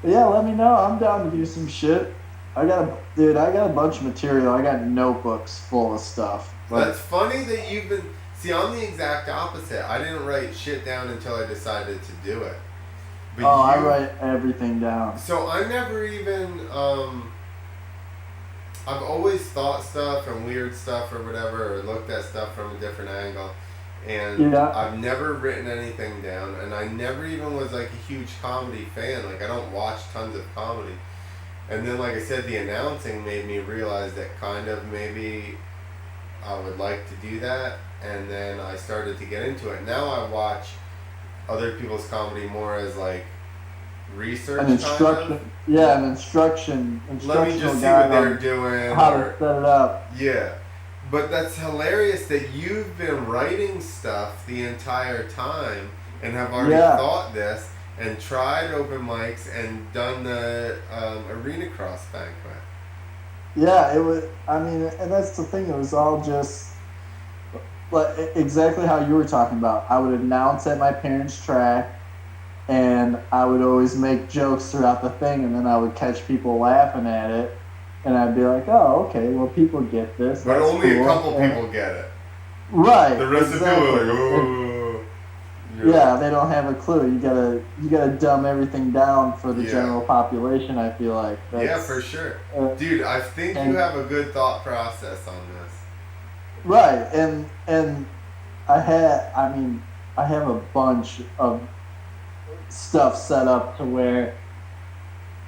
But yeah, let me know. I'm down to do some shit. I got a bunch of material. I got notebooks full of stuff. That's funny that you've been. See, I'm the exact opposite. I didn't write shit down until I decided to do it. But I write everything down. So I never even. I've always thought stuff and weird stuff or whatever, or looked at stuff from a different angle. And Yeah. I've never written anything down, and I never even was like a huge comedy fan. Like I don't watch tons of comedy. And then, like I said, the announcing made me realize that kind of maybe I would like to do that. And then I started to get into it. Now I watch other people's comedy more as like research. An instruction. Kind of. Yeah, an instructional Let me just see guide what they're on doing. how or, to set it up. yeah. But that's hilarious that you've been writing stuff the entire time and have already thought this and tried open mics and done the arenacross banquet. Yeah, it was. I mean, and that's the thing. It was all just like exactly how you were talking about. I would announce at my parents' track, and I would always make jokes throughout the thing, and then I would catch people laughing at it, and I'd be like, "Oh, okay, well, people get this." But That's only cool. a couple people get it. Right. The rest of the people are like, oh. Yeah, they don't have a clue. You gotta dumb everything down for the general population. I feel like. Yeah, for sure, dude. I think you have a good thought process on this. Right, and I have a bunch of stuff set up to where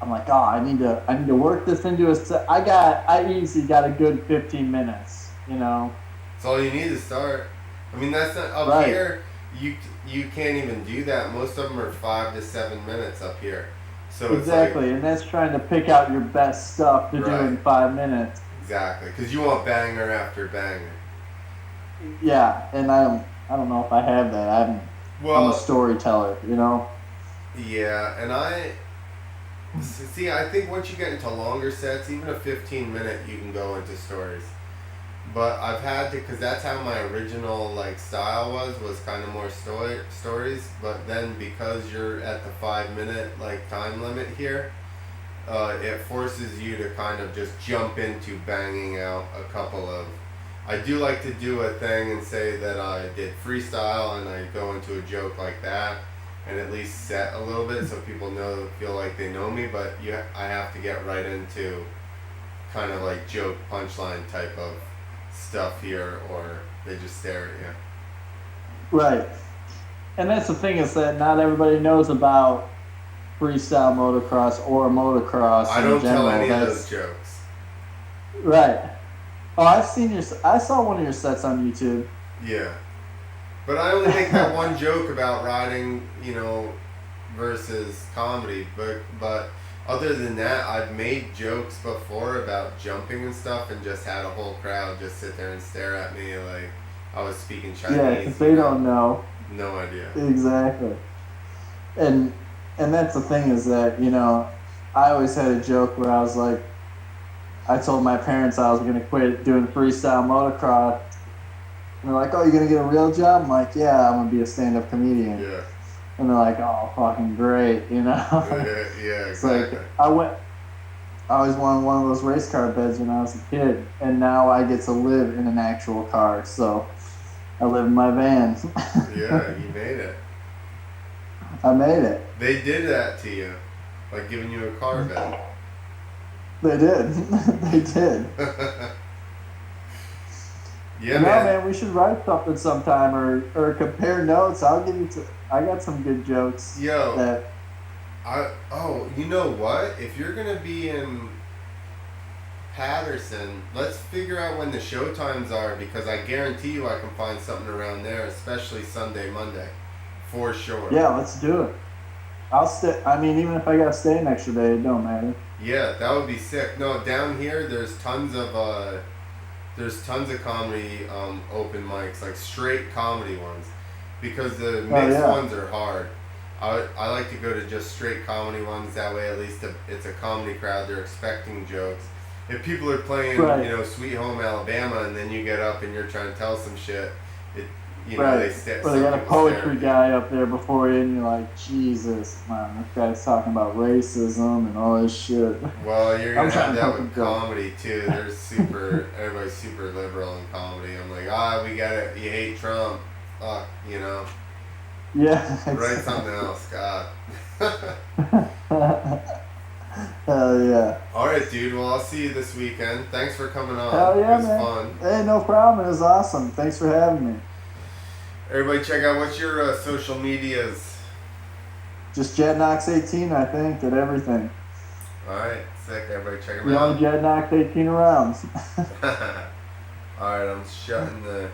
I'm like, oh, I need to work this into a set. I easily got a good 15 minutes, you know. That's all you need to start. I mean, that's not up here. You can't even do that. Most of them are 5 to 7 minutes up here. So exactly, it's like, and that's trying to pick out your best stuff to do in 5 minutes. Exactly, because you want banger after banger. Yeah, and I don't know if I have that. I'm a storyteller, you know. Yeah, and I think once you get into longer sets, even a 15-minute, you can go into stories. But I've had to, because that's how my original like style was kind of more stories. But then because you're at the 5-minute like time limit here, it forces you to kind of just jump into banging out a couple of. I do like to do a thing and say that I did freestyle, and I go into a joke like that, and at least set a little bit so people feel like they know me. But I have to get right into kind of like joke punchline type of stuff here, or they just stare at you. Right. And that's the thing, is that not everybody knows about freestyle motocross or motocross. I don't tell any of those jokes. Right. Oh, I saw one of your sets on YouTube. Yeah. But I only make that one joke about riding, versus comedy. But other than that, I've made jokes before about jumping and stuff, and just had a whole crowd just sit there and stare at me like I was speaking Chinese. Yeah, because they don't know. No idea. Exactly. And that's the thing, is that, I always had a joke where I was like, I told my parents I was going to quit doing freestyle motocross. And they're like, oh, you're going to get a real job? I'm like, yeah, I'm going to be a stand-up comedian. Yeah. And they're like, oh, fucking great, Yeah, It's exactly. like, I always wanted one of those race car beds when I was a kid. And now I get to live in an actual car. So I live in my van. Yeah, you made it. I made it. They did that to you, like giving you a car bed. They did. They did. Yeah, No, man. man, we should write something sometime, or compare notes. I'll give you. I got some good jokes. Yo, That. you know what? If you're gonna be in Patterson, let's figure out when the show times are, because I guarantee you I can find something around there, especially Sunday, Monday, for sure. Yeah, let's do it. I'll stay. I mean, even if I gotta stay an extra day, it don't matter. Yeah, that would be sick. No, down here there's tons of comedy open mics, like straight comedy ones, because the mixed ones are hard. I like to go to just straight comedy ones. That way, at least it's a comedy crowd. They're expecting jokes. If people are playing, Sweet Home Alabama, and then you get up and you're trying to tell some shit, they got a poetry guy up there before you, and you're like, Jesus, man, this guy's talking about racism and all this shit. Well, you're gonna have that with comedy too. Everybody's super liberal in comedy. I'm like, we get it. You hate Trump, fuck, Yeah. Write something else, God. Hell yeah. All right, dude. Well, I'll see you this weekend. Thanks for coming on. Hell yeah, it was man. fun. Hey, no problem. It was awesome. Thanks for having me. Everybody, check out what's your social medias. Just Jadd Knox 18, I think, did everything. All right, sick. Everybody, check him The out. only Jadd Knox 18 around. All right, I'm shutting the